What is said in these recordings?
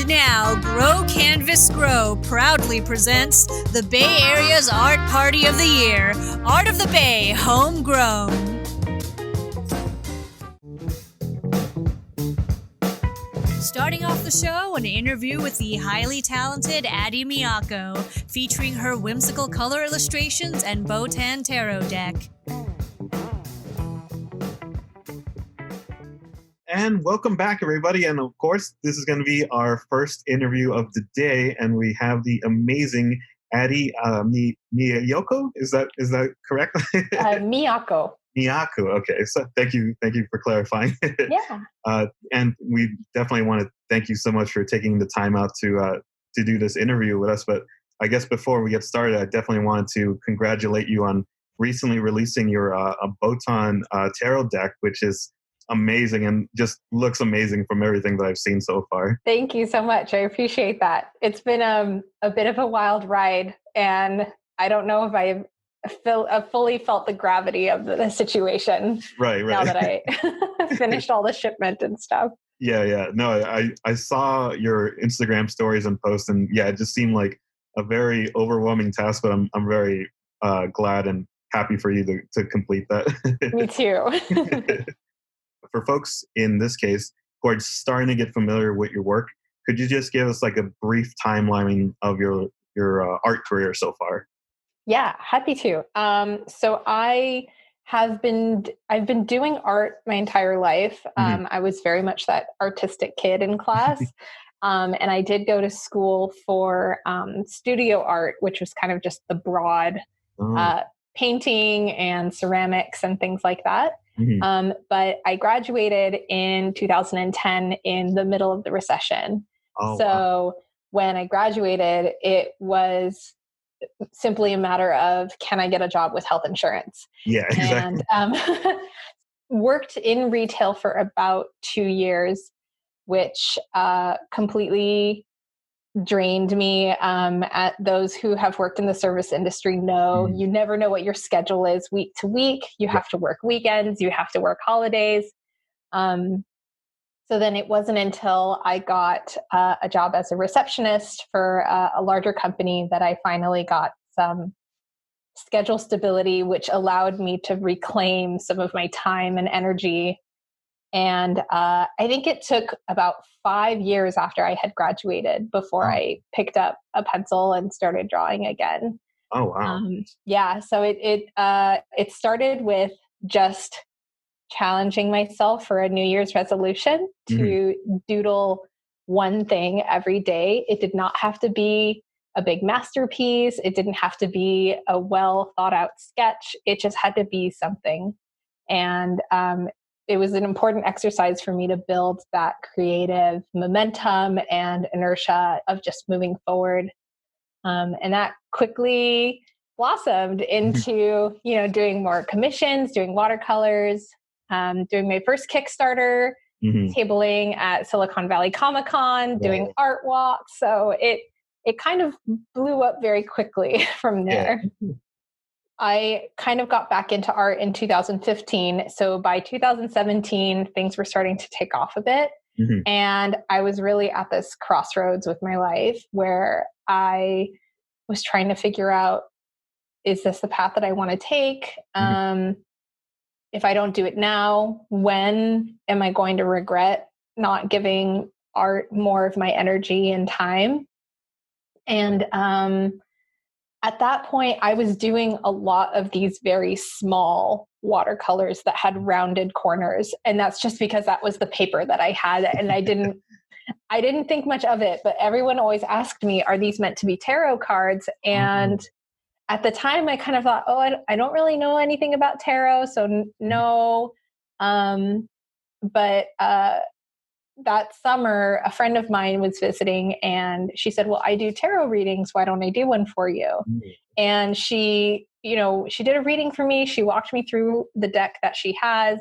now, Grow Canvas Grow proudly presents the Bay Area's Art Party of the Year, Art of the Bay Homegrown. Starting off the show, an interview with the highly talented Addi Miyako, featuring her whimsical color illustrations and Botan tarot deck. And welcome back, everybody. And of course, this is going to be our first interview of the day, and we have the amazing Addi Miyako. Is that correct? Miyako. Miyako. Okay. So thank you for clarifying. Yeah. And we definitely want to thank you so much for taking the time out to do this interview with us. But I guess before we get started, I definitely wanted to congratulate you on recently releasing your a Botan tarot deck, which is amazing and just looks amazing from everything that I've seen so far. Thank you so much. I appreciate that. It's been a bit of a wild ride, and I don't know if I've fully felt the gravity of the situation. Right. Now that I finished all the shipment and stuff. Yeah. No, I saw your Instagram stories and posts, and yeah, it just seemed like a very overwhelming task, but I'm very glad and happy for you to complete that. Me too. For folks in this case who are starting to get familiar with your work, could you just give us like a brief timeline of your art career so far? Yeah, happy to. So I've been doing art my entire life. I was very much that artistic kid in class. And I did go to school for studio art, which was kind of just the broad painting and ceramics and things like that. But I graduated in 2010 in the middle of the recession. Wow. When I graduated, it was simply a matter of, can I get a job with health insurance? Yeah, exactly. And worked in retail for about 2 years, which completely drained me. At those who have worked in the service industry know you never know what your schedule is week to week. You have to work weekends, you have to work holidays. So then it wasn't until I got a job as a receptionist for a larger company that I finally got some schedule stability, which allowed me to reclaim some of my time and energy. And I think it took about 5 years after I had graduated before I picked up a pencil and started drawing again. Oh, wow. Yeah. So it started with just challenging myself for a New Year's resolution to doodle one thing every day. It did not have to be a big masterpiece. It didn't have to be a well thought out sketch. It just had to be something. And it was an important exercise for me to build that creative momentum and inertia of just moving forward. And that quickly blossomed into, doing more commissions, doing watercolors, doing my first Kickstarter, tabling at Silicon Valley Comic-Con, doing art walks. So it kind of blew up very quickly from there. Yeah. I kind of got back into art in 2015. So by 2017, things were starting to take off a bit. And I was really at this crossroads with my life where I was trying to figure out, is this the path that I want to take? If I don't do it now, when am I going to regret not giving art more of my energy and time? And at that point, I was doing a lot of these very small watercolors that had rounded corners. And that's just because that was the paper that I had. And I didn't think much of it, but everyone always asked me, are these meant to be tarot cards? And at the time I kind of thought, I don't really know anything about tarot. So no. But that summer, a friend of mine was visiting and she said, well, I do tarot readings. Why don't I do one for you? And she did a reading for me. She walked me through the deck that she has.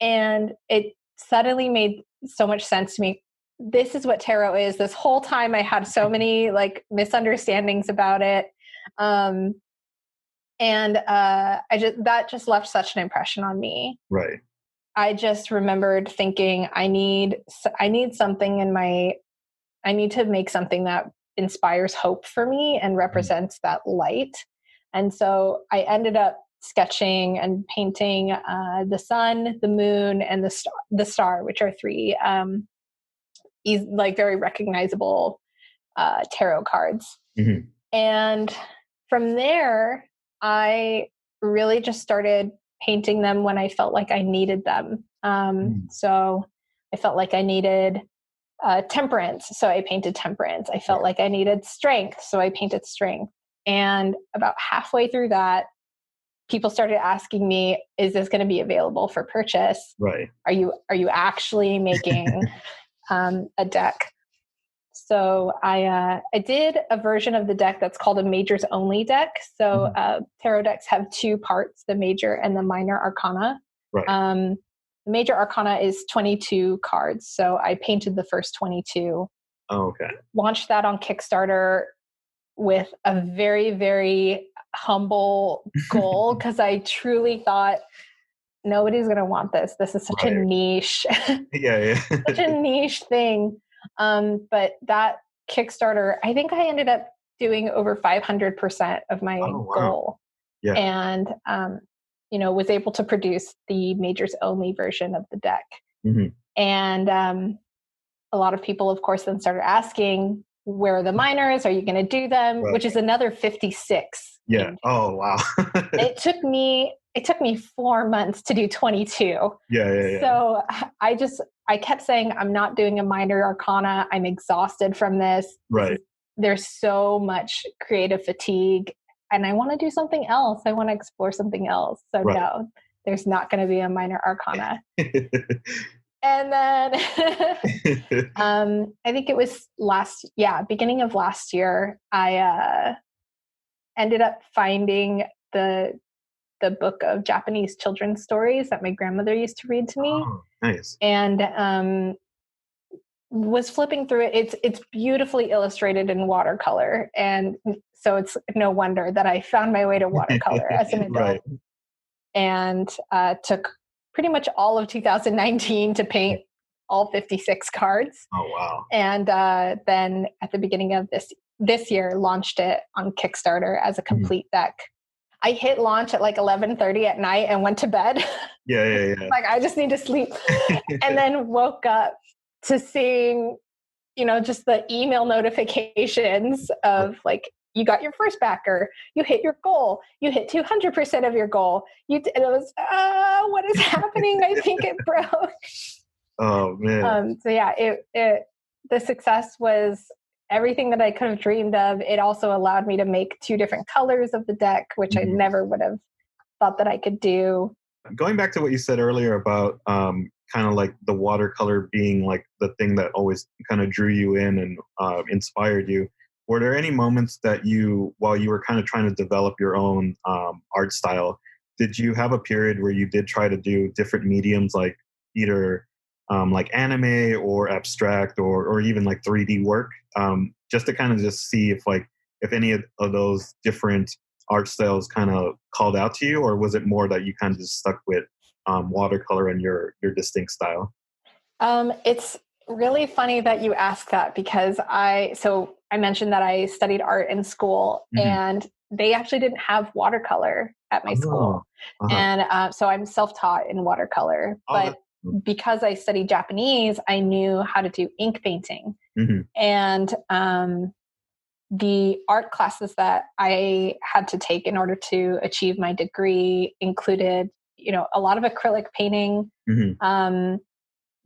And it suddenly made so much sense to me. This is what tarot is. This whole time I had so many misunderstandings about it. That just left such an impression on me. Right. I just remembered thinking I need something in my I need to make something that inspires hope for me and represents that light. And so I ended up sketching and painting the sun, the moon, and the star, which are three like very recognizable tarot cards. Mm-hmm. And from there, I really just started painting them when I felt like I needed them. So I felt like I needed temperance, so I painted temperance. I felt like I needed strength, so I painted strength. And about halfway through that, people started asking me, is this going to be available for purchase? Right. Are you actually making a deck? So I did a version of the deck that's called a majors only deck. So tarot decks have two parts, the major and the minor arcana. Right. The major arcana is 22 cards. So I painted the first 22. Oh, okay. Launched that on Kickstarter with a very, very humble goal because I truly thought nobody's going to want this. This is such a niche, such a niche thing. But that Kickstarter, I think I ended up doing over 500% of my goal. Yeah. And, was able to produce the majors only version of the deck. Mm-hmm. And a lot of people, of course, then started asking, where are the minors? Are you going to do them? Right. Which is another 56. Yeah. Oh, wow. It took me 4 months to do 22. Yeah. So I kept saying, I'm not doing a minor arcana. I'm exhausted from this. Right. There's so much creative fatigue and I want to do something else. I want to explore something else. So no, there's not going to be a minor arcana. And then I think it was beginning of last year, I ended up finding the book of Japanese children's stories that my grandmother used to read to me. Oh, nice. And was flipping through it. It's beautifully illustrated in watercolor. And so it's no wonder that I found my way to watercolor as an adult. Right. And took pretty much all of 2019 to paint all 56 cards. Oh, wow. And then at the beginning of this year, launched it on Kickstarter as a complete deck. I hit launch at like 11:30 at night and went to bed. Yeah. Like, I just need to sleep. And then woke up to seeing, just the email notifications of like, you got your first backer, you hit your goal, you hit 200% of your goal. And it was, what is happening? I think it broke. Oh man. So yeah, the success was everything that I could have dreamed of. It also allowed me to make 2 different colors of the deck, which I never would have thought that I could do. Going back to what you said earlier about kind of like the watercolor being like the thing that always kind of drew you in and inspired you, were there any moments that while you were kind of trying to develop your own art style, did you have a period where you did try to do different mediums, like either like anime or abstract or even like 3D work, just to kind of just see if any of those different art styles kind of called out to you, or was it more that you kind of just stuck with watercolor and your distinct style? It's really funny that you ask that, because I mentioned that I studied art in school, and they actually didn't have watercolor at my school. And so I'm self-taught in watercolor, but because I studied Japanese, I knew how to do ink painting. And the art classes that I had to take in order to achieve my degree included, a lot of acrylic painting.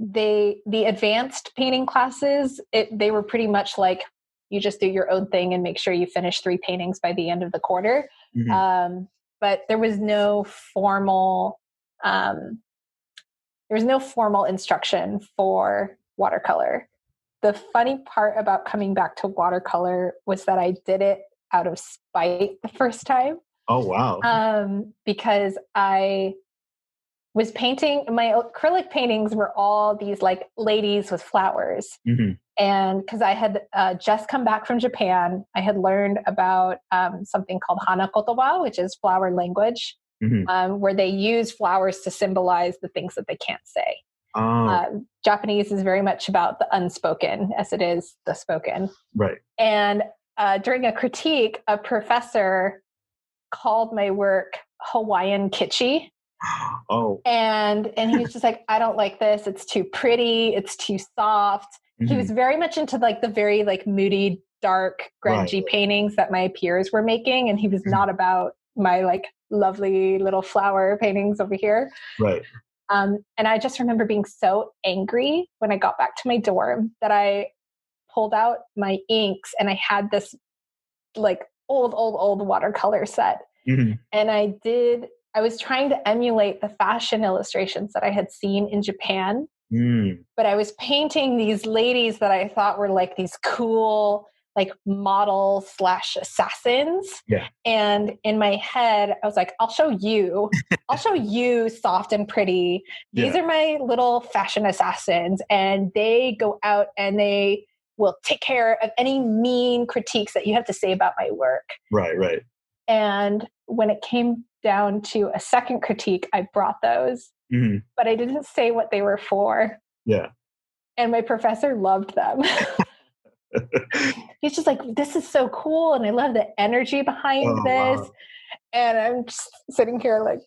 The advanced painting classes, they were pretty much like, you just do your own thing and make sure you finish 3 paintings by the end of the quarter. But there was no formal, instruction for watercolor. The funny part about coming back to watercolor was that I did it out of spite the first time. Oh, wow. Because I was painting, my acrylic paintings were all these like ladies with flowers. And because I had just come back from Japan, I had learned about something called hana kotoba, which is flower language, where they use flowers to symbolize the things that they can't say. Japanese is very much about the unspoken as it is the spoken. Right. And during a critique, a professor called my work Hawaiian kitschy. Oh. And he was just like, I don't like this. It's too pretty. It's too soft. He was very much into like the very like moody, dark, grungy paintings that my peers were making. And he was not about my like lovely little flower paintings over here. Right. And I just remember being so angry when I got back to my dorm that I pulled out my inks and I had this like old watercolor set. And I was trying to emulate the fashion illustrations that I had seen in Japan. But I was painting these ladies that I thought were like these cool, like model / assassins. Yeah. And in my head, I was like, I'll show you soft and pretty. These are my little fashion assassins. And they go out and they will take care of any mean critiques that you have to say about my work. Right. And when it came down to a second critique, I brought those. But I didn't say what they were for. Yeah. And my professor loved them. He's just like, this is so cool. And I love the energy behind this. Wow. And I'm just sitting here like,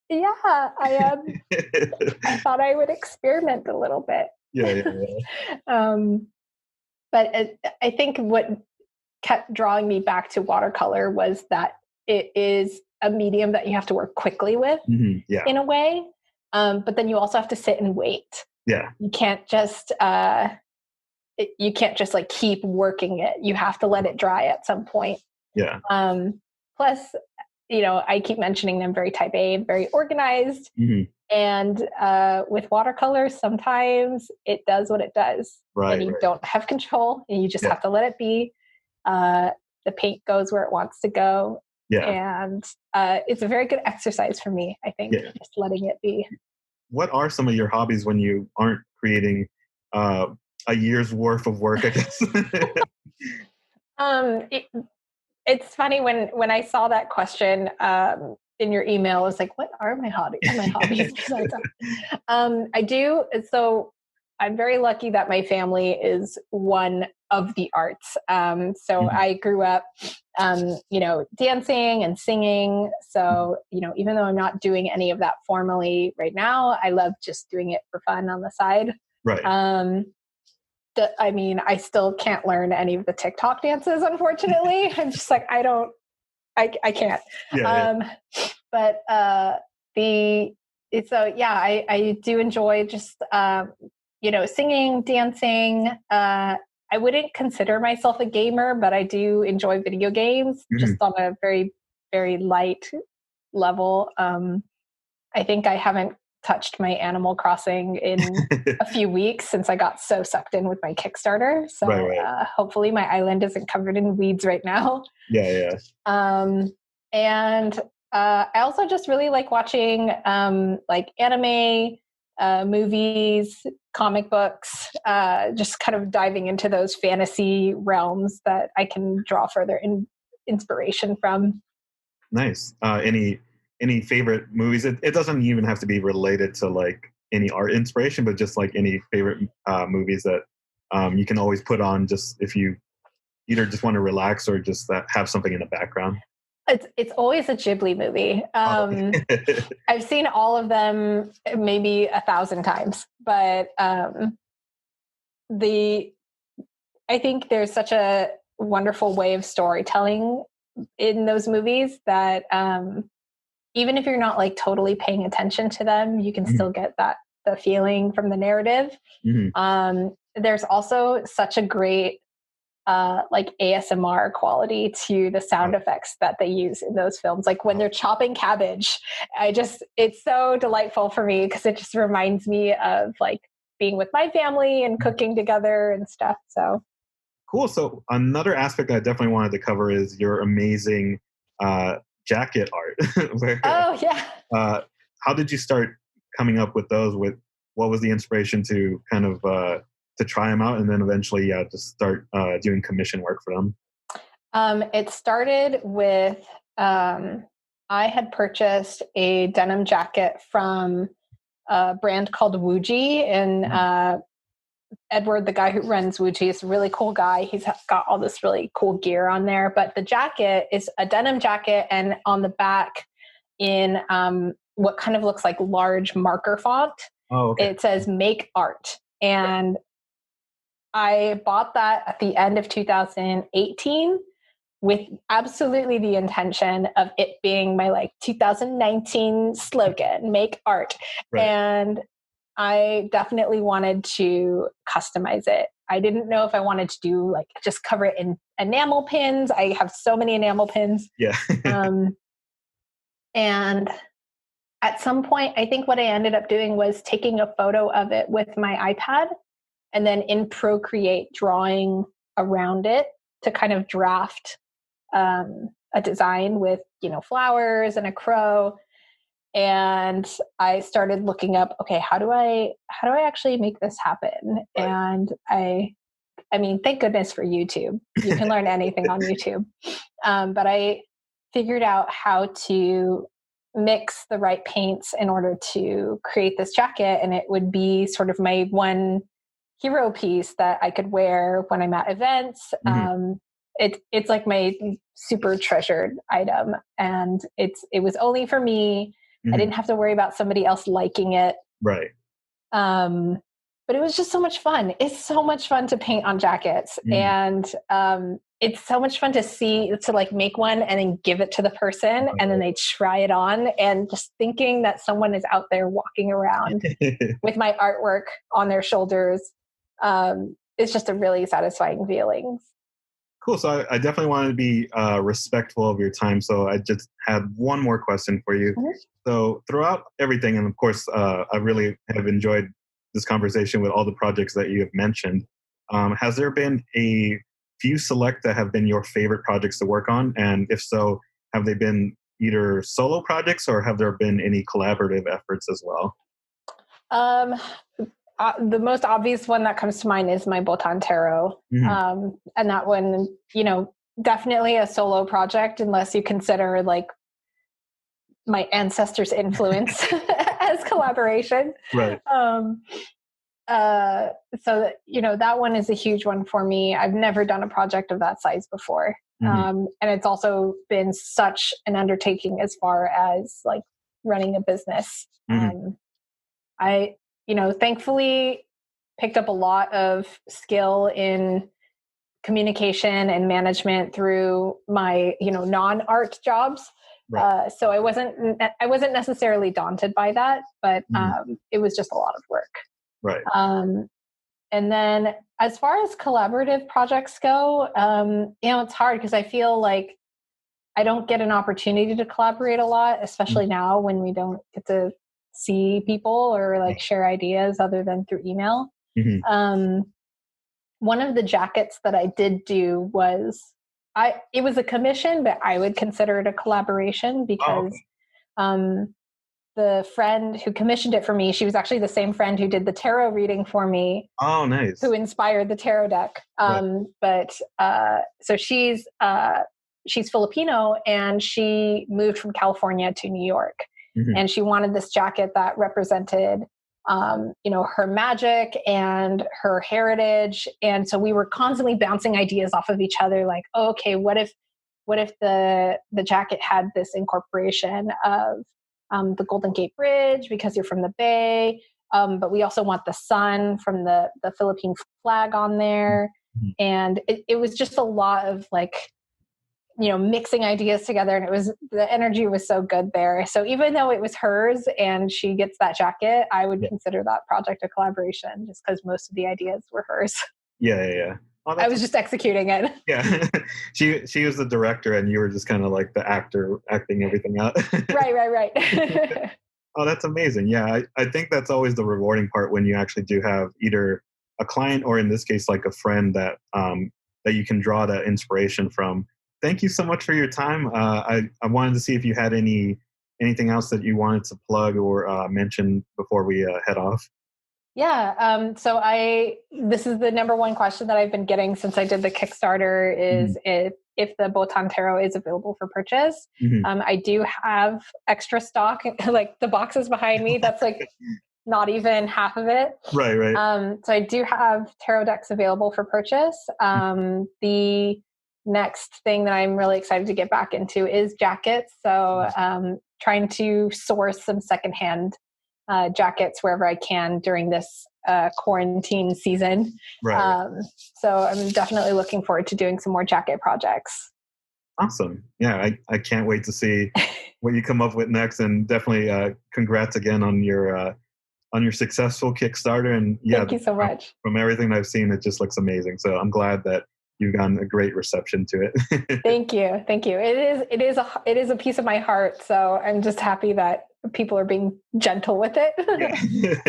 yeah, I thought I would experiment a little bit. But I think what kept drawing me back to watercolor was that it is a medium that you have to work quickly with in a way. But then you also have to sit and wait. Yeah. You can't just like keep working it. You have to let it dry at some point. Yeah. Plus, I keep mentioning them very type A, very organized. And with watercolor, sometimes it does what it does. And you don't have control and you just have to let it be. The paint goes where it wants to go. Yeah. And it's a very good exercise for me, I think, just letting it be. What are some of your hobbies when you aren't creating a year's worth of work, I guess? It's funny when I saw that question in your email, I was like, what are my hobbies? I do. So I'm very lucky that my family is one of the arts. So I grew up, dancing and singing. So, even though I'm not doing any of that formally right now, I love just doing it for fun on the side. Right. I still can't learn any of the TikTok dances, unfortunately. I'm just like, I can't. But I do enjoy just, singing, dancing. I wouldn't consider myself a gamer, but I do enjoy video games just on a very, very light level. I think I haven't touched my Animal Crossing in a few weeks since I got so sucked in with my Kickstarter. So hopefully my island isn't covered in weeds right now. And I also just really like watching like anime, movies, comic books, just kind of diving into those fantasy realms that I can draw further inspiration from. Nice. Any favorite movies? It doesn't even have to be related to like any art inspiration, but just like any favorite movies that you can always put on just if you either just want to relax or just have something in the background. It's always a Ghibli movie. I've seen all of them maybe 1,000 times, but I think there's such a wonderful way of storytelling in those movies that even if you're not like totally paying attention to them, you can still get the feeling from the narrative. There's also such a great like ASMR quality to the sound effects that they use in those films. Like when they're chopping cabbage, it's so delightful for me because it just reminds me of like being with my family and cooking together and stuff. So cool. So another aspect I definitely wanted to cover is your amazing jacket art. How did you start coming up with those? What was the inspiration to kind of to try them out and then eventually just start doing commission work for them? It started with I had purchased a denim jacket from a brand called Wuji, and Edward, the guy who runs Wuji, is a really cool guy. He's got all this really cool gear on there, but the jacket is a denim jacket, and on the back in what kind of looks like large marker font, it says "Make Art." And I bought that at the end of 2018 with absolutely the intention of it being my like 2019 slogan, "Make Art." Right. And I definitely wanted to customize it. I didn't know if I wanted to do like just cover it in enamel pins. I have so many enamel pins. Yeah. And at some point, I think what I ended up doing was taking a photo of it with my iPad and then in Procreate drawing around it to kind of draft a design with, flowers and a crow. And I started looking up, okay, how do I actually make this happen? Right. And I mean, thank goodness for YouTube. You can learn anything on YouTube. But I figured out how to mix the right paints in order to create this jacket. And it would be sort of my one hero piece that I could wear when I'm at events. It's like my super treasured item. And it was only for me. I didn't have to worry about somebody else liking it. Right. But it was just so much fun. It's so much fun to paint on jackets. And it's so much fun to like make one and then give it to the person and then they try it on. And just thinking that someone is out there walking around with my artwork on their shoulders, it's just a really satisfying feeling. Cool. So I definitely wanted to be respectful of your time. So I just had one more question for you. So throughout everything, and of course, I really have enjoyed this conversation with all the projects that you have mentioned. Has there been a few select that have been your favorite projects to work on? And if so, have they been either solo projects or have there been any collaborative efforts as well? The most obvious one that comes to mind is my Botan Tarot. And that one, definitely a solo project, unless you consider like my ancestors' influence as collaboration. Right. So, that one is a huge one for me. I've never done a project of that size before. And it's also been such an undertaking as far as like running a business. I thankfully picked up a lot of skill in communication and management through my, non-art jobs. Right. So I wasn't necessarily daunted by that, but it was just a lot of work. Right. And then as far as collaborative projects go, it's hard because I feel like I don't get an opportunity to collaborate a lot, especially now when we don't get to see people or like share ideas other than through email. One of the jackets that I did do was it was a commission, but I would consider it a collaboration because the friend who commissioned it for me, she was actually the same friend who did the tarot reading for me. Oh, nice. Who inspired the tarot deck. But so she's Filipino and she moved from California to New York. And she wanted this jacket that represented, her magic and her heritage. And so we were constantly bouncing ideas off of each other. Like, oh, okay, what if the jacket had this incorporation of the Golden Gate Bridge because you're from the Bay, but we also want the sun from the Philippine flag on there. And it was just a lot of like, mixing ideas together, and the energy was so good there. So even though it was hers and she gets that jacket, I would consider that project a collaboration just because most of the ideas were hers. Yeah. Oh, I was just executing it. Yeah. She was the director and you were just kind of like the actor acting everything out. Right. Oh, that's amazing. Yeah. I think that's always the rewarding part when you actually do have either a client or in this case, like a friend that you can draw that inspiration from. Thank you so much for your time. I wanted to see if you had anything else that you wanted to plug or mention before we head off. Yeah. So this is the number one question that I've been getting since I did the Kickstarter is if the Botan Tarot is available for purchase. I do have extra stock, like the boxes behind me. That's like not even half of it. Right. So I do have tarot decks available for purchase. The next thing that I'm really excited to get back into is jackets. So trying to source some secondhand jackets wherever I can during this quarantine season. Right. So I'm definitely looking forward to doing some more jacket projects. Awesome. Yeah, I can't wait to see what you come up with next, and definitely congrats again on your successful Kickstarter. And yeah, thank you so much. From everything I've seen, it just looks amazing. So I'm glad that you've gotten a great reception to it. Thank you. It is a piece of my heart. So I'm just happy that people are being gentle with it. Yeah.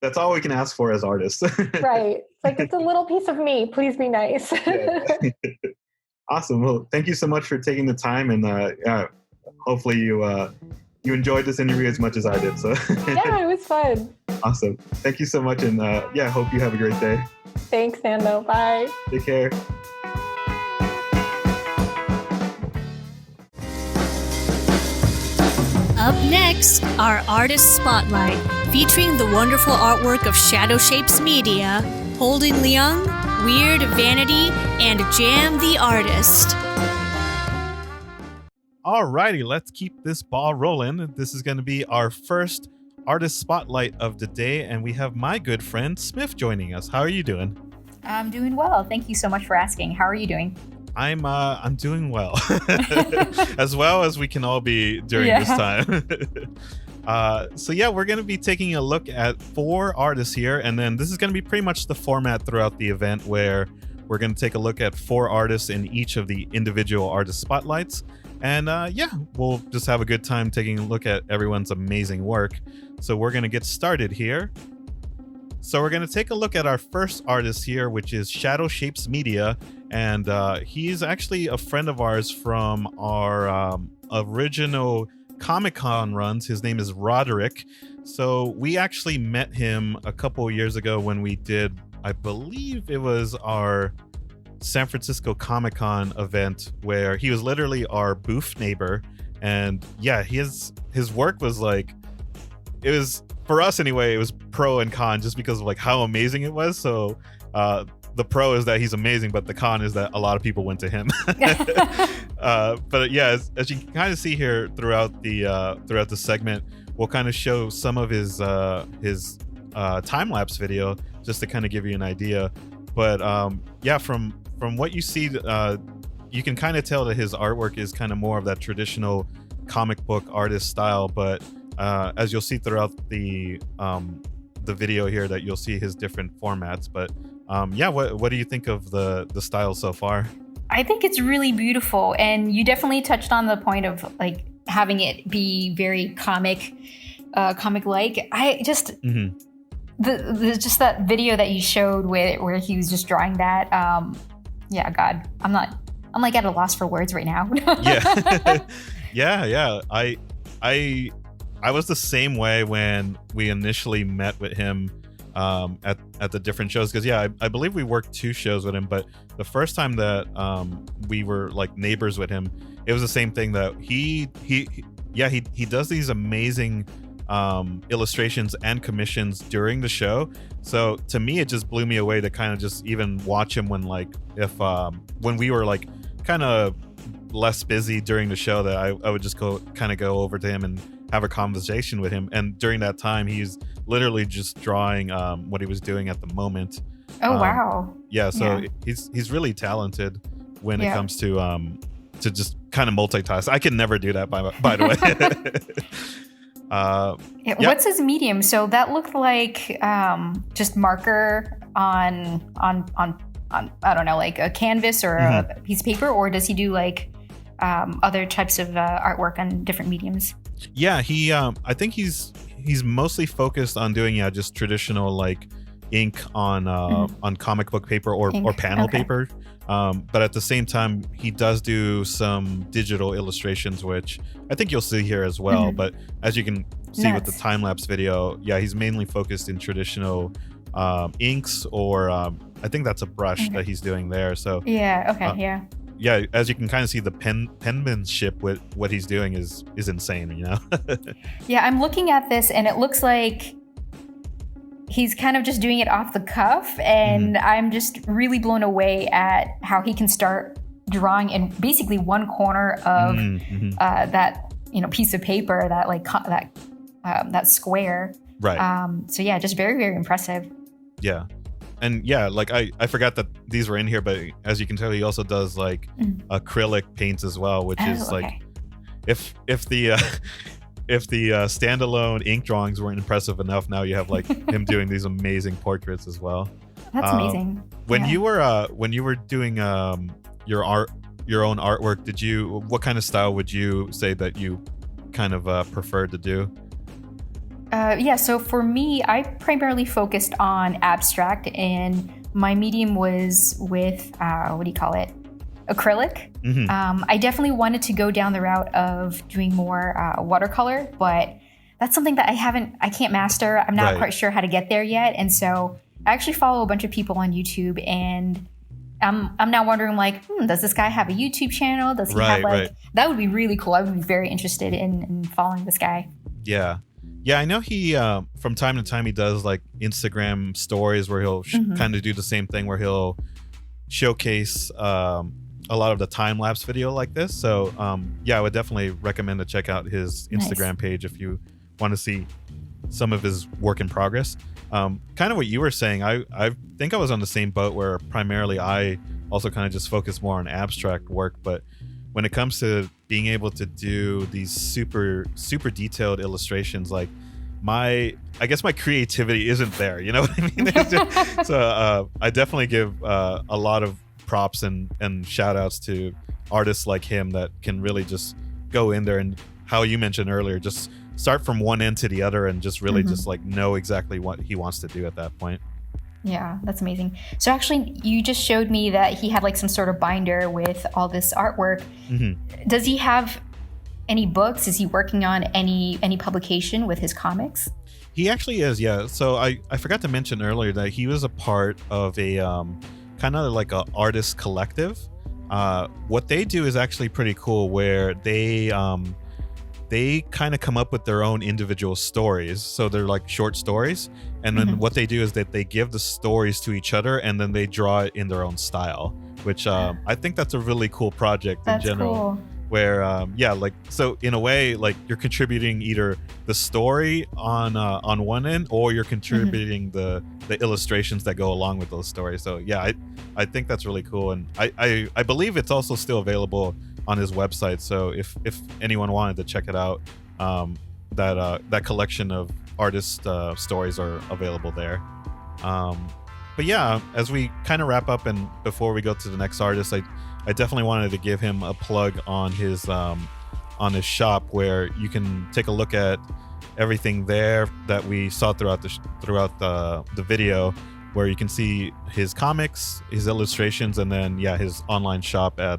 That's all we can ask for as artists. Right. It's like, it's a little piece of me. Please be nice. Yeah. Awesome. Well, thank you so much for taking the time, and hopefully you enjoyed this interview as much as I did. So yeah, it was fun. Awesome. Thank you so much, and hope you have a great day. Thanks, Nando. Bye. Take care. Up next, our Artist Spotlight, featuring the wonderful artwork of Shadowshapes Media, Holden Leung, Weird, Vanity, and JAMM the Artist. Alrighty, let's keep this ball rolling. This is going to be our first Artist Spotlight of the day, and we have my good friend Smith joining us. How are you doing? I'm doing well. Thank you so much for asking. How are you doing? I'm doing well. As well as we can all be during this time. We're going to be taking a look at 4 artists here, and then this is going to be pretty much the format throughout the event, where we're going to take a look at 4 artists in each of the individual artist spotlights. And we'll just have a good time taking a look at everyone's amazing work. So we're going to get started here. So we're going to take a look at our first artist here, which is Shadowshapes Media. And he's actually a friend of ours from our original Comic-Con runs. His name is Roderick. So we actually met him a couple years ago when we did, I believe it was our San Francisco Comic-Con event, where he was literally our booth neighbor. And yeah, his work was like, it was, for us anyway, it was pro and con just because of like how amazing it was. So the pro is that he's amazing, but the con is that a lot of people went to him. But yeah, as you can kind of see here throughout the segment, we'll kind of show some of his time-lapse video just to kind of give you an idea. But from what you see, you can kind of tell that his artwork is kind of more of that traditional comic book artist style. But as you'll see throughout the video here, that you'll see his different formats. But what do you think of the style so far? I think it's really beautiful, and you definitely touched on the point of like having it be very comic-like. I just just that video that you showed where he was just drawing that. God, I'm like at a loss for words right now. Yeah. I was the same way when we initially met with him at the different shows, because I believe we worked 2 shows with him, but the first time that we were like neighbors with him, it was the same thing, that he does these amazing illustrations and commissions during the show. So to me, it just blew me away to kind of just even watch him when when we were like kind of less busy during the show, that I would just go over to him and have a conversation with him. And during that time, he's literally just drawing what he was doing at the moment. Oh wow. He's really talented when it comes to just kind of multitask. I can never do that by the way. What's his medium? So that looked like just marker on I don't know, like a canvas or a piece of paper, or does he do like other types of artwork on different mediums? Yeah, he I think he's mostly focused on doing just traditional like ink on comic book paper or panel paper. But at the same time, he does do some digital illustrations, which I think you'll see here as well. But as you can see with the time-lapse video, he's mainly focused in traditional inks, or I think that's a brush that he's doing there. So as you can kind of see, the penmanship with what he's doing is insane, you know. I'm looking at this, and it looks like he's kind of just doing it off the cuff, and I'm just really blown away at how he can start drawing in basically one corner of that piece of paper, that like that square. Right. So yeah, just very, very impressive. Yeah. And yeah, like I forgot that these were in here, but as you can tell, he also does like acrylic paints as well, which is like if the standalone ink drawings weren't impressive enough, now you have like him doing these amazing portraits as well. That's amazing. When you were doing your own artwork, what kind of style would you say that you kind of preferred to do? So for me, I primarily focused on abstract, and my medium was with acrylic. I definitely wanted to go down the route of doing more watercolor, but that's something that I can't master. I'm not quite sure how to get there yet, and so I actually follow a bunch of people on YouTube, and I'm now wondering, like, does this guy have a YouTube channel? Does he have that would be really cool. I would be very interested in following this guy. Yeah, I know he from time to time he does like Instagram stories where he'll kind of do the same thing, where he'll showcase a lot of the time-lapse video like this. So I would definitely recommend to check out his Instagram page if you want to see some of his work in progress. Kind of what you were saying, I think I was on the same boat, where primarily I also kind of just focus more on abstract work, but when it comes to being able to do these super detailed illustrations, like I guess my creativity isn't there, you know what I mean? So I definitely give a lot of props and shout outs to artists like him that can really just go in there and, how you mentioned earlier, just start from one end to the other and just really just like know exactly what he wants to do at that point. Yeah, that's amazing. So actually, you just showed me that he had like some sort of binder with all this artwork. Does he have any books? Is he working on any publication with his comics? He actually is, yeah. So I forgot to mention earlier that he was a part of a kind of like a artist collective. What they do is actually pretty cool, where they kind of come up with their own individual stories. So they're like short stories. And then what they do is that they give the stories to each other, and then they draw it in their own style, which I think that's a really cool project in general. Cool. Where, like, so in a way, like, you're contributing either the story on one end, or you're contributing the illustrations that go along with those stories. So yeah, I think that's really cool. And I believe it's also still available on his website. So if anyone wanted to check it out, that collection of artist stories are available there. But yeah, as we kind of wrap up and before we go to the next artist, I definitely wanted to give him a plug on his shop, where you can take a look at everything there that we saw throughout the video, where you can see his comics, his illustrations, and then his online shop at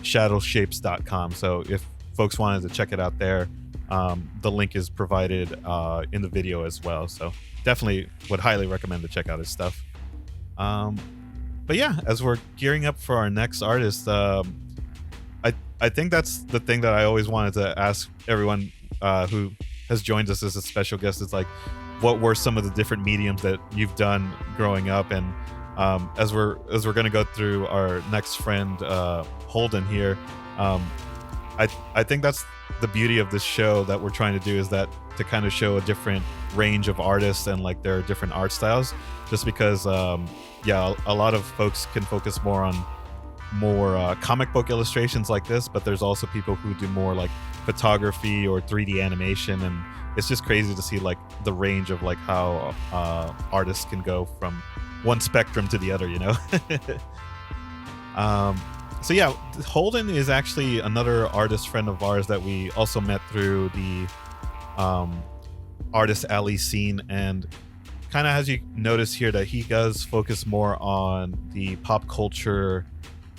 shadowshapes.com. So if folks wanted to check it out there, the link is provided in the video as well. So definitely would highly recommend to check out his stuff. But yeah, as we're gearing up for our next artist, I think that's the thing that I always wanted to ask everyone who has joined us as a special guest, is like, what were some of the different mediums that you've done growing up? And as we're going to go through our next friend, Holden here, I think that's the beauty of this show that we're trying to do, is that to kind of show a different range of artists and like their different art styles, just because a lot of folks can focus more on comic book illustrations like this, but there's also people who do more like photography or 3D animation, and it's just crazy to see like the range of like how artists can go from one spectrum to the other, you know. So yeah, Holden is actually another artist friend of ours that we also met through the Artist Alley scene, and kind of, as you notice here, that he does focus more on the pop culture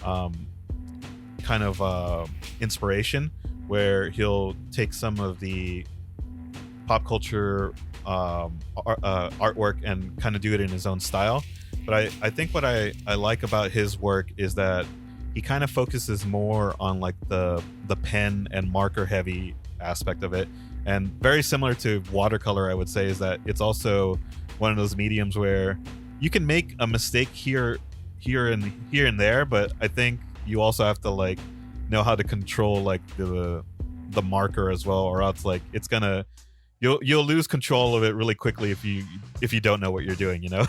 kind of inspiration, where he'll take some of the pop culture artwork and kind of do it in his own style. But I think what I like about his work is that he kind of focuses more on like the pen and marker heavy aspect of it. And very similar to watercolor, I would say, is that it's also one of those mediums where you can make a mistake here and there, but I think you also have to like know how to control like the marker as well, or else like it's gonna you'll lose control of it really quickly if you don't know what you're doing, you know.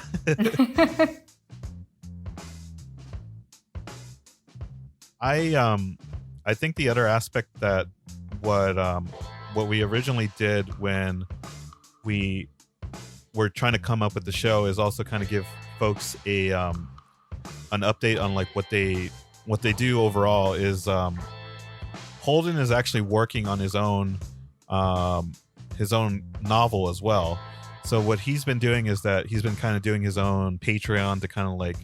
I think the other aspect that what we originally did when we were trying to come up with the show is also kind of give folks a an update on like what they do overall. Is Holden is actually working on his own novel as well. So what he's been doing is that he's been kind of doing his own Patreon to kind of like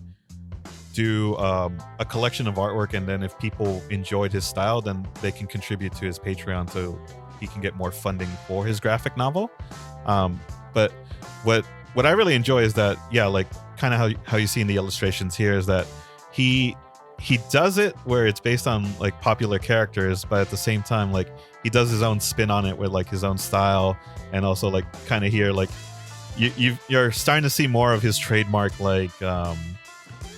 do a collection of artwork, and then if people enjoyed his style, then they can contribute to his Patreon so he can get more funding for his graphic novel. But what I really enjoy is that, yeah, like kind of how you see in the illustrations here, is that he does it where it's based on like popular characters, but at the same time like he does his own spin on it with like his own style, and also like kind of here like you're starting to see more of his trademark like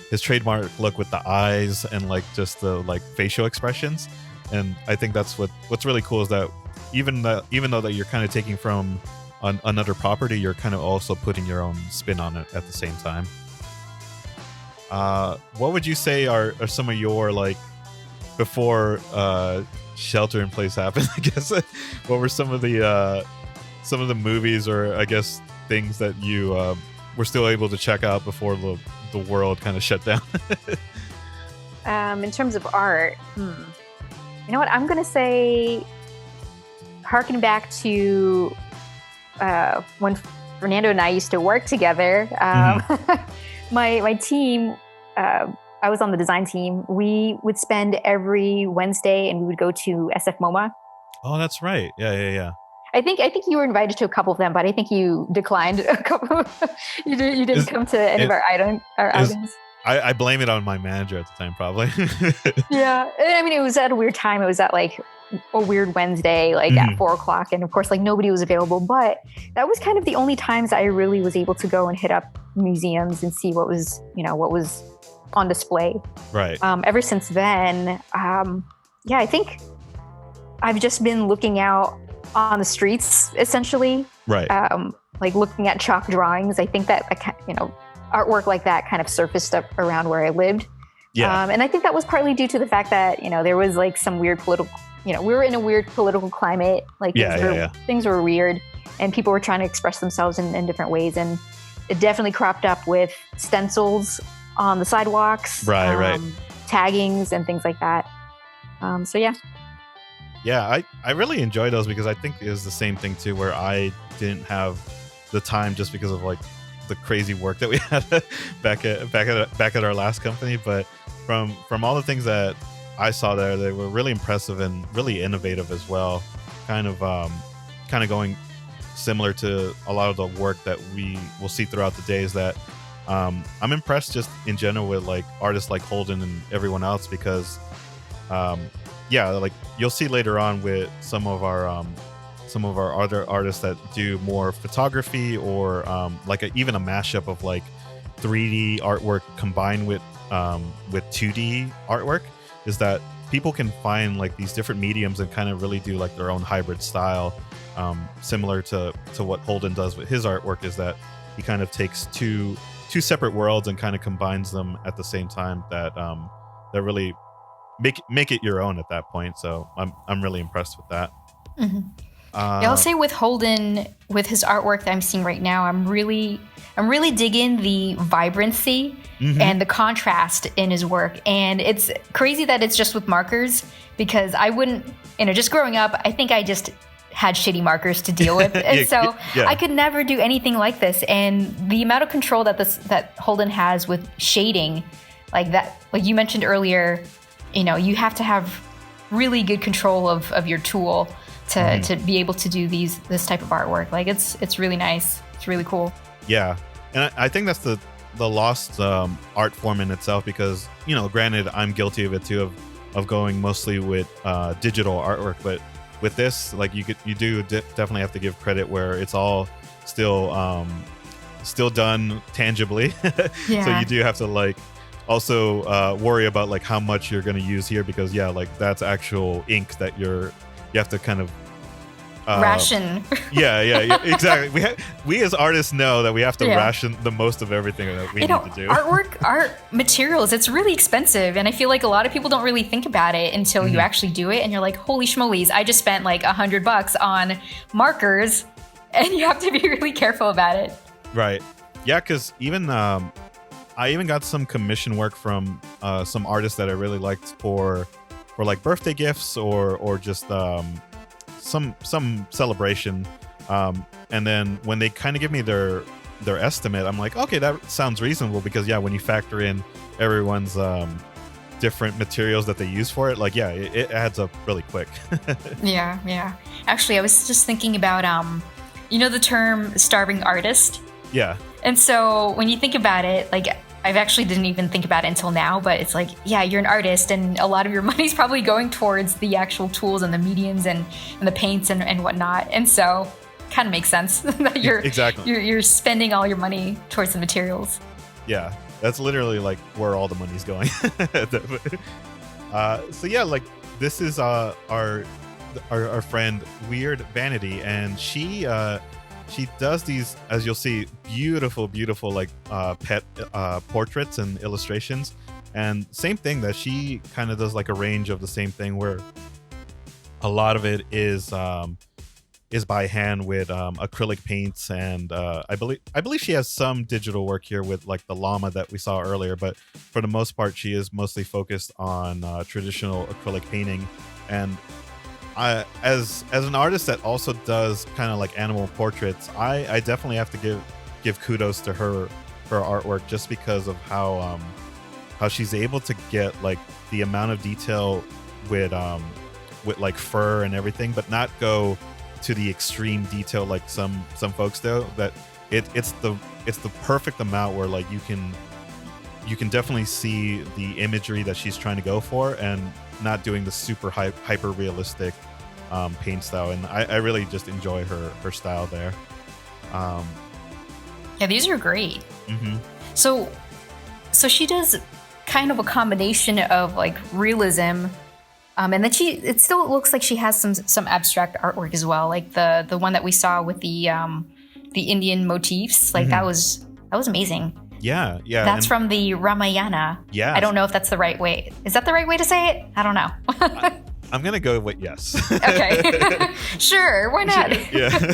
his trademark look with the eyes and like just the like facial expressions. And I think that's what's really cool, is that even though that you're kind of taking from another property, you're kind of also putting your own spin on it at the same time. What would you say are some of your, like, before Shelter in Place happened, I guess, what were some of the movies, or I guess things that you were still able to check out before the world kind of shut down? In terms of art, you know what, I'm gonna say, harken back to when Fernando and I used to work together. My team, I was on the design team. We would spend every Wednesday, and we would go to SF MoMA. Oh, that's right. Yeah. I think you were invited to a couple of them, but I think you declined a couple. You didn't come to any of our outings. I blame it on my manager at the time, probably. Yeah, I mean, it was at a weird time. It was at like a weird Wednesday, like at 4:00, and of course, like nobody was available. But that was kind of the only times I really was able to go and hit up museums and see what was on display. Right. Ever since then, I think I've just been looking out on the streets, essentially. Right. Like looking at chalk drawings. I think that artwork like that kind of surfaced up around where I lived. Yeah. And I think that was partly due to the fact that, there was like some weird political, we were in a weird political climate. Like things were weird, and people were trying to express themselves in different ways. And it definitely cropped up with stencils on the sidewalks, right. taggings and things like that. So yeah. Yeah, I really enjoy those, because I think it was the same thing too, where I didn't have the time just because of like the crazy work that we had back at our last company. But from all the things that I saw there, they were really impressive and really innovative as well. Kind of going similar to a lot of the work that we will see throughout the days. That I'm impressed just in general with like artists like Holden and everyone else, because like you'll see later on with some of our other artists that do more photography, or even a mashup of like 3D artwork combined with 2D artwork, is that people can find like these different mediums and kind of really do like their own hybrid style, similar to what Holden does with his artwork, is that he kind of takes two separate worlds and kind of combines them at the same time, that really make it your own at that point. So I'm really impressed with that. Mm-hmm. I'll say with Holden, with his artwork that I'm seeing right now, I'm really digging the vibrancy and the contrast in his work. And it's crazy that it's just with markers, because I wouldn't, just growing up, I think I just had shitty markers to deal with. And I could never do anything like this. And the amount of control that Holden has with shading, like that, like you mentioned earlier, you have to have really good control of your tool to be able to do this type of artwork. Like it's really nice. It's really cool. Yeah. And I think that's the lost art form in itself, because, granted, I'm guilty of it too, of going mostly with digital artwork, but with this, like you do definitely have to give credit where it's all still still done tangibly. Yeah. So you do have to like also worry about like how much you're going to use here, because like that's actual ink that you have to kind of ration. Yeah, exactly. We as artists know that we have to ration the most of everything that we need to do. Art materials, it's really expensive, and I feel like a lot of people don't really think about it until you actually do it, and you're like, holy schmolies, I just spent like $100 on markers, and you have to be really careful about it. Right. Yeah, because even I even got some commission work from some artists that I really liked for like birthday gifts or just some celebration, and then when they kind of give me their estimate, I'm like, okay, that sounds reasonable, because when you factor in everyone's different materials that they use for it, like it adds up really quick. yeah Actually, I was just thinking about the term starving artist. Yeah. And so when you think about it, like, I actually didn't even think about it until now, but it's like, you're an artist, and a lot of your money's probably going towards the actual tools and the mediums and the paints and whatnot. And so kind of makes sense that you're spending all your money towards the materials. Yeah, that's literally like where all the money's going. So like this is our friend Weird Vanity, and she does these, as you'll see, beautiful like pet portraits and illustrations. And same thing, that she kind of does like a range of the same thing, where a lot of it is by hand with acrylic paints, and I believe she has some digital work here with like the llama that we saw earlier, but for the most part she is mostly focused on traditional acrylic painting. And as an artist that also does kind of like animal portraits, I definitely have to give kudos to her artwork, just because of how she's able to get like the amount of detail with like fur and everything, but not go to the extreme detail like some folks do. That it's the perfect amount where like you can definitely see the imagery that she's trying to go for, and not doing the super hyper realistic paint style. And I really just enjoy her style there. These are great. Mm-hmm. So she does kind of a combination of like realism, and then it still looks like she has some abstract artwork as well, like the one that we saw with the Indian motifs. Like that was amazing. Yeah. That's from the Ramayana. Yeah. I don't know if that's the right way. Is that the right way to say it? I don't know. I'm gonna go with yes. Okay. Sure, why not? Yeah.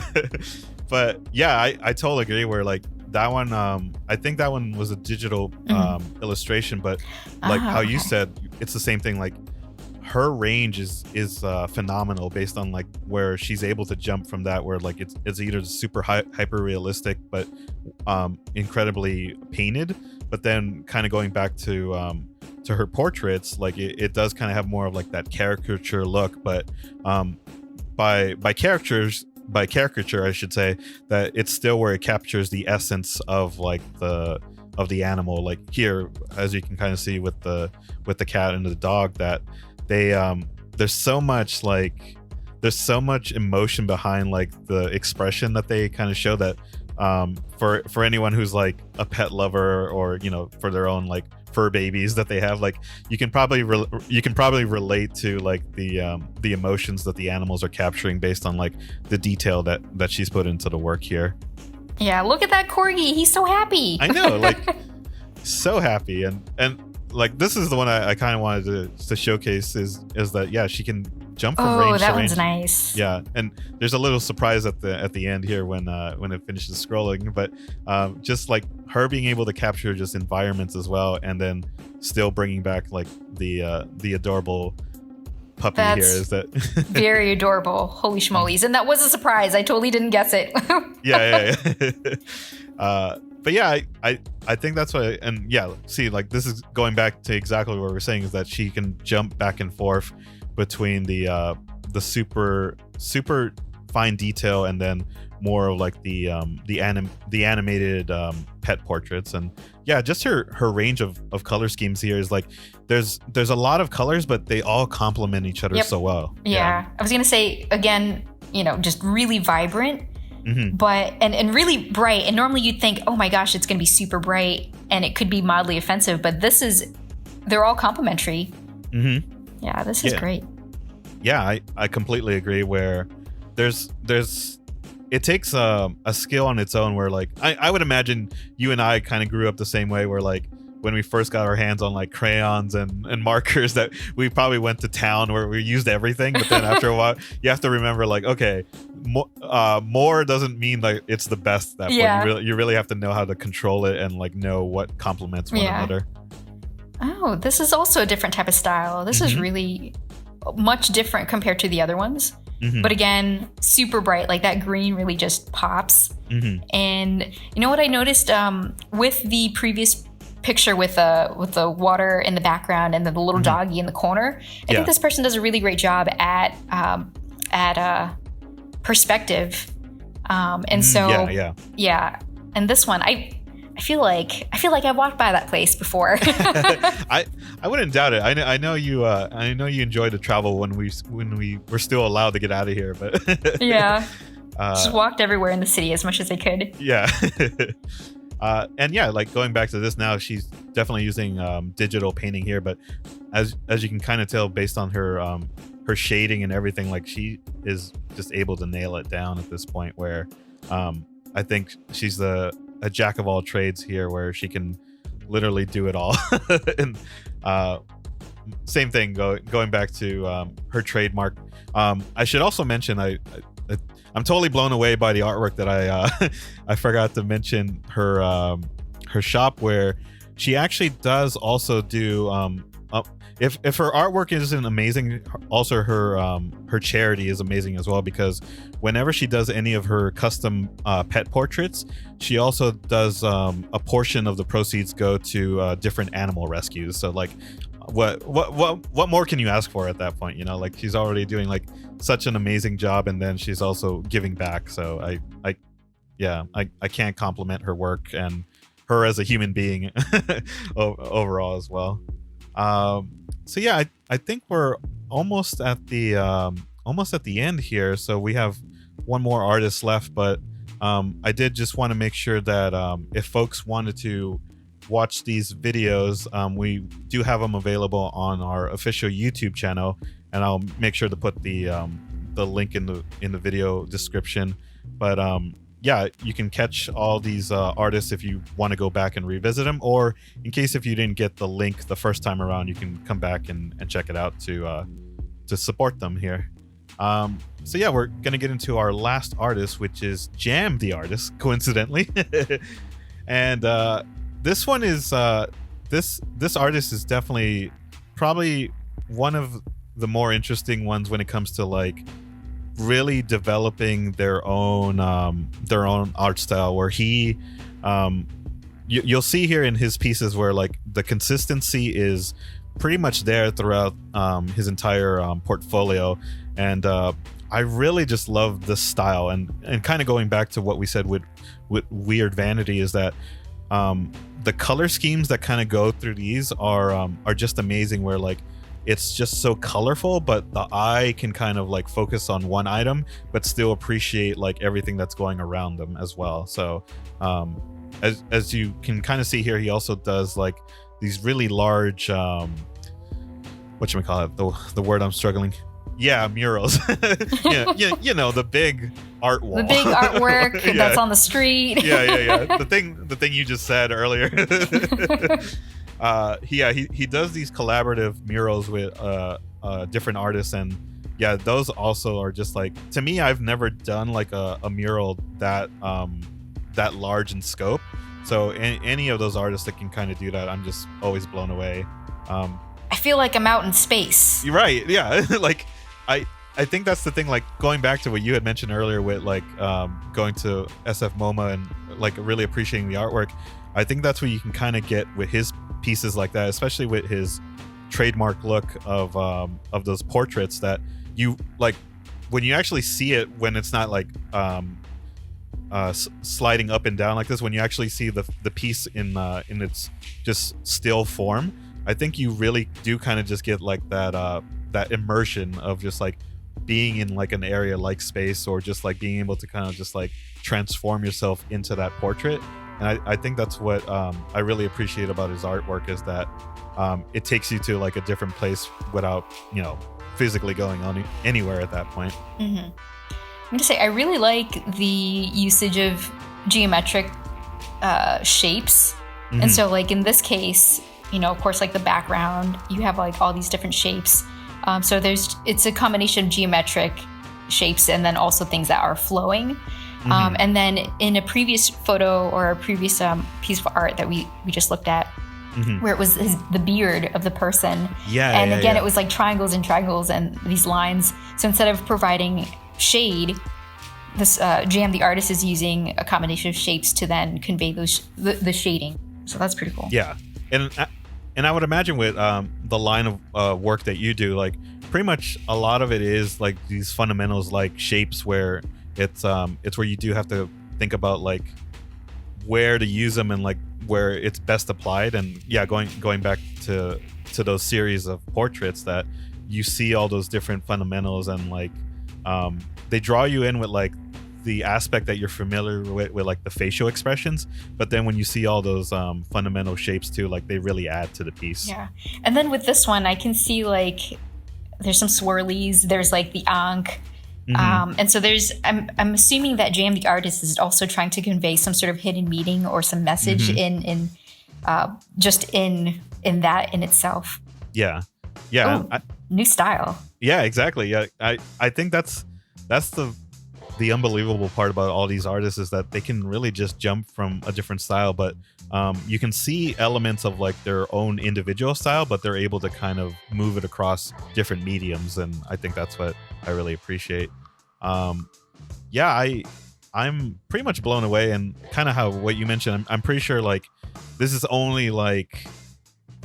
But I totally agree, where like that one, I think that one was a digital illustration, but like how you said, it's the same thing. Like her range is phenomenal, based on like where she's able to jump from that, where like it's either super hyper realistic but incredibly painted, but then kind of going back to her portraits, like it does kind of have more of like that caricature look, but by caricature I should say, that it's still where it captures the essence of like the animal. Like here, as you can kind of see with the cat and the dog, that they there's so much emotion behind like the expression that they kind of show, that for anyone who's like a pet lover, or for their own like fur babies that they have, like you can probably relate to like the emotions that the animals are capturing based on like the detail that she's put into the work here. Yeah, look at that corgi, he's so happy. I know, like so happy. And like this is the one I kind of wanted to showcase, is that she can jump from range to range. Oh, that one's nice. Yeah, and there's a little surprise at the end here when it finishes scrolling, but just like her being able to capture just environments as well, and then still bringing back like the adorable puppy. That's here is that very adorable. Holy schmolies. And that was a surprise, I totally didn't guess it. yeah. But I think that's why. And see, like this is going back to exactly what we're saying, is that she can jump back and forth between the super fine detail, and then more of like the animated pet portraits. And just her range of color schemes here is like there's a lot of colors, but they all complement each other so well. I was gonna say again, just really vibrant, but and really bright. And normally you'd think, oh my gosh, it's going to be super bright and it could be mildly offensive. But they're all complimentary. Yeah, this is great. Yeah, I completely agree. Where there's it takes a skill on its own. Where like I would imagine you and I kind of grew up the same way. Where like when we first got our hands on like crayons and markers, that we probably went to town where we used everything. But then after a while, you have to remember like, okay, more doesn't mean like it's the best at that point. You really have to know how to control it and like know what complements one another. Oh, this is also a different type of style. This is really much different compared to the other ones. But again, super bright. Like that green really just pops. And you know what I noticed with the previous picture with the water in the background and then the little doggy in the corner. I think this person does a really great job at perspective. And so and this one I feel like I walked by that place before. I wouldn't doubt it. I know you enjoyed the travel when we were still allowed to get out of here, but just walked everywhere in the city as much as I could. And like going back to this now, she's definitely using digital painting here, but as you can kind of tell based on her shading and everything, like she is just able to nail it down at this point where I think she's a jack of all trades here, where she can literally do it all. And same thing going back to her trademark. I should also mention I'm totally blown away by the artwork that I forgot to mention her shop, where she actually does also do if her artwork isn't amazing, also her charity is amazing as well, because whenever she does any of her custom pet portraits, she also does a portion of the proceeds go to different animal rescues. So like what more can you ask for at that point? You know, like she's already doing like such an amazing job, and then she's also giving back. So I can't compliment her work and her as a human being overall as well. So yeah, I think we're almost at the end here. So we have one more artist left, but I did just want to make sure that if folks wanted to watch these videos, we do have them available on our official YouTube channel, and I'll make sure to put the link in the video description. But yeah, you can catch all these artists if you want to go back and revisit them, or in case if you didn't get the link the first time around, you can come back and check it out to support them here. So yeah, we're gonna get into our last artist, which is JAMM the Artist, coincidentally. And this one is this artist is definitely probably one of the more interesting ones when it comes to like really developing their own art style, where he you'll see here in his pieces where like the consistency is pretty much there throughout his entire portfolio. And I really just love this style, and kind of going back to what we said with Weird Vanity, is that the color schemes that kind of go through these are just amazing, where like it's just so colorful, but the eye can kind of like focus on one item but still appreciate like everything that's going around them as well. So as you can kind of see here, he also does like these really large whatchamacallit, the word I'm struggling. Yeah, murals. you know, the big art wall. The big artwork that's on the street. Yeah. The thing you just said earlier. He does these collaborative murals with different artists, and yeah, those also are just like, to me, I've never done like a mural that large in scope. So any of those artists that can kind of do that, I'm just always blown away. I feel like I'm out in space. You're right. Yeah. Like I think that's the thing, like going back to what you had mentioned earlier with like going to SF MoMA and like really appreciating the artwork. I think that's what you can kind of get with his pieces like that, especially with his trademark look of those portraits, that you like when you actually see it, when it's not like sliding up and down like this, when you actually see the piece in its just still form, I think you really do kind of just get like that immersion of just like being in like an area like space, or just like being able to kind of just like transform yourself into that portrait. And I think that's what I really appreciate about his artwork, is that it takes you to like a different place without, you know, physically going on anywhere at that point. Mm-hmm. I'm gonna say I really like the usage of geometric shapes. Mm-hmm. And so like in this case, you know, of course, like the background, you have like all these different shapes. So it's a combination of geometric shapes and then also things that are flowing. Mm-hmm. And then in a previous photo or a previous piece of art that we just looked at, mm-hmm. where it was the beard of the person. Yeah. And again, it was like triangles and triangles and these lines. So instead of providing shade, this JAMM the Artist is using a combination of shapes to then convey the shading. So that's pretty cool. Yeah. And I would imagine with the line of work that you do, like pretty much a lot of it is like these fundamentals, like shapes, where it's where you do have to think about like where to use them and like where it's best applied. And yeah, going back to those series of portraits, that you see all those different fundamentals, and like they draw you in with like the aspect that you're familiar with like the facial expressions, but then when you see all those fundamental shapes too, like they really add to the piece. Yeah. And then with this one, I can see like there's some swirlies, there's like the ankh. Mm-hmm. And so I'm assuming that JAMM the Artist is also trying to convey some sort of hidden meaning or some message in that in itself. Yeah. Ooh, new style. Yeah, exactly. Yeah, I think that's the unbelievable part about all these artists, is that they can really just jump from a different style, but you can see elements of like their own individual style, but they're able to kind of move it across different mediums, and I think that's what I really appreciate. I'm pretty much blown away, and kind of how what you mentioned, I'm pretty sure like this is only like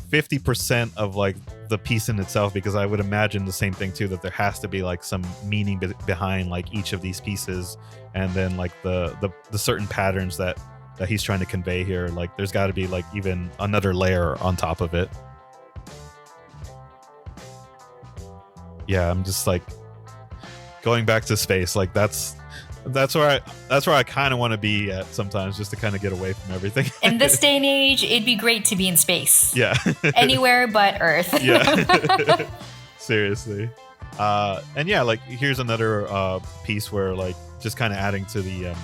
50% of like the piece in itself, because I would imagine the same thing too, that there has to be like some meaning behind like each of these pieces, and then like the certain patterns that he's trying to convey here, like there's got to be like even another layer on top of it. Yeah, I'm just like going back to space, like that's where I kind of want to be at sometimes, just to kind of get away from everything. In this day and age, it'd be great to be in space. Yeah. Anywhere but Earth. Yeah. Seriously. And yeah, like here's another piece where like just kind of adding to the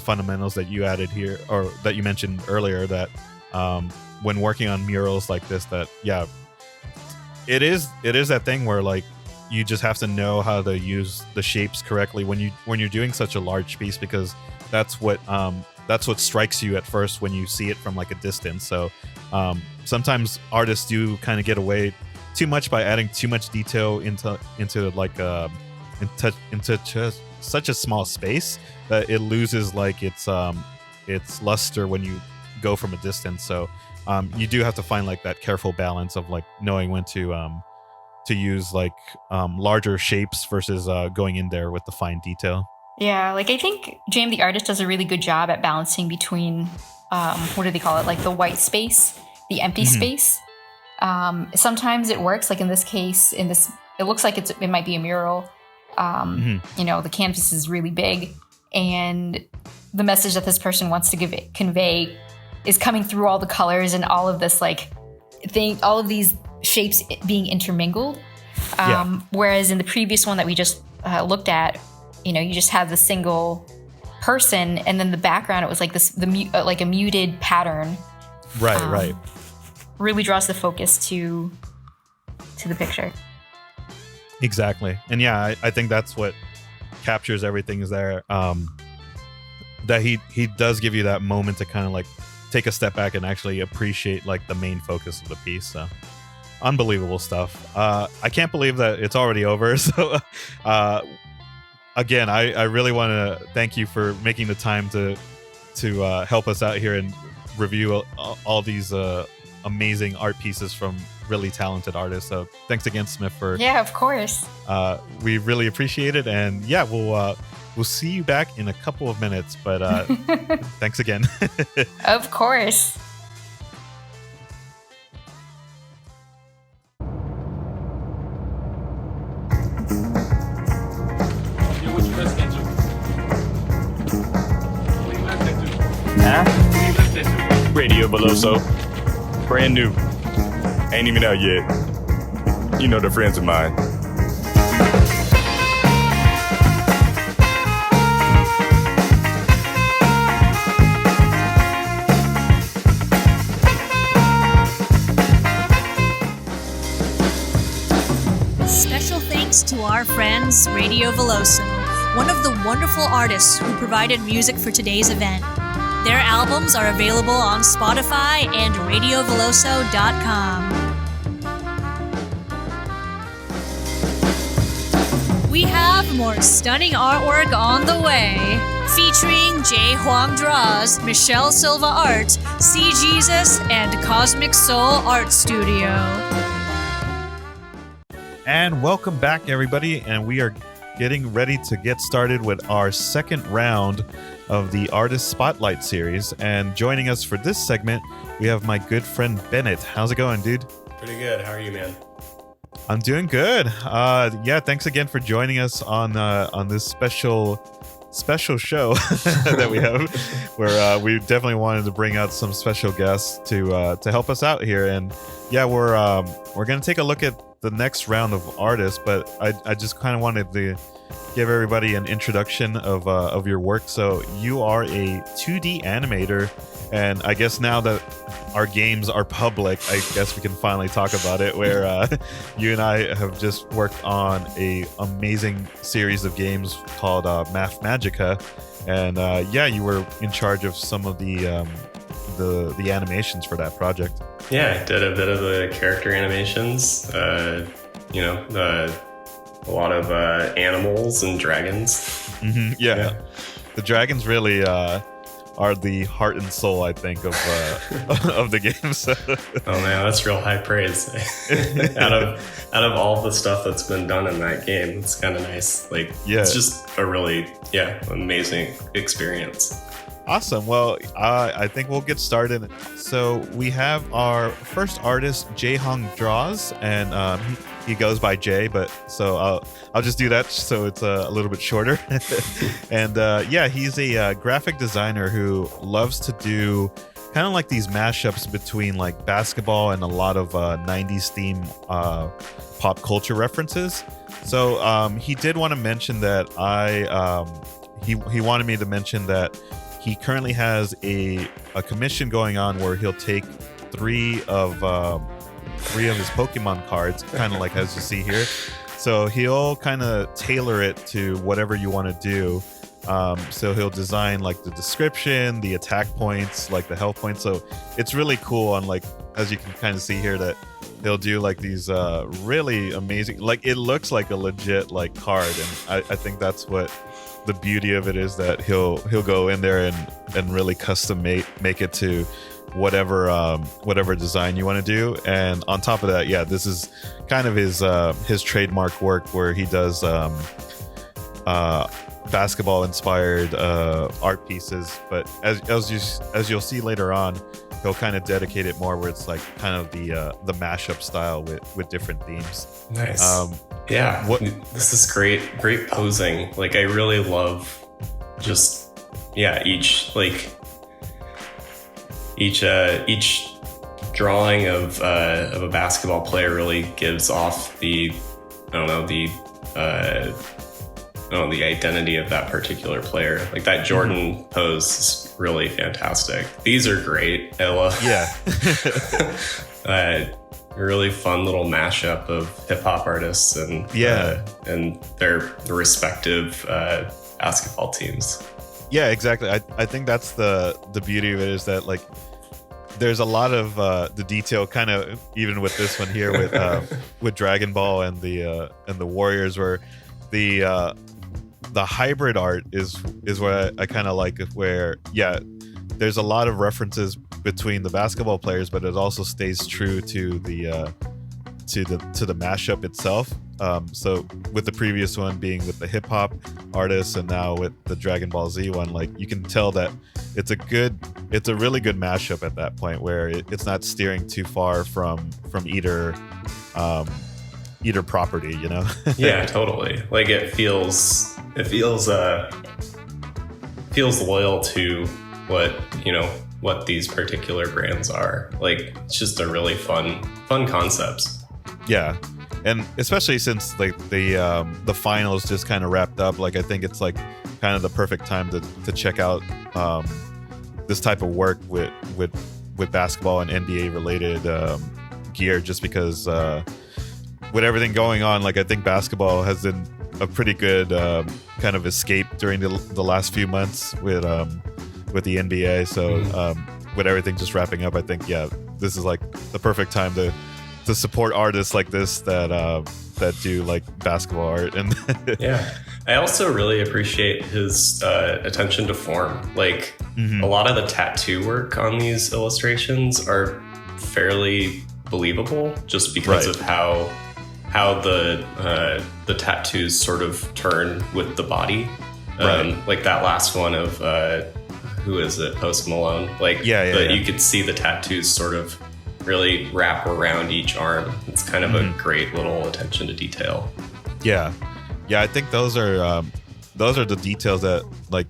fundamentals that you added here, or that you mentioned earlier, that when working on murals like this, that yeah, it is that thing where like you just have to know how to use the shapes correctly when you're doing such a large piece, because that's what strikes you at first when you see it from like a distance. So sometimes artists do kind of get away too much by adding too much detail into like into just such a small space that it loses like its luster when you go from a distance. So you do have to find like that careful balance of like knowing when to use like larger shapes versus going in there with the fine detail. Yeah, like I think JAMM the Artist does a really good job at balancing between what do they call it, like the white space, the empty space. Sometimes it works, like in this case, it looks like it might be a mural. You know, the canvas is really big, and the message that this person wants to convey is coming through all the colors and all of this like thing, all of these shapes being intermingled. Whereas in the previous one that we just looked at, you know, you just have the single person, and then the background, it was like like a muted pattern. Right. Really draws the focus to the picture. Exactly. And yeah, I think that's what captures everything, is there. That he does give you that moment to kind of like take a step back and actually appreciate like the main focus of the piece. So unbelievable stuff. I can't believe that it's already over. So again, I really want to thank you for making the time to help us out here and review all these amazing art pieces from really talented artists. So thanks again, Smith, for of course. We really appreciate it, and yeah, we'll see you back in a couple of minutes, but thanks again. Of course. Radio Veloso. Brand new. Ain't even out yet. You know, they're friends of mine. Special thanks to our friends Radio Veloso, one of the wonderful artists who provided music for today's event. Their albums are available on Spotify and RadioVeloso.com. We have more stunning artwork on the way, featuring Jayhoangdraws, Silva Art, CGeezus, and CosmicSoul Art Studio. And welcome back, everybody. And we are getting ready to get started with our second round of the Artist Spotlight series. And joining us for this segment, we have my good friend Bennett. How's it going, dude? Pretty good. How are you, man? I'm doing good. Yeah, thanks again for joining us on this special show that we have, where we definitely wanted to bring out some special guests to help us out here. And yeah, we're gonna take a look at the next round of artists, but I just kind of wanted to give everybody an introduction of your work. So you are a 2D animator, and I guess now that our games are public, I guess we can finally talk about it, where you and I have just worked on a amazing series of games called Math Magica, and yeah, you were in charge of some of the animations for that project. Yeah, I did a bit of the character animations, a lot of animals and dragons. Mm-hmm, yeah. The dragons really are the heart and soul, I think, of the games. Oh man, that's real high praise. out of all the stuff that's been done in that game, it's kind of nice. It's just a really amazing experience. Awesome. Well, I think we'll get started. So we have our first artist, Jayhoangdraws, and he goes by Jay, but so I'll just do that so it's a little bit shorter. And yeah, he's a graphic designer who loves to do kind of like these mashups between like basketball and a lot of 90s theme pop culture references. So he did want to mention that he wanted me to mention that he currently has a commission going on where he'll take three of his Pokemon cards, kind of like as you see here. So he'll kind of tailor it to whatever you want to do. So he'll design like the description, the attack points, like the health points. So it's really cool on like, as you can kind of see here, that he'll do like these really amazing, like it looks like a legit like card. And I think that's what the beauty of it is, that he'll go in there and really custom make it to whatever design you want to do. And on top of that, yeah, this is kind of his trademark work, where he does basketball inspired art pieces, but as you'll see later on, he'll kind of dedicate it more where it's like kind of the mashup style with different themes. Nice. Yeah, this is great posing. Like, I really love just each drawing of a basketball player really gives off the identity of that particular player. Like that Jordan pose is really fantastic. These are great. I love a really fun little mashup of hip hop artists and their respective basketball teams. Yeah, exactly. I think that's the beauty of it, is that like there's a lot of the detail, kind of even with this one here with Dragon Ball and the Warriors, where the hybrid art is what I kind of like, where there's a lot of references between the basketball players, but it also stays true to the mashup itself. So with the previous one being with the hip hop artists, and now with the Dragon Ball Z one, like you can tell that it's a really good mashup at that point, where it's not steering too far from either property, you know? Yeah, totally. Like it feels loyal to what, what these particular brands are. Like, it's just a really fun concepts. Yeah. And especially since like the finals just kind of wrapped up, like I think it's like kind of the perfect time to check out this type of work with basketball and NBA related gear, just because with everything going on, like I think basketball has been a pretty good kind of escape during the last few months with the NBA. So with everything just wrapping up, I think this is like the perfect time to support artists like this that do like basketball art. And yeah, I also really appreciate his attention to form. Like a lot of the tattoo work on these illustrations are fairly believable, just because of how the tattoos sort of turn with the body. Like that last one of who is it, Post Malone? Like you could see the tattoos sort of really wrap around each arm. It's kind of a great little attention to detail. Yeah, I think those are the details that, like,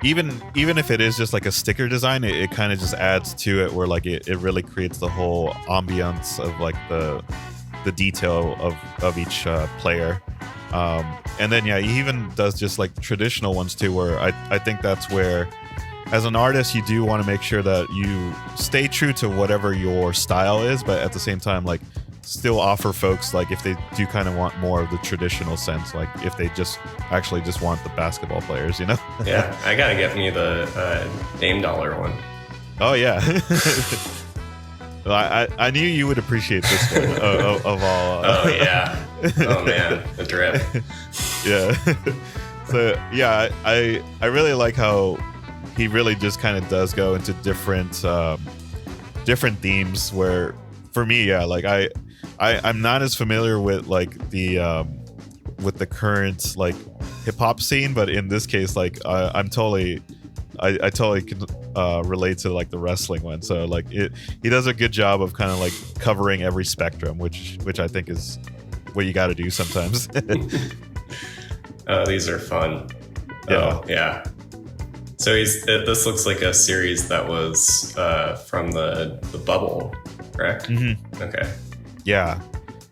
even if it is just like a sticker design, it kind of just adds to it, where like it really creates the whole ambiance of like the detail of each player. And then he even does just like traditional ones too, where I think that's where, as an artist, you do want to make sure that you stay true to whatever your style is, but at the same time, like, still offer folks, like, if they do kind of want more of the traditional sense, like if they just want the basketball players, you know? Yeah, I gotta get me the name dollar one. Oh yeah. I knew you would appreciate this one of all. Oh yeah. Oh man, the drip. Yeah. So yeah, I really like how he really just kind of does go into different themes, where for me, like I'm not as familiar with like the current like hip hop scene, but in this case, like I totally can relate to like the wrestling one. So like he does a good job of kind of like covering every spectrum, which I think is what you got to do sometimes. Oh, these are fun. Yeah. Oh, yeah. So this looks like a series that was from the bubble, correct? Mm-hmm. Okay. Yeah.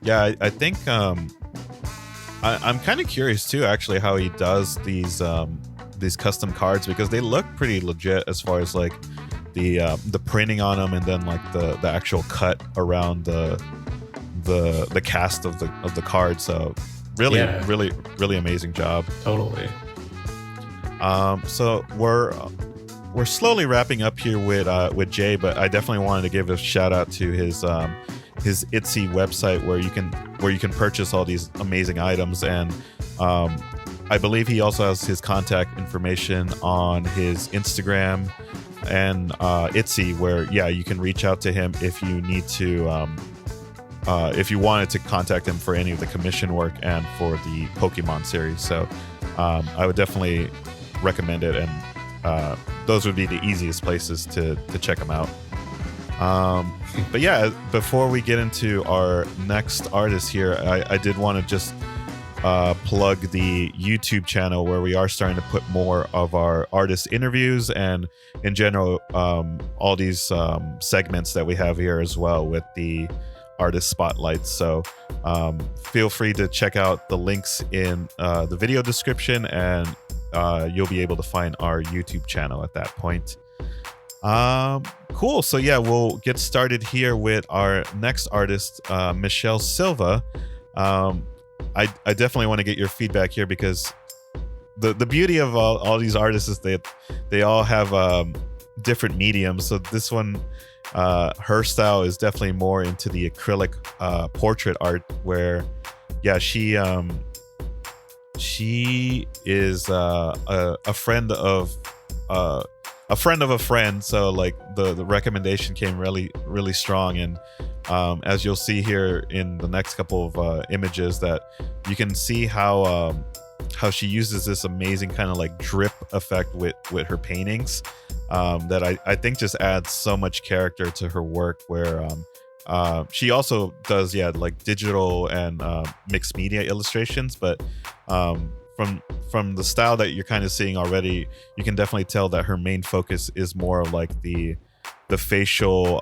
I think I'm kind of curious too, actually, how he does these custom cards, because they look pretty legit as far as like the printing on them, and then like the actual cut around the cast of the card. So really amazing job. Totally. So we're slowly wrapping up here with Jay, but I definitely wanted to give a shout out to his Etsy website, where you can purchase all these amazing items, and I believe he also has his contact information on his Instagram and Etsy, where you can reach out to him if you need to if you wanted to contact him for any of the commission work and for the Pokemon series. So I would definitely recommend it, and those would be the easiest places to check him out. But yeah, before we get into our next artist here, I did want to just plug the YouTube channel, where we are starting to put more of our artist interviews, and in general all these segments that we have here as well with the artist spotlights. So feel free to check out the links in the video description, and you'll be able to find our YouTube channel at that point. Cool. So yeah, we'll get started here with our next artist, Michelle Silva. I definitely want to get your feedback here, because the beauty of all these artists is they all have different mediums. So this one, her style is definitely more into the acrylic portrait art, where she is a friend of a friend. So like the recommendation came really strong, and as you'll see here in the next couple of images, that you can see how she uses this amazing kind of like drip effect with her paintings, that I think just adds so much character to her work, where she also does like digital and mixed media illustrations, but from the style that you're kind of seeing already, you can definitely tell that her main focus is more like the facial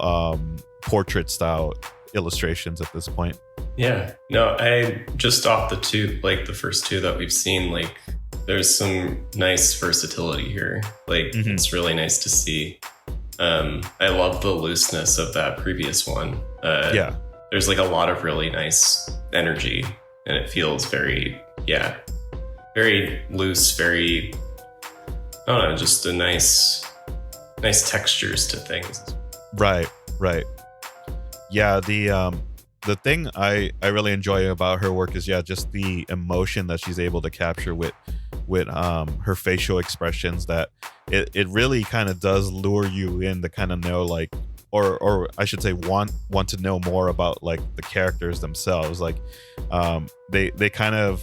portrait style illustrations at this point. Yeah, no, I just off the first two that we've seen, like there's some nice versatility here. Like it's really nice to see. I love the looseness of that previous one. There's like a lot of really nice energy, and it feels very loose, very, I don't know, just a nice textures to things. Right. Yeah, the thing I really enjoy about her work is just the emotion that she's able to capture with her facial expressions, that it really kind of does lure you in to kind of know, like, or I should say want to know more about like the characters themselves. Like they kind of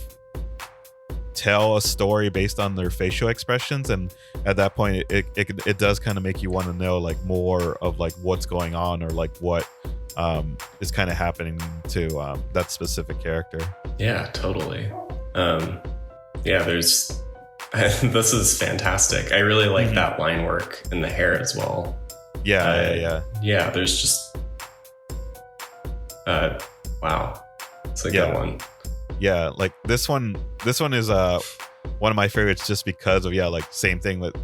tell a story based on their facial expressions, and at that point it does kind of make you want to know like more of like what's going on, or like what is kind of happening to that specific character. Yeah, totally. There's this is fantastic. I really like that line work in the hair as well. Yeah, there's just wow, it's a good one. Yeah, like this one is one of my favorites, just because of like same thing with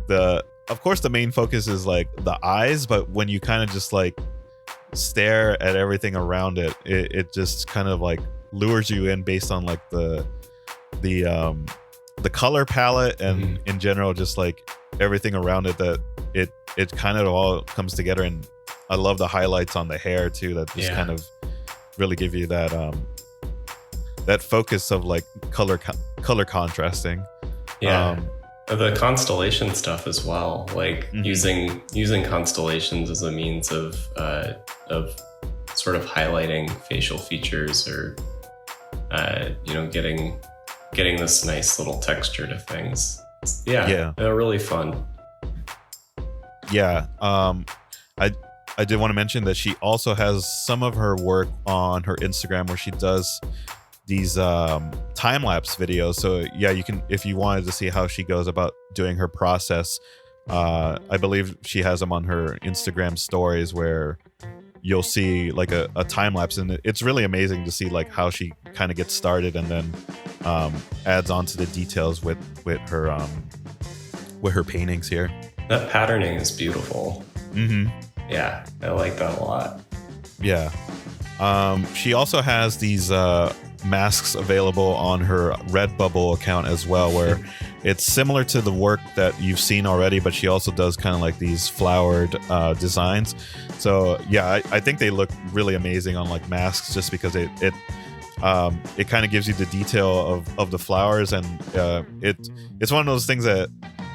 of course the main focus is like the eyes, but when you kind of just like stare at everything around it just kind of like lures you in based on like the color palette, and in general just like everything around it, that it kind of all comes together. And I love the highlights on the hair too, that just kind of really give you that that focus of like color contrasting. The constellation stuff as well, like using constellations as a means of sort of highlighting facial features, or getting this nice little texture to things. They're really fun. I did want to mention that she also has some of her work on her Instagram where she does these time-lapse videos. So you can, if you wanted to see how she goes about doing her process, I believe she has them on her Instagram stories, where you'll see like a time lapse, and it's really amazing to see like how she kind of gets started, and then adds on to the details with her paintings here. That patterning is beautiful. Yeah, I like that a lot. She also has these masks available on her Redbubble account as well, where it's similar to the work that you've seen already, but she also does kind of like these flowered designs. So I think they look really amazing on like masks, just because it kind of gives you the detail of the flowers, and it's one of those things that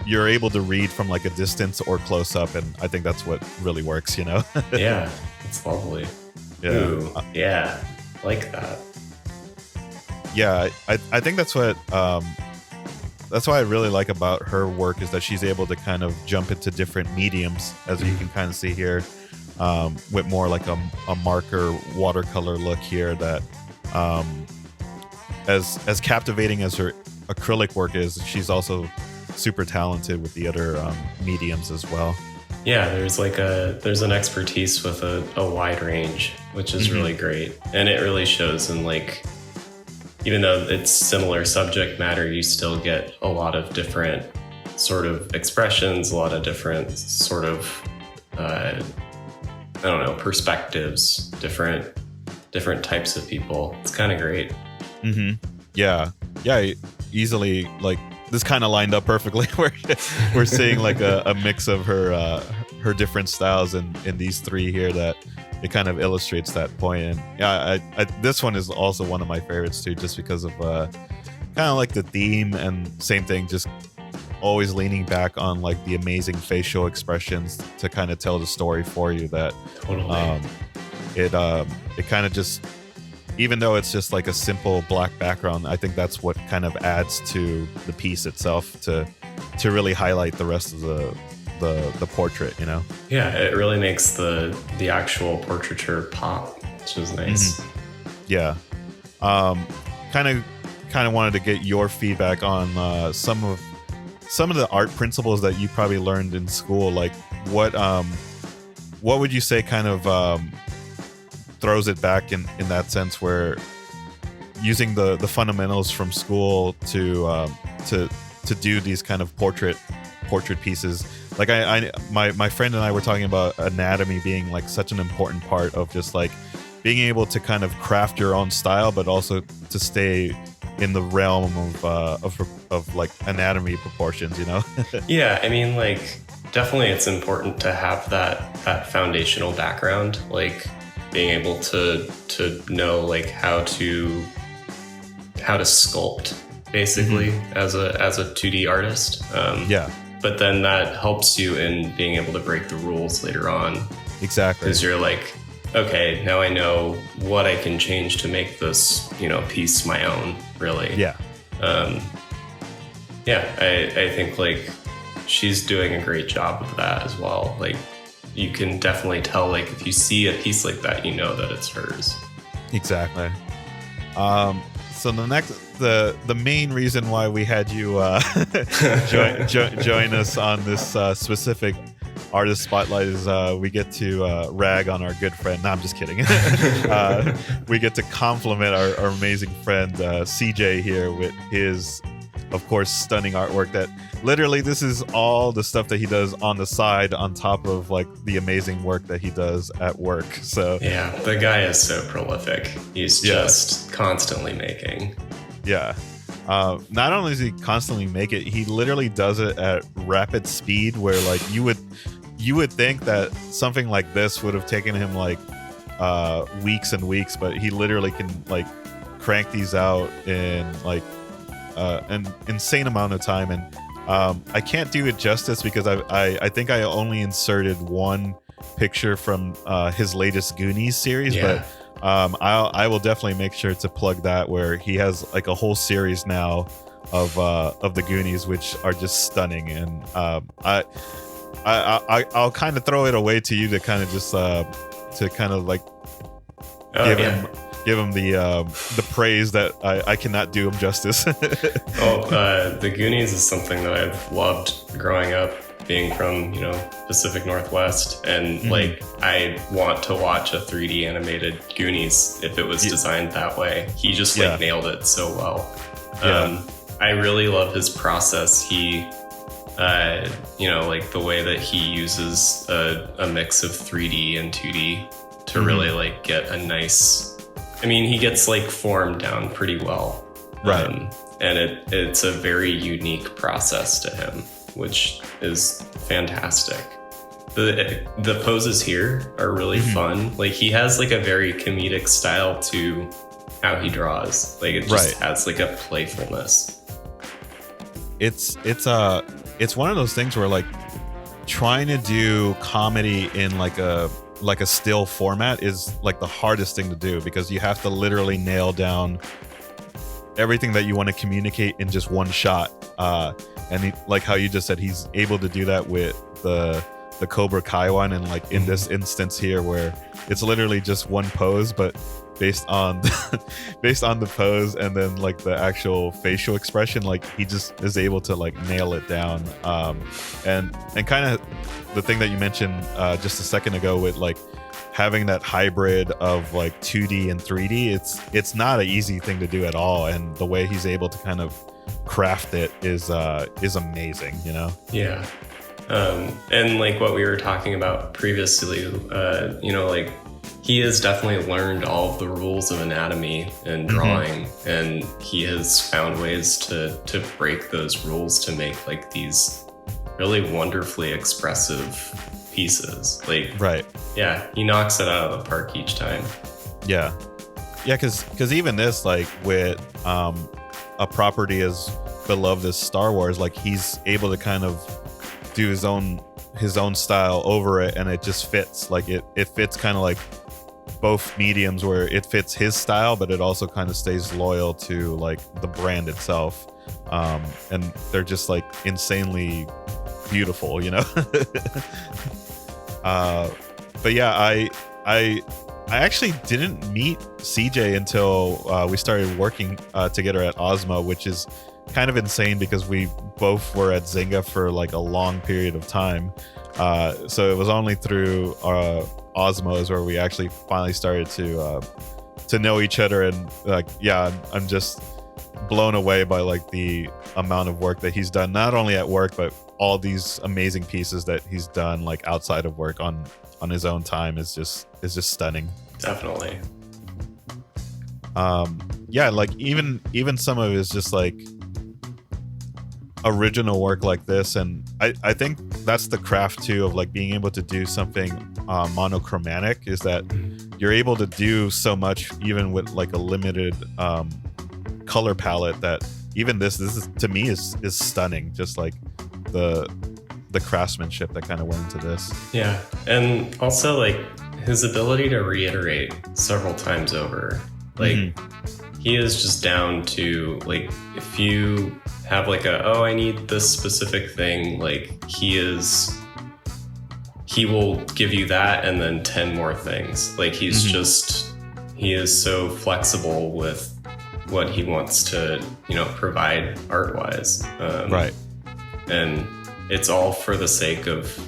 you're able to read from like a distance or close up, and I think that's what really works, you know. Yeah, it's lovely. Ooh, like that. I think that's what I really like about her work, is that she's able to kind of jump into different mediums, as you can kind of see here, with more like a marker watercolor look here, that as captivating as her acrylic work is, she's also super talented with the other mediums as well. There's an expertise with a wide range, which is really great, and it really shows in like, even though it's similar subject matter, you still get a lot of different sort of expressions, a lot of different sort of perspectives, different types of people. It's kind of great. Easily, like this kind of lined up perfectly. We're seeing like a mix of her different styles in these three here, that it kind of illustrates that point. And this one is also one of my favorites too, just because of kind of like the theme, and same thing, just always leaning back on like the amazing facial expressions to kind of tell the story for you. That it kind of just, even though it's just like a simple black background, I think that's what kind of adds to the piece itself to really highlight the rest of the portrait, you know? Yeah, it really makes the actual portraiture pop, which is nice. Kind kind of wanted to get your feedback on some of the art principles that you probably learned in school. Like what would you say kind of throws it back in that sense, where using the fundamentals from school to do these kind of portrait pieces. Like my friend and I were talking about anatomy being like such an important part of just like being able to kind of craft your own style, but also to stay in the realm of like anatomy proportions, you know? Yeah, I mean, like, definitely it's important to have that foundational background, like being able to know like how to sculpt basically as a 2D artist. Yeah. But then that helps you in being able to break the rules later on. Exactly. Because you're like, okay, now I know what I can change to make this, piece my own, really. Yeah. I think like she's doing a great job of that as well. Like you can definitely tell, like if you see a piece like that, you know that it's hers. Exactly. So the main reason why we had you join us on this specific artist spotlight is we get to rag on our good friend. No, I'm just kidding. We get to compliment our amazing friend CJ here with his, of course, stunning artwork. That literally this is all the stuff that he does on the side on top of like the amazing work that he does at work. So yeah, the guy is so prolific. He's just constantly making. Yeah. Not only does he constantly make it, he literally does it at rapid speed, where like you would think that something like this would have taken him like weeks and weeks, but he literally can like crank these out in like an insane amount of time. And I can't do it justice because I think I only inserted one picture from his latest Goonies series, but I will definitely make sure to plug that, where he has like a whole series now of the Goonies, which are just stunning. And I'll kind of throw it away to you to kind of just to kind of like give him the praise that I cannot do him justice. The Goonies is something that I've loved growing up, being from Pacific Northwest, and like I want to watch a 3D animated Goonies if it was designed that way. He just like nailed it so well. I really love his process. He like the way that he uses a mix of 3D and 2D to really like get a nice, he gets like form down pretty well, right? And it's a very unique process to him, which is fantastic. The poses here are really fun. Like he has like a very comedic style to how he draws. Like it just has like a playfulness. It's one of those things where like trying to do comedy in like a still format is like the hardest thing to do, because you have to literally nail down everything that you want to communicate in just one shot. And like how you just said, he's able to do that with the Cobra Kai one, and like in this instance here, where it's literally just one pose, but based on the pose and then like the actual facial expression, like he just is able to like nail it down. And kind of the thing that you mentioned just a second ago with like having that hybrid of like 2D and 3D, it's not an easy thing to do at all, and the way he's able to kind of craft it is amazing, Yeah. And like what we were talking about previously, like he has definitely learned all of the rules of anatomy and drawing, and he has found ways to break those rules to make like these really wonderfully expressive pieces. Like, he knocks it out of the park each time. Because even this, like with a property as beloved as Star Wars, like he's able to kind of do his own style over it, and it just fits. Like it fits kind of like both mediums, where it fits his style, but it also kind of stays loyal to like the brand itself. And they're just like insanely beautiful, But yeah, I actually didn't meet CJ until we started working together at Osmo, which is kind of insane because we both were at Zynga for like a long period of time. So it was only through Osmos where we actually finally started to know each other. And like, yeah, I'm just blown away by like the amount of work that he's done, not only at work, but all these amazing pieces that he's done like outside of work on his own time is just stunning. Definitely. Yeah, like even some of his just like original work like this, and I think that's the craft too of like being able to do something monochromatic, is that you're able to do so much even with like a limited color palette, that even this is to me is stunning. Just like the craftsmanship that kind of went into this. Yeah, and also like his ability to reiterate several times over. Like he is just down to like, if you have like I need this specific thing, like he will give you that and then 10 more things. Like he is so flexible with what he wants to, provide art wise. Right. And it's all for the sake of,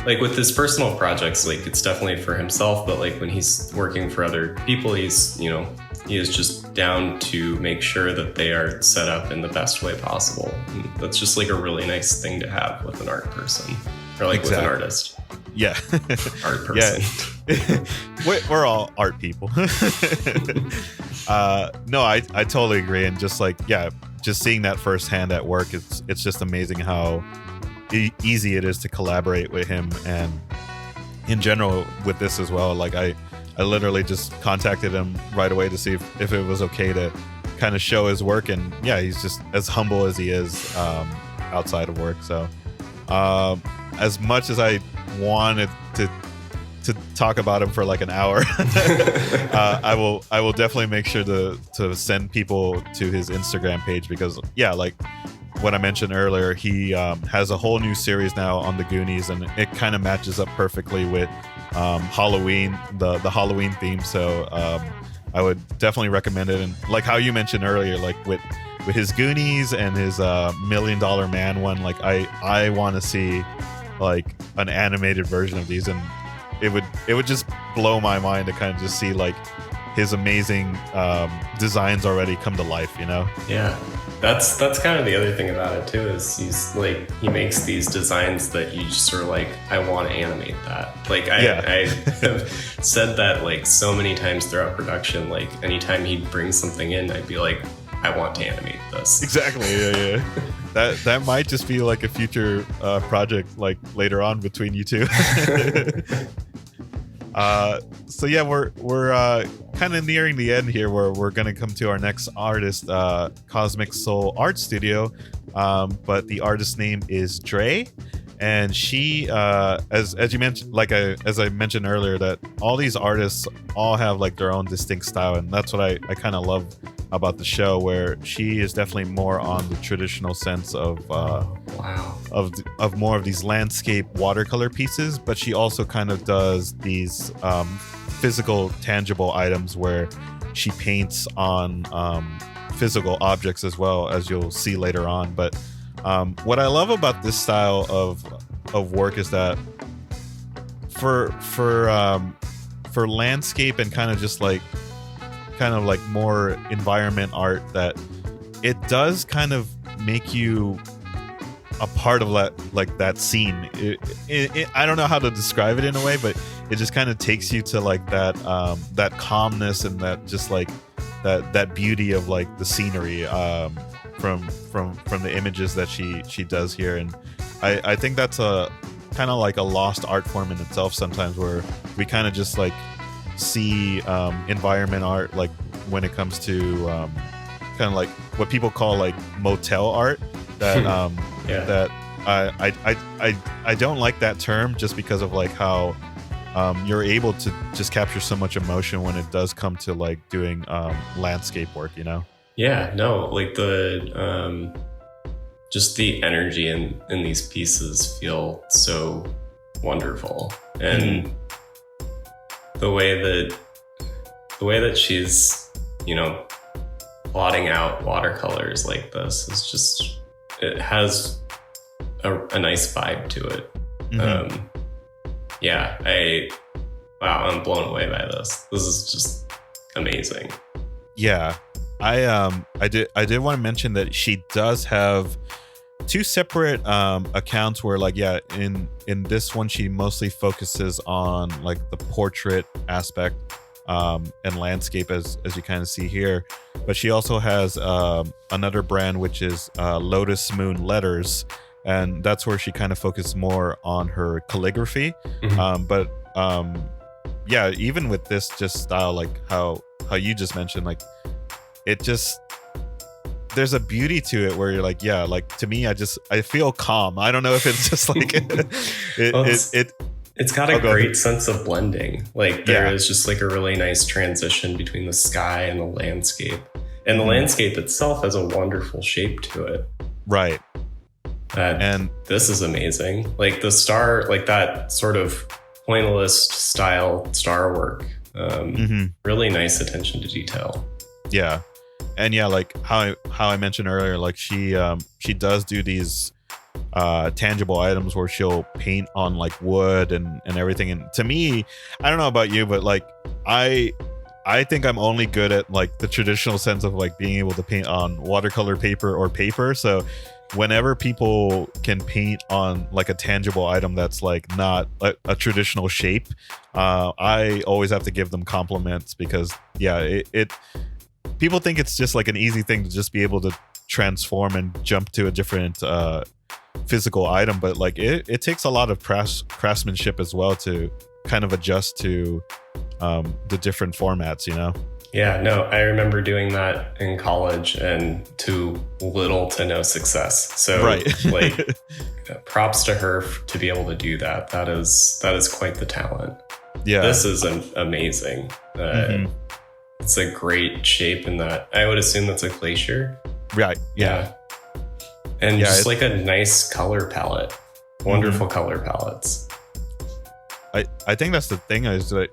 like with his personal projects, like it's definitely for himself, but like when he's working for other people, he's, he is just down to make sure that they are set up in the best way possible. And that's just like a really nice thing to have with an art person, or like with an artist. Yeah. Art person. Yeah. We're all art people. No, I totally agree. And just like, yeah, just seeing that firsthand at work, it's just amazing how easy it is to collaborate with him. And in general with this as well, like I literally just contacted him right away to see if it was okay to kind of show his work. And yeah, he's just as humble as he is outside of work. So as much as I wanted to talk about him for like an hour, I will definitely make sure to send people to his Instagram page, because yeah, like what I mentioned earlier, he has a whole new series now on the Goonies, and it kind of matches up perfectly with Halloween, the Halloween theme. So I would definitely recommend it. And like how you mentioned earlier, like with his Goonies and his $1 Million Man one, like I want to see like an animated version of these, and it would just blow my mind to kind of just see like his amazing designs already come to life, Yeah, that's kind of the other thing about it too, is he makes these designs that you just sort of like, I want to animate that. Like I have said that like so many times throughout production, like anytime he'd bring something in, I'd be like, I want to animate this. Exactly. Yeah. That might just be like a future project, like later on between you two. So yeah, we're kind of nearing the end here, where we're gonna come to our next artist, CosmicSoul Art Studio, but the artist's name is Dre, and she, as you mentioned, like as I mentioned earlier, that all these artists all have like their own distinct style, and that's what I kind of love about the show, where she is definitely more on the traditional sense of of more of these landscape watercolor pieces, but she also kind of does these physical tangible items where she paints on physical objects as well, as you'll see later on. But what I love about this style of work is that for landscape and kind of just like more environment art, that it does kind of make you a part of that scene. I don't know how to describe it in a way, but it just kind of takes you to like that calmness and that just like that beauty of like the scenery from the images that she does here. And I think that's a kind of like a lost art form in itself sometimes, where we kind of just like see environment art, like when it comes to kind of like what people call like motel art, that that I don't like that term, just because of like how you're able to just capture so much emotion when it does come to like doing landscape work, Yeah, no, like the just the energy in these pieces feel so wonderful. And the way that she's, you know, plotting out watercolors like this is just, it has a nice vibe to it. Mm-hmm. I'm blown away by this. This is just amazing. Yeah. I did want to mention that she does have 2 separate accounts where, like, in this one she mostly focuses on like the portrait aspect and landscape as you kind of see here, but she also has another brand which is Lotus Moon Letters, and that's where she kind of focuses more on her calligraphy. Mm-hmm. Even with this just style, like how you just mentioned, like it just, there's a beauty to it where you're like, yeah, like to me, I feel calm. I don't know if it's just like it's got a great sense of blending. Like there is just like a really nice transition between the sky and the landscape, and the landscape itself has a wonderful shape to it. Right. And this is amazing. Like the star, like that sort of pointillist style star work. Really nice attention to detail. Yeah. And yeah, like how I mentioned earlier, like she does do these tangible items where she'll paint on like wood and everything. And to me, I don't know about you, but like I think I'm only good at like the traditional sense of like being able to paint on watercolor paper or paper. So whenever people can paint on like a tangible item that's like not a traditional shape, I always have to give them compliments, because it people think it's just like an easy thing to just be able to transform and jump to a different physical item, but like it takes a lot of craftsmanship as well to kind of adjust to the different formats, you know? Yeah, no, I remember doing that in college and to little to no success. So right. Like props to her to be able to do that. That is quite the talent. Yeah. This is amazing. It's a great shape in that. I would assume that's a glacier. Right. Yeah. And just like a nice color palette. Wonderful color palettes. I think that's the thing is that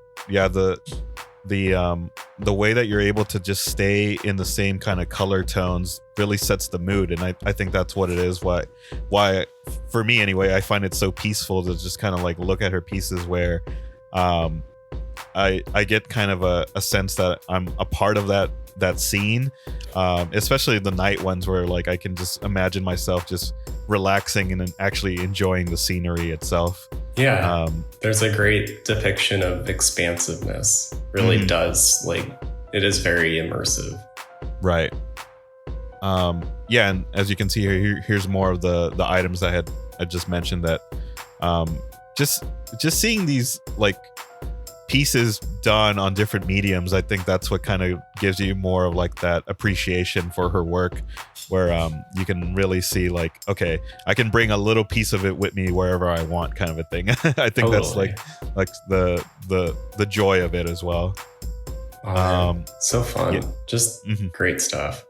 the way that you're able to just stay in the same kind of color tones really sets the mood, and I think that's what it is. Why for me anyway, I find it so peaceful to just kind of like look at her pieces where I get kind of a sense that I'm a part of that scene, especially the night ones where like I can just imagine myself just relaxing and actually enjoying the scenery itself. Yeah, there's a great depiction of expansiveness. Really does, like, it is very immersive. Right. And as you can see here, here's more of the items I just mentioned. That just seeing these like pieces done on different mediums, I think that's what kind of gives you more of like that appreciation for her work, where you can really see like, okay, I can bring a little piece of it with me wherever I want, kind of a thing. I think that's like the joy of it as well. So fun. Yeah. Just great stuff.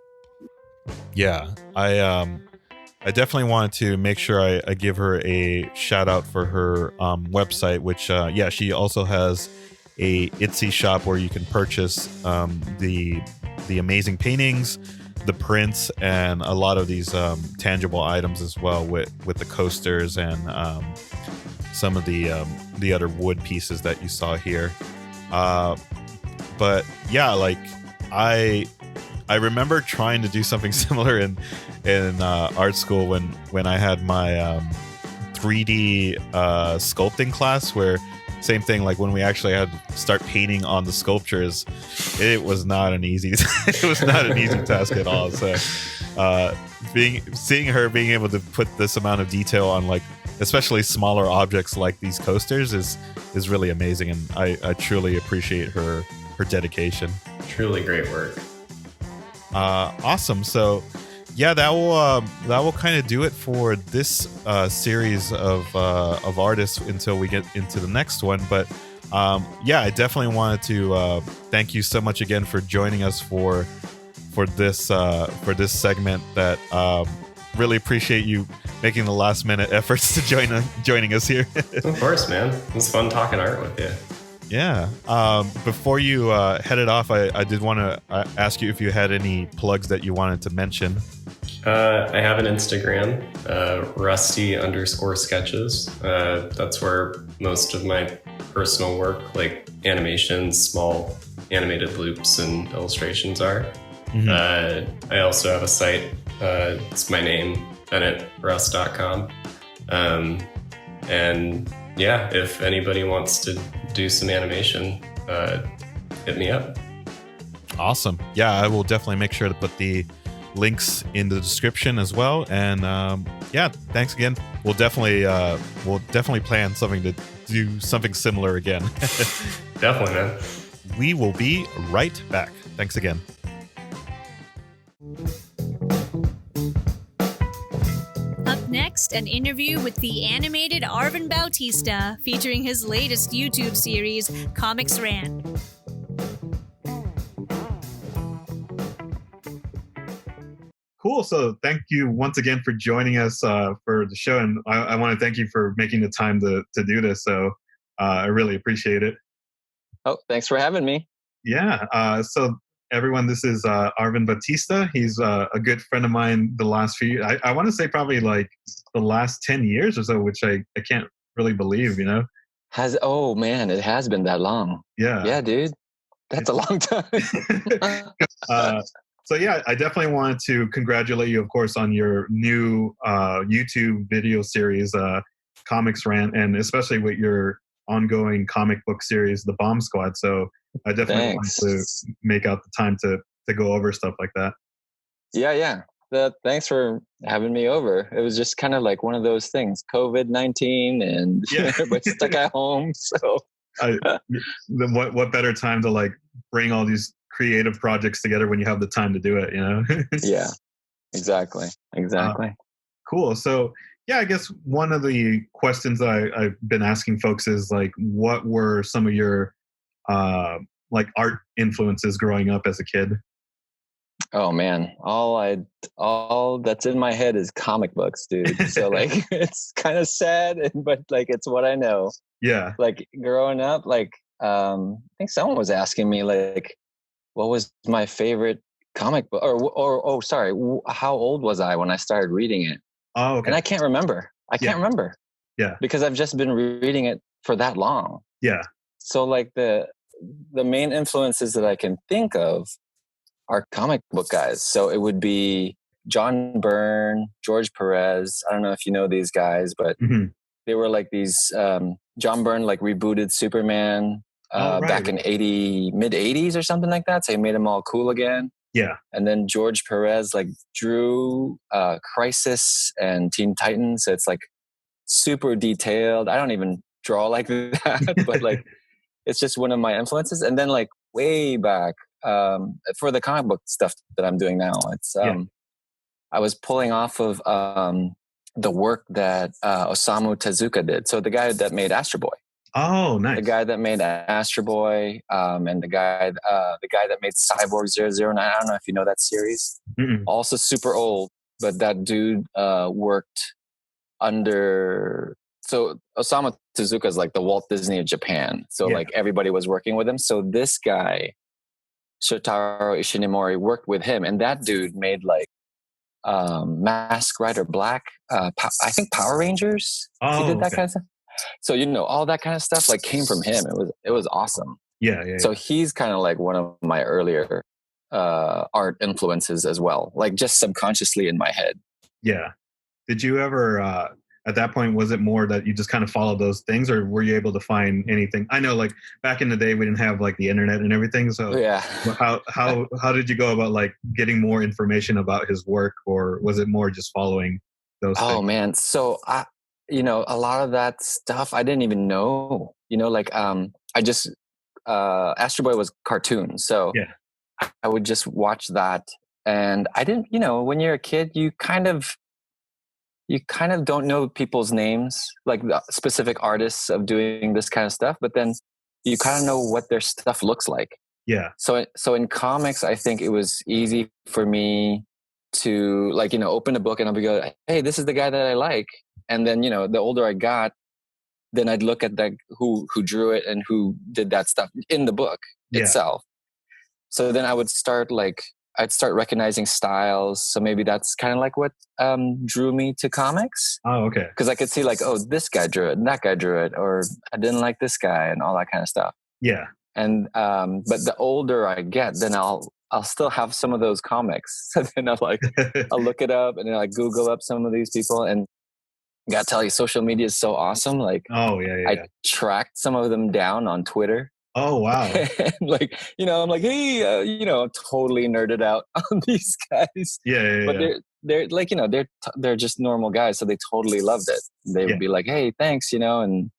Yeah, I definitely wanted to make sure I give her a shout out for her website, which she also has a Etsy shop where you can purchase the amazing paintings, the prints, and a lot of these tangible items as well, with the coasters and some of the other wood pieces that you saw here. But yeah, like I remember trying to do something similar in art school when I had my 3D sculpting class, where same thing, like when we actually had to start painting on the sculptures, it was not an easy task at all. So seeing her being able to put this amount of detail on like especially smaller objects like these coasters is really amazing, and I truly appreciate her dedication. Truly great work. Awesome. So yeah, that will kind of do it for this series of artists until we get into the next one. But I definitely wanted to thank you so much again for joining us for this segment. That really appreciate you making the last minute efforts to joining us here. Of course, man. It was fun talking art with you. Yeah. Before you headed off, I did want to ask you if you had any plugs that you wanted to mention. I have an Instagram, rusty_sketches. That's where most of my personal work, like animations, small animated loops and illustrations are. Mm-hmm. I also have a site. It's my name, BennettRust.com. And yeah, if anybody wants to do some animation, hit me up. Awesome. Yeah, I will definitely make sure to put the links in the description as well. And yeah, thanks again. We'll definitely plan something to do something similar again. Definitely, man. We will be right back. Thanks again. Up next, an interview with the animated Arvin Bautista featuring his latest YouTube series, Comics Ran. Cool. So thank you once again for joining us for the show. And I want to thank you for making the time to do this. So I really appreciate it. Oh, thanks for having me. Yeah. So everyone, this is Arvin Bautista. He's a good friend of mine the last few, I want to say probably like the last 10 years or so, which I can't really believe, you know? Oh man, it has been that long. Yeah. Yeah, dude. That's a long time. So yeah, I definitely wanted to congratulate you, of course, on your new YouTube video series, Comics Rant, and especially with your ongoing comic book series, The Bomb Squad. So I definitely wanted to make out the time to go over stuff like that. Yeah. Thanks for having me over. It was just kind of like one of those things, COVID-19, and everybody's stuck at home. So what better time to like bring all these creative projects together when you have the time to do it, you know? Yeah, exactly. Cool. So yeah, I guess one of the questions I've been asking folks is like, what were some of your like art influences growing up as a kid? Oh man, all that's in my head is comic books, dude. So like, it's kind of sad, but like, it's what I know. Yeah. Like growing up, like I think someone was asking me like, what was my favorite comic book, or sorry, how old was I when I started reading it? Oh, okay. And I can't remember. I can't remember. Yeah. Because I've just been reading it for that long. Yeah. So like the main influences that I can think of are comic book guys. So it would be John Byrne, George Perez. I don't know if you know these guys, but they were like these, John Byrne like rebooted Superman back in mid 80s or something like that. So he made them all cool again. Yeah. And then George Perez like drew Crisis and Teen Titans. So it's like super detailed. I don't even draw like that, but like it's just one of my influences. And then like way back for the comic book stuff that I'm doing now, it's I was pulling off of the work that Osamu Tezuka did. So the guy that made Astro Boy. Oh, nice. The guy that made Astro Boy, and the guy that made Cyborg 009. I don't know if you know that series. Also super old, but that dude worked under. So Osamu Tezuka is like the Walt Disney of Japan. So like everybody was working with him. So this guy, Shotaro Ishinomori, worked with him, and that dude made like Mask Rider Black. I think Power Rangers. Oh, he did that kind of stuff. So, you know, all that kind of stuff like came from him. It was awesome. Yeah. So he's kind of like one of my earlier art influences as well, like just subconsciously in my head. Yeah. Did you ever, at that point, was it more that you just kind of followed those things, or were you able to find anything? I know like back in the day, we didn't have like the internet and everything. So yeah. how did you go about like getting more information about his work, or was it more just following those things? Oh man. So you know, a lot of that stuff I didn't even know, you know, like, I just, Astro Boy was cartoon. So I would just watch that, and I didn't, you know, when you're a kid, you kind of don't know people's names, like the specific artists of doing this kind of stuff, but then you kind of know what their stuff looks like. Yeah. So in comics, I think it was easy for me to like, you know, open a book and I'll be go, hey, this is the guy that I like. And then, you know, the older I got, then I'd look at that who drew it and who did that stuff in the book itself. So then I'd start recognizing styles. So maybe that's kind of like what drew me to comics. Oh, okay. Because I could see like, oh, this guy drew it and that guy drew it, or I didn't like this guy and all that kind of stuff. Yeah. And but the older I get, then I'll still have some of those comics. So then I'll look it up and then I Google up some of these people. And I gotta tell you, social media is so awesome. Like, I tracked some of them down on Twitter. Oh, wow. Like, I'm like, hey, I'm totally nerded out on these guys. But they're like, they're just normal guys. So they totally loved it. They would be like, hey, thanks, and,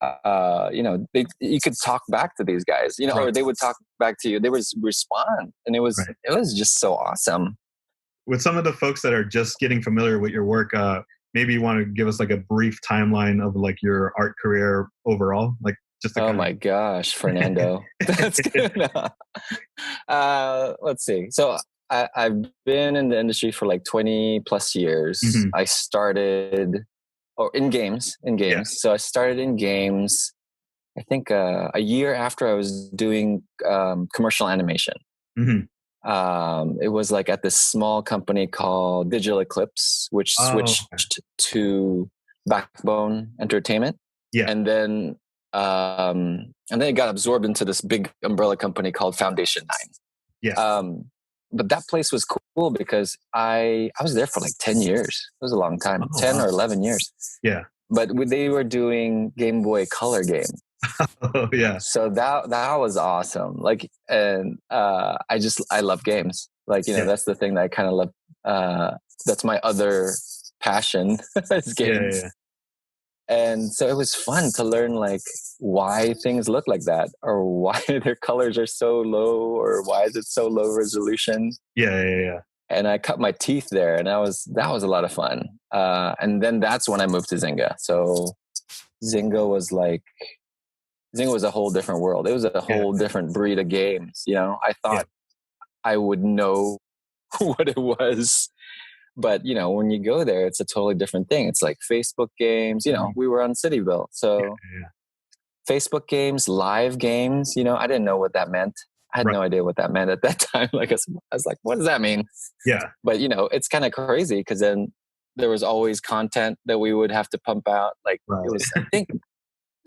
you could talk back to these guys, or they would talk back to you. They would respond. And it was just so awesome. With some of the folks that are just getting familiar with your work, maybe you want to give us like a brief timeline of like your art career overall, like. My gosh, Fernando. That's good. Let's see. So I've been in the industry for like 20 plus years. Mm-hmm. I started in games. So I started in games, I think a year after I was doing commercial animation. Mm-hmm. It was like at this small company called Digital Eclipse, which switched to Backbone Entertainment. Yeah. And then it got absorbed into this big umbrella company called Foundation 9. Yeah. But that place was cool because I was there for like 10 years. It was a long time, 10 or 11 years. Yeah. But they were doing Game Boy Color game. Oh yeah. So that was awesome. Like, and I love games. Like, that's the thing that I kind of love. That's my other passion is games. Yeah. And so it was fun to learn like why things look like that, or why their colors are so low, or why is it so low resolution. Yeah. And I cut my teeth there, and that was a lot of fun. And then that's when I moved to Zynga. So Zynga was a whole different world. It was a whole different breed of games. I thought I would know what it was. But, when you go there, it's a totally different thing. It's like Facebook games, we were on Cityville. So Facebook games, live games, I didn't know what that meant. I had no idea what that meant at that time. Like, I was like, what does that mean? Yeah. But, it's kind of crazy because then there was always content that we would have to pump out. Like it was, I think,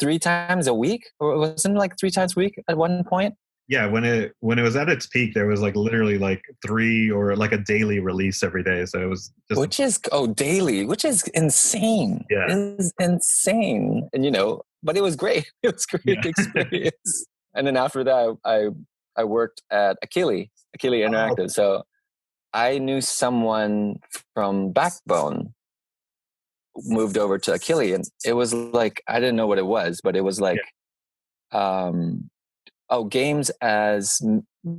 3 times a week, or it wasn't like 3 times a week at one point. Yeah, when it was at its peak, there was like literally like 3 or like a daily release every day. So it was just daily, which is insane. Yeah, it is insane. And but it was great. It was a great experience. And then after that, I worked at Achille Interactive. So I knew someone from Backbone moved over to Achille, and it was like I didn't know what it was, but it was like. Games as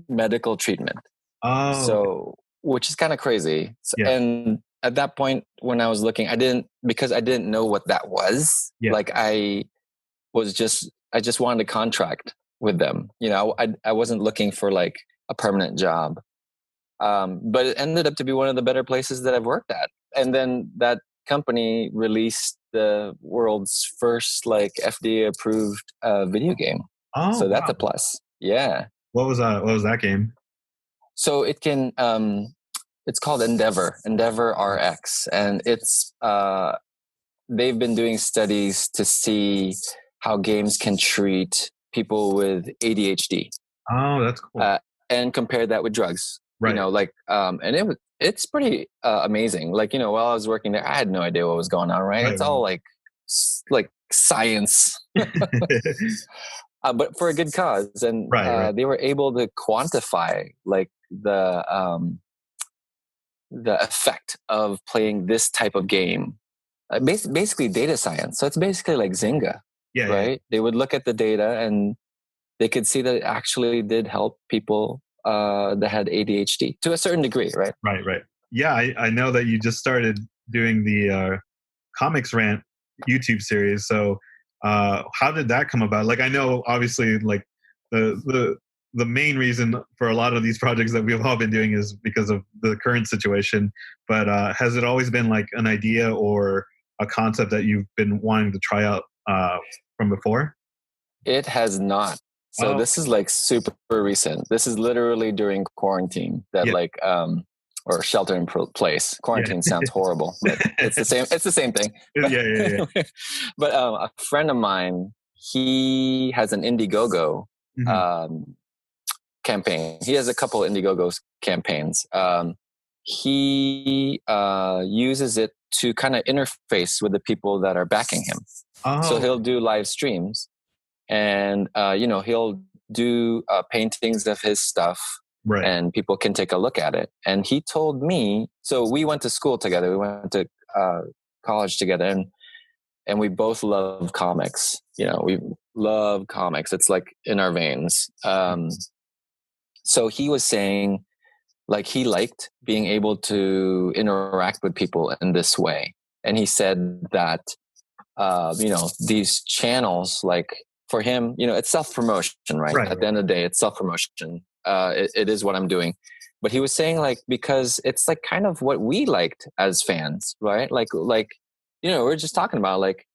medical treatment. Oh. So, which is kind of crazy. So, and at that point, when I was looking, I didn't know what that was. Yeah. Like I just wanted a contract with them. I wasn't looking for like a permanent job. But it ended up to be one of the better places that I've worked at. And then that company released the world's first like FDA approved video game. Oh, so that's a plus. Yeah. What was that game? So it can, it's called Endeavor RX. And it's, they've been doing studies to see how games can treat people with ADHD. Oh, that's cool. And compare that with drugs. Right. And it's pretty amazing. Like, while I was working there, I had no idea what was going on, right? It's all like science. But for a good cause. And they were able to quantify like the effect of playing this type of game. Basically data science. So it's basically like Zynga, right? Yeah. They would look at the data and they could see that it actually did help people that had ADHD to a certain degree, right? Right. Yeah, I know that you just started doing the Comics Rant YouTube series. So how did that come about? Like, I know obviously like the main reason for a lot of these projects that we've all been doing is because of the current situation, but has it always been like an idea or a concept that you've been wanting to try out from before? It has not. So this is like super recent. This is literally during quarantine that or shelter in place. Quarantine sounds horrible, but it's the same. It's the same thing. Yeah. But a friend of mine, he has an Indiegogo campaign. He has a couple Indiegogo campaigns. He uses it to kind of interface with the people that are backing him. So he'll do live streams, and he'll do paintings of his stuff, and people can take a look at it. And he told me, so we went to school together. We went to college together, and we both love comics. We love comics. It's like in our veins. So he was saying, like, he liked being able to interact with people in this way. And he said that, these channels, like for him, it's self-promotion, right? At the end of the day, it's self-promotion. It is what I'm doing. But he was saying, like, because it's like kind of what we liked as fans, right? Like, we're just talking about, like,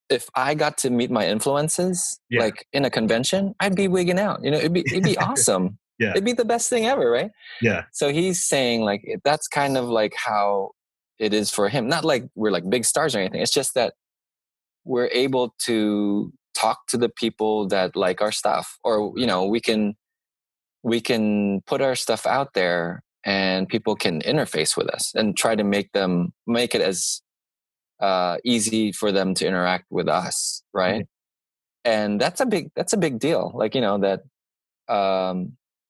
if I got to meet my influences, like in a convention, I'd be wigging out, it'd be awesome. It'd be the best thing ever, right? Yeah. So he's saying, like, that's kind of like how it is for him. Not like we're like big stars or anything. It's just that we're able to talk to the people that like our stuff, or, we can put our stuff out there and people can interface with us and try to make it as easy for them to interact with us. Right. And that's a big deal. Like,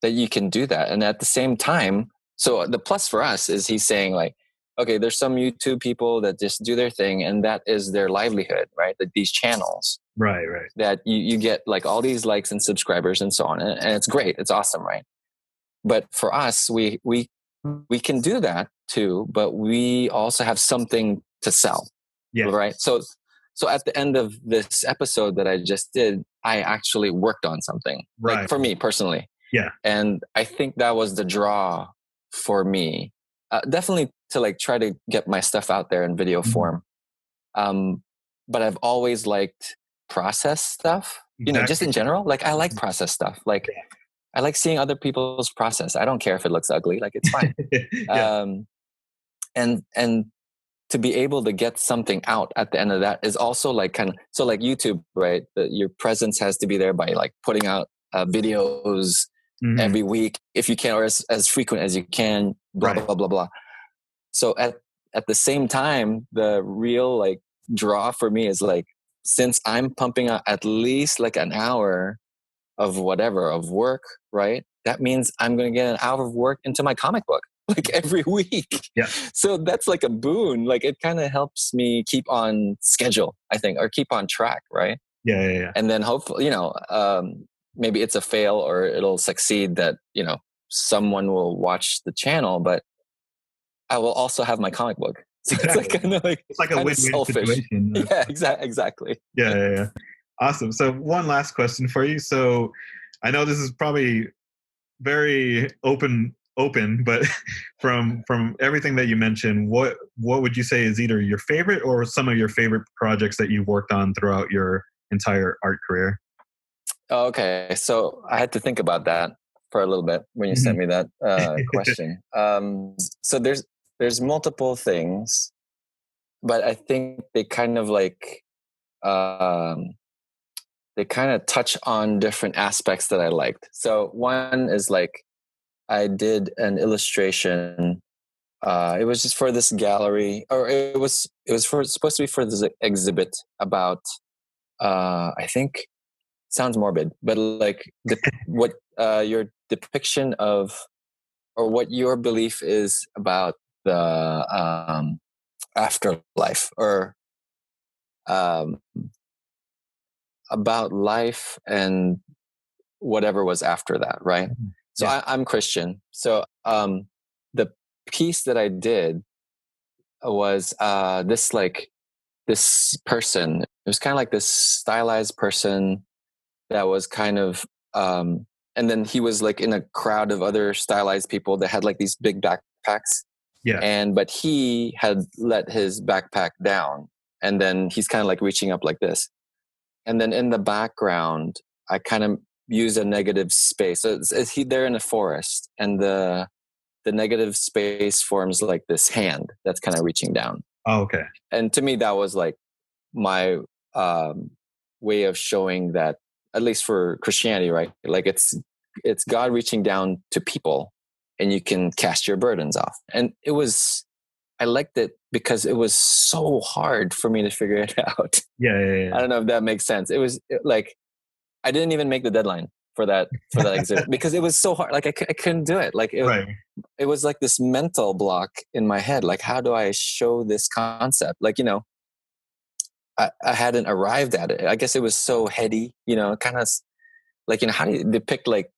that you can do that. And at the same time, so the plus for us is he's saying, like, okay, there's some YouTube people that just do their thing and that is their livelihood, right? That these channels, right. That you get like all these likes and subscribers and so on. And it's great. It's awesome. Right. But for us, we can do that too, but we also have something to sell. Yeah. Right. So at the end of this episode that I just did, I actually worked on something, like, for me personally. Yeah. And I think that was the draw for me. Definitely to like try to get my stuff out there in video form. But I've always liked process stuff, just in general. Like, I like process stuff. Like, I like seeing other people's process. I don't care if it looks ugly. Like, it's fine. And to be able to get something out at the end of that is also like so like YouTube, right? Your presence has to be there by like putting out videos every week if you can, or as frequent as you can, blah, blah, blah, blah. So at the same time, the real like draw for me is like, since I'm pumping out at least like an hour of work, right? That means I'm going to get an hour of work into my comic book, like every week. Yeah. So that's like a boon. Like, it kind of helps me keep on schedule, I think, or keep on track, right? Yeah. And then hopefully, maybe it's a fail or it'll succeed that, someone will watch the channel, but I will also have my comic book. So it's like kind of like, it's like a win-win situation. Yeah, exactly. Yeah. Awesome. So one last question for you. So I know this is probably very open, but from everything that you mentioned, what would you say is either your favorite or some of your favorite projects that you've worked on throughout your entire art career? Okay, so I had to think about that for a little bit when you sent me that question. So there's multiple things, but I think they kind of like they kind of touch on different aspects that I liked. So one is like, I did an illustration. It was just for this gallery, or it was supposed to be for this exhibit about I think, sounds morbid, but like what your depiction of, or what your belief is about the afterlife, or about life and whatever was after that, right? So I'm Christian. So the piece that I did was this person. It was kind of like this stylized person that was kind of, and then he was like in a crowd of other stylized people that had like these big backpacks. Yeah. But he had let his backpack down, and then he's kind of like reaching up like this. and then in the background, I kind of use a negative space. So they're in a forest, and the negative space forms like this hand that's kind of reaching down. Oh, okay. And to me, that was like my way of showing that, at least for Christianity, right? Like it's God reaching down to people, and you can cast your burdens off. And I liked it because it was so hard for me to figure it out. Yeah. I don't know if that makes sense. It was like, I didn't even make the deadline for that exhibit because it was so hard. Like I couldn't do it. Like it was like this mental block in my head. Like, how do I show this concept? Like, you know, I hadn't arrived at it. I guess it was so heady, you know, kind of like, you know, how do you depict like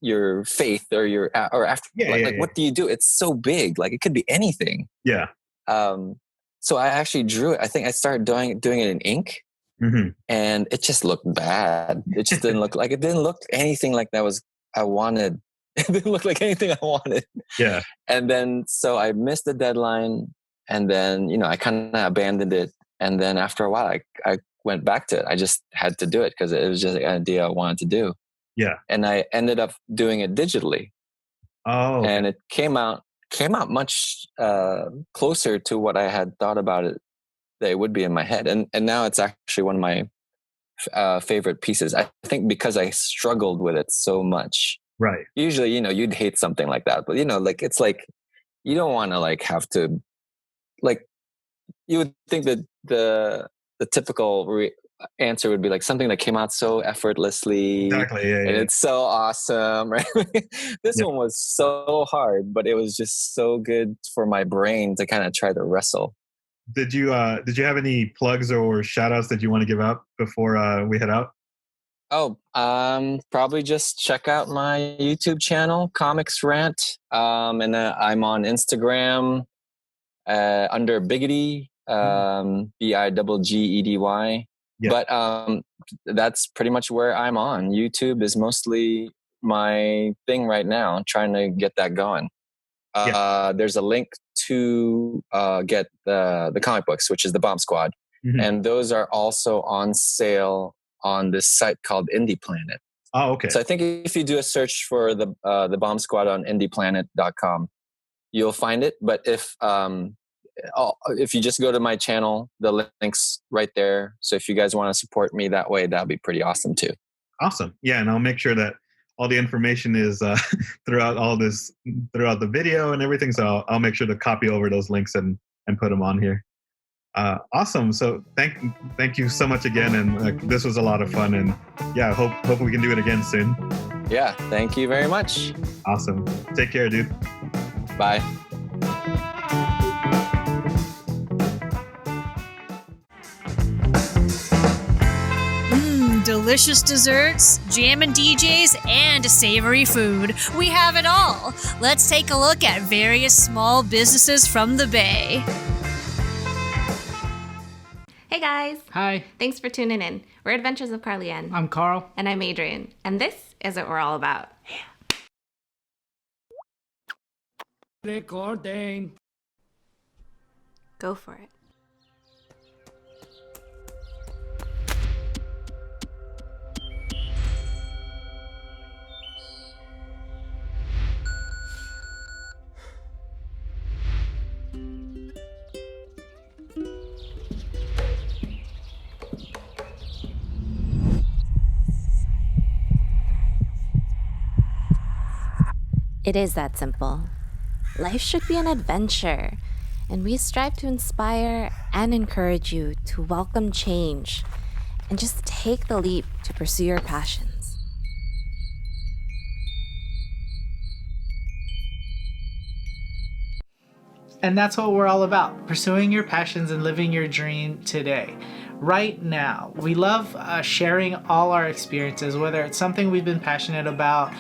your faith or after, what do you do? It's so big. Like it could be anything. Yeah. So I actually drew it. I think I started doing it in ink. Mm-hmm. And it just looked bad. It just didn't look like anything like that I wanted. It didn't look like anything I wanted. Yeah. And then, so I missed the deadline, and then, you know, I kind of abandoned it. And then after a while, I went back to it. I just had to do it because it was just an idea I wanted to do. Yeah. And I ended up doing it digitally. Oh. Okay. And it came out much closer to what I had thought about it that it would be in my head. And now it's actually one of my favorite pieces. I think because I struggled with it so much. Right. Usually, you know, you'd hate something like that, but you know, like, it's like, you don't want to like have to, like, you would think that the typical answer would be like something that came out so effortlessly. Exactly. Yeah. And it's so awesome, right? This one was so hard, but it was just so good for my brain to kind of try to wrestle. Did you have any plugs or shout outs that you want to give out before we head out? Oh, probably just check out my YouTube channel, Comics Rant. And I'm on Instagram under Biggedy, Biggedy. Yeah. But that's pretty much where I'm on. YouTube is mostly my thing right now. I'm trying to get that going. There's a link to get the comic books, which is the Bomb Squad. Mm-hmm. And those are also on sale on this site called Indie Planet. Oh, okay. So I think if you do a search for the Bomb Squad on indieplanet.com, you'll find it. But if you just go to my channel, the link's right there. So if you guys want to support me that way, that'd be pretty awesome too. Awesome. Yeah, and I'll make sure that all the information is throughout the video and everything. So I'll make sure to copy over those links and put them on here. Awesome. So thank you so much again. And this was a lot of fun. And yeah, hope we can do it again soon. Yeah. Thank you very much. Awesome. Take care, dude. Bye. Delicious desserts, jammin' DJs, and savory food. We have it all. Let's take a look at various small businesses from the Bay. Hey guys. Hi. Thanks for tuning in. We're Adventures of Carlienne. I'm Carl. And I'm Adrian. And this is what we're all about. Recording. Go for it. It is that simple. Life should be an adventure, and we strive to inspire and encourage you to welcome change and just take the leap to pursue your passions. And that's what we're all about, pursuing your passions and living your dream today. Right now, we love sharing all our experiences, whether it's something we've been passionate about,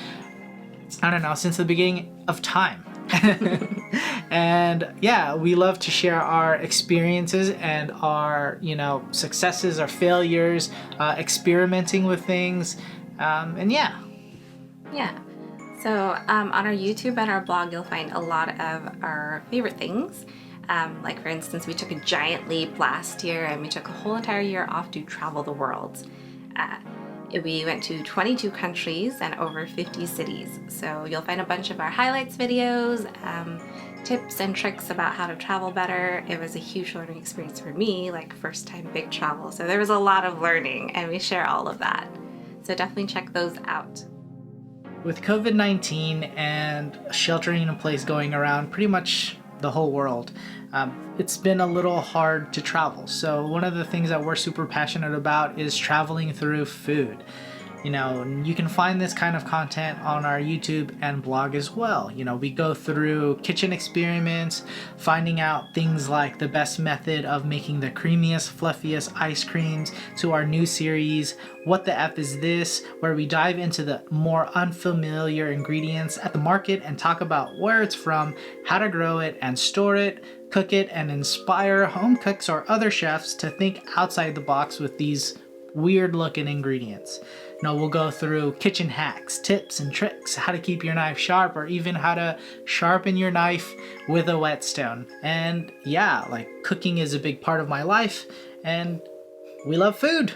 I don't know, since the beginning of time. And yeah, we love to share our experiences and our, successes, our failures, experimenting with things, and yeah. Yeah. So on our YouTube and our blog, you'll find a lot of our favorite things. Like for instance, we took a giant leap last year and we took a whole entire year off to travel the world. We went to 22 countries and over 50 cities. So you'll find a bunch of our highlights videos, tips and tricks about how to travel better. It was a huge learning experience for me, like first time big travel. So there was a lot of learning and we share all of that. So definitely check those out. With COVID-19 and sheltering in place going around pretty much the whole world, it's been a little hard to travel. So one of the things that we're super passionate about is traveling through food. You know, you can find this kind of content on our YouTube and blog as well. You know, we go through kitchen experiments, finding out things like the best method of making the creamiest, fluffiest ice creams, to our new series, What the F is This?, where we dive into the more unfamiliar ingredients at the market and talk about where it's from, how to grow it and store it, cook it, and inspire home cooks or other chefs to think outside the box with these weird looking ingredients. You know, we'll go through kitchen hacks, tips and tricks, how to keep your knife sharp, or even how to sharpen your knife with a whetstone. And yeah, like cooking is a big part of my life and we love food.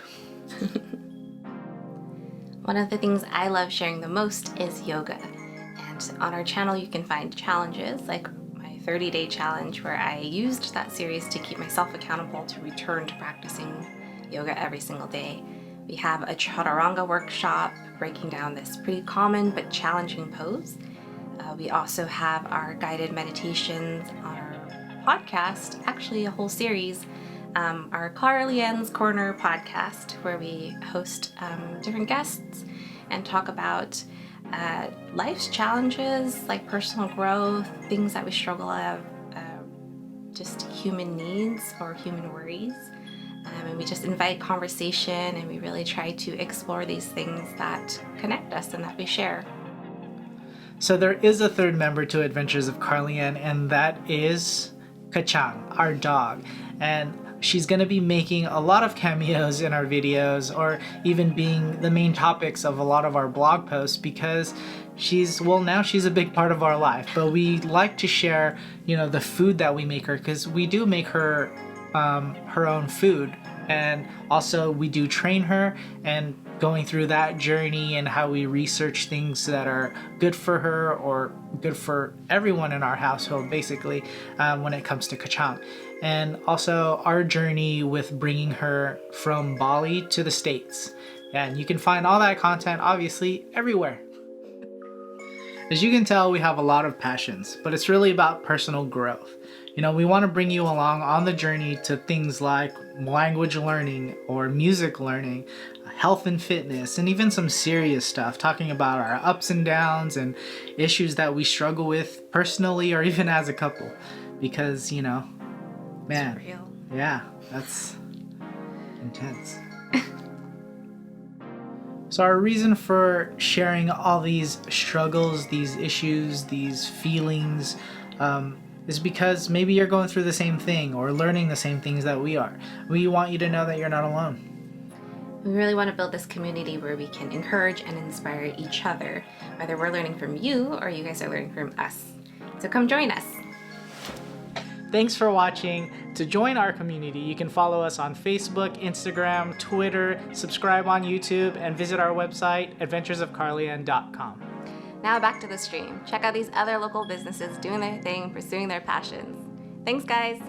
One of the things I love sharing the most is yoga. And on our channel you can find challenges like my 30-day challenge, where I used that series to keep myself accountable to return to practicing yoga every single day. We have a chaturanga workshop breaking down this pretty common but challenging pose. We also have our guided meditations on our podcast, actually a whole series, our Carlienne's Corner podcast, where we host different guests and talk about life's challenges like personal growth, things that we struggle with, just human needs or human worries. And we just invite conversation and we really try to explore these things that connect us and that we share. So there is a third member to Adventures of Carlienne, and that is Kachang, our dog. And she's going to be making a lot of cameos in our videos, or even being the main topics of a lot of our blog posts, because now she's a big part of our life. But we like to share, you know, the food that we make her, because we do make her own food, and also we do train her, and going through that journey and how we research things that are good for her or good for everyone in our household, basically, when it comes to Kachang. And also our journey with bringing her from Bali to the States. And you can find all that content obviously everywhere. As you can tell, we have a lot of passions, but it's really about personal growth. You know, we want to bring you along on the journey to things like language learning or music learning, health and fitness, and even some serious stuff, talking about our ups and downs and issues that we struggle with personally or even as a couple. Because, you know, man, yeah, that's intense. So our reason for sharing all these struggles, these issues, these feelings, is because maybe you're going through the same thing or learning the same things that we are. We want you to know that you're not alone. We really want to build this community where we can encourage and inspire each other, whether we're learning from you or you guys are learning from us. So come join us. Thanks for watching. To join our community, you can follow us on Facebook, Instagram, Twitter, subscribe on YouTube, and visit our website, adventuresofcarlienne.com. Now back to the stream. Check out these other local businesses doing their thing, pursuing their passions. Thanks, guys.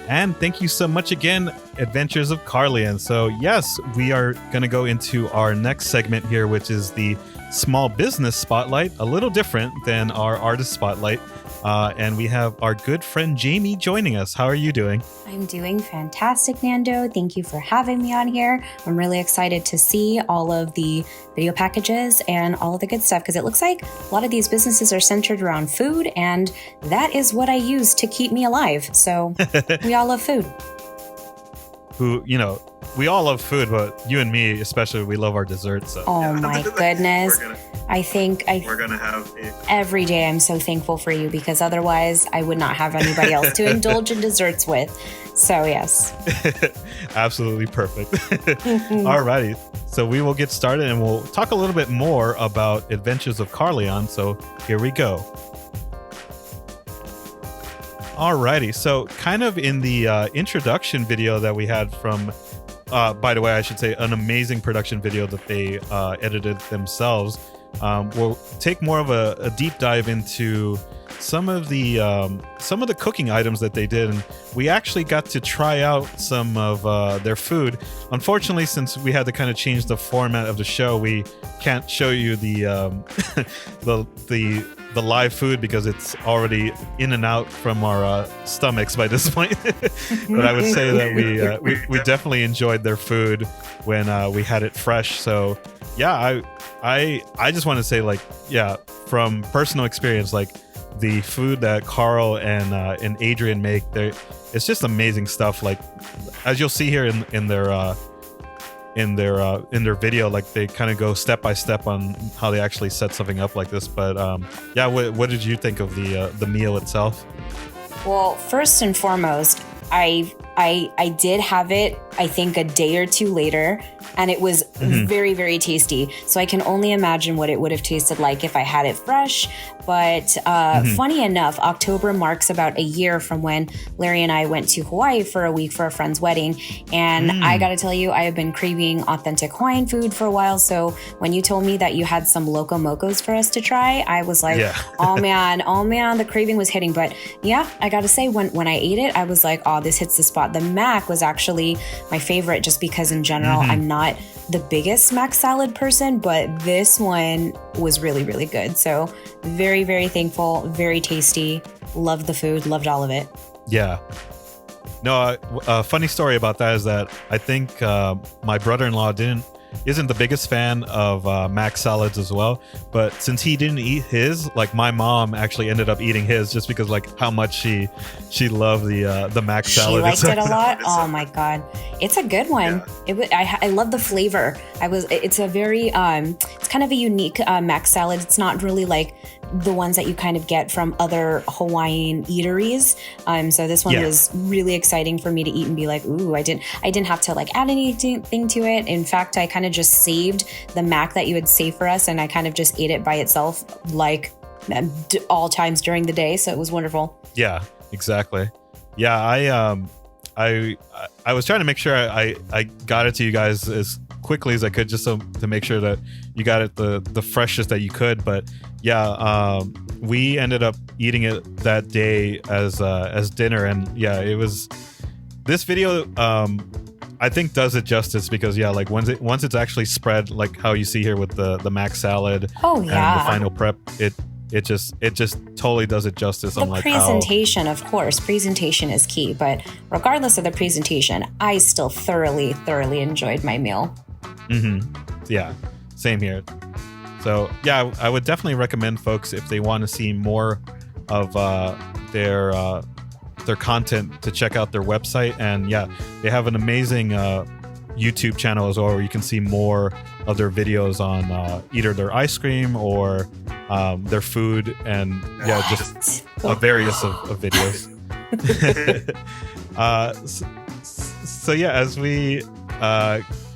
And thank you so much again, Adventures of Carlienne. So yes, we are going to go into our next segment here, which is the small business spotlight, a little different than our artist spotlight. And we have our good friend Jamie joining us. How are you doing? I'm doing fantastic, Nando. Thank you for having me on here. I'm really excited to see all of the video packages and all of the good stuff, because it looks like a lot of these businesses are centered around food, and that is what I use to keep me alive. So we all love food. We all love food, but you and me especially, we love our desserts. So. Oh my goodness. We're gonna have every day. I'm so thankful for you, because otherwise I would not have anybody else to indulge in desserts with. So yes. Absolutely perfect. Alrighty. So we will get started and we'll talk a little bit more about Adventures of Carlienne. So here we go. Alrighty, so kind of in the introduction video that we had from by the way, I should say an amazing production video that they edited themselves. We'll take more of a deep dive into some of the cooking items that they did, and we actually got to try out some of their food. Unfortunately, since we had to kind of change the format of the show, we can't show you the the live food because it's already in and out from our stomachs by this point. But I would say that we definitely enjoyed their food when we had it fresh. So yeah, I just want to say, like, yeah, from personal experience, like, the food that Carl and Adrian make, it's just amazing stuff. Like, as you'll see here in their video, like, they kind of go step by step on how they actually set something up like this. But yeah, what did you think of the meal itself? Well, first and foremost, I did have it, I think, a day or two later, and it was very, very tasty. So I can only imagine what it would have tasted like if I had it fresh. But funny enough, October marks about a year from when Larry and I went to Hawaii for a week for a friend's wedding. And I got to tell you, I have been craving authentic Hawaiian food for a while. So when you told me that you had some Loco Mocos for us to try, I was like, oh man, the craving was hitting. But yeah, I got to say, when I ate it, I was like, oh, this hits the spot. The mac was actually my favorite just because in general, I'm not the biggest mac salad person, but this one was really, really good. So very, very thankful, very tasty. Loved the food, loved all of it. Yeah. No, a funny story about that is that I think my brother-in-law isn't the biggest fan of mac salads as well, but since he didn't eat his, like, my mom actually ended up eating his just because, like, how much she loved the mac salad. She liked it a lot. Oh my god, it's a good one. Yeah. I love the flavor. It's a very it's kind of a unique mac salad. It's not really like the ones that you kind of get from other Hawaiian eateries. So this one was really exciting for me to eat and be like, ooh, I didn't have to, like, add anything to it. In fact, I kind of just saved the mac that you had saved for us, and I kind of just ate it by itself, like, all times during the day. So it was wonderful. Yeah, exactly. Yeah, I was trying to make sure I got it to you guys as quickly as I could, just to make sure that you got it the freshest that you could. But yeah, we ended up eating it that day as dinner, and yeah, it was, this video I think does it justice, because yeah, like, once it's actually spread, like how you see here with the mac salad and the final prep, it just totally does it justice. The presentation, of course, presentation is key, but regardless of the presentation, I still thoroughly enjoyed my meal. Yeah, same here. So yeah, I would definitely recommend folks, if they want to see more of their content, to check out their website. And yeah, they have an amazing YouTube channel as well, where you can see more of their videos on either their ice cream or their food, and yeah, just a various of videos. So yeah, as we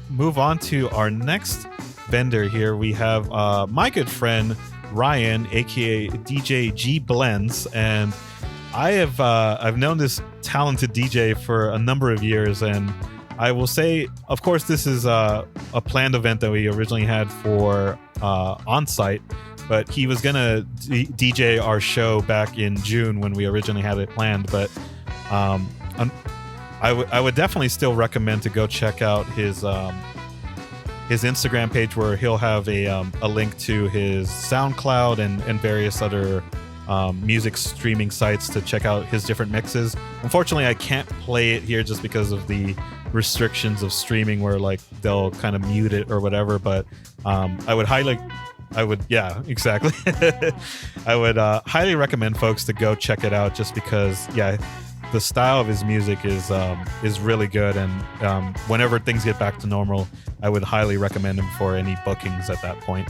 move on to our next vendor here, we have my good friend Ryan, aka DJ GBlendz, and I've known this talented DJ for a number of years, and I will say, of course, this is a planned event that we originally had for on-site, but he was gonna DJ our show back in June when we originally had it planned. But I would definitely still recommend to go check out his Instagram page, where he'll have a link to his SoundCloud and various other music streaming sites to check out his different mixes. Unfortunately, I can't play it here just because of the restrictions of streaming, where, like, they'll kind of mute it or whatever. But I would highly recommend folks to go check it out, just because the style of his music is really good, and whenever things get back to normal, I would highly recommend him for any bookings at that point.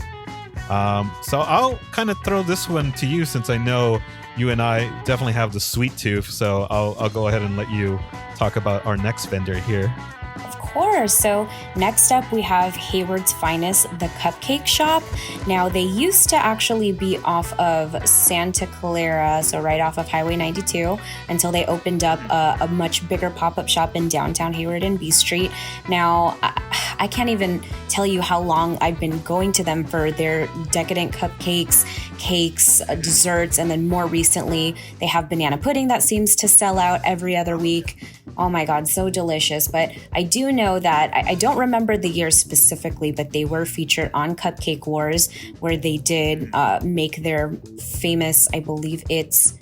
So I'll kind of throw this one to you, since I know you and I definitely have the sweet tooth. So I'll go ahead and let you talk about our next vendor here. Of course. course. So next up we have Hayward's finest, the Cupcake Shoppe. Now they used to actually be off of Santa Clara, so right off of Highway 92, until they opened up a much bigger pop-up shop in downtown Hayward and B Street. Now I can't even tell you how long I've been going to them for their decadent cupcakes, cakes, desserts, and then more recently they have banana pudding that seems to sell out every other week. Oh my God, so delicious. But I do know that, I don't remember the year specifically, but they were featured on Cupcake Wars, where they did make their famous, I believe it's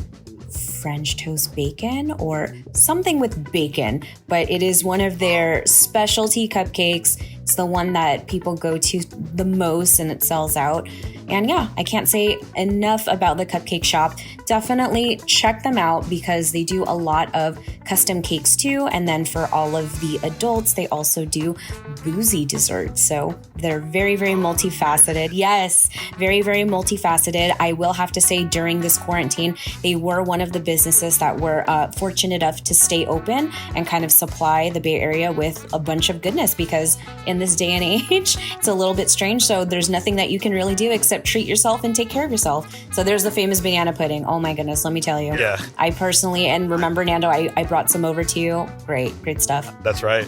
French toast bacon or something with bacon, but it is one of their specialty cupcakes. It's the one that people go to the most and it sells out. And yeah, I can't say enough about the Cupcake Shoppe. Definitely check them out because they do a lot of custom cakes too. And then for all of the adults, they also do boozy desserts. So they're very, very multifaceted. Yes, very, very multifaceted. I will have to say during this quarantine, they were one of the businesses that were fortunate enough to stay open and kind of supply the Bay Area with a bunch of goodness, because in this day and age, it's a little bit strange. So there's nothing that you can really do except treat yourself and take care of yourself. So there's the famous banana pudding. Oh my goodness, let me tell you. Yeah. I personally, and remember, Nando, I brought some over to you. Great stuff. That's right.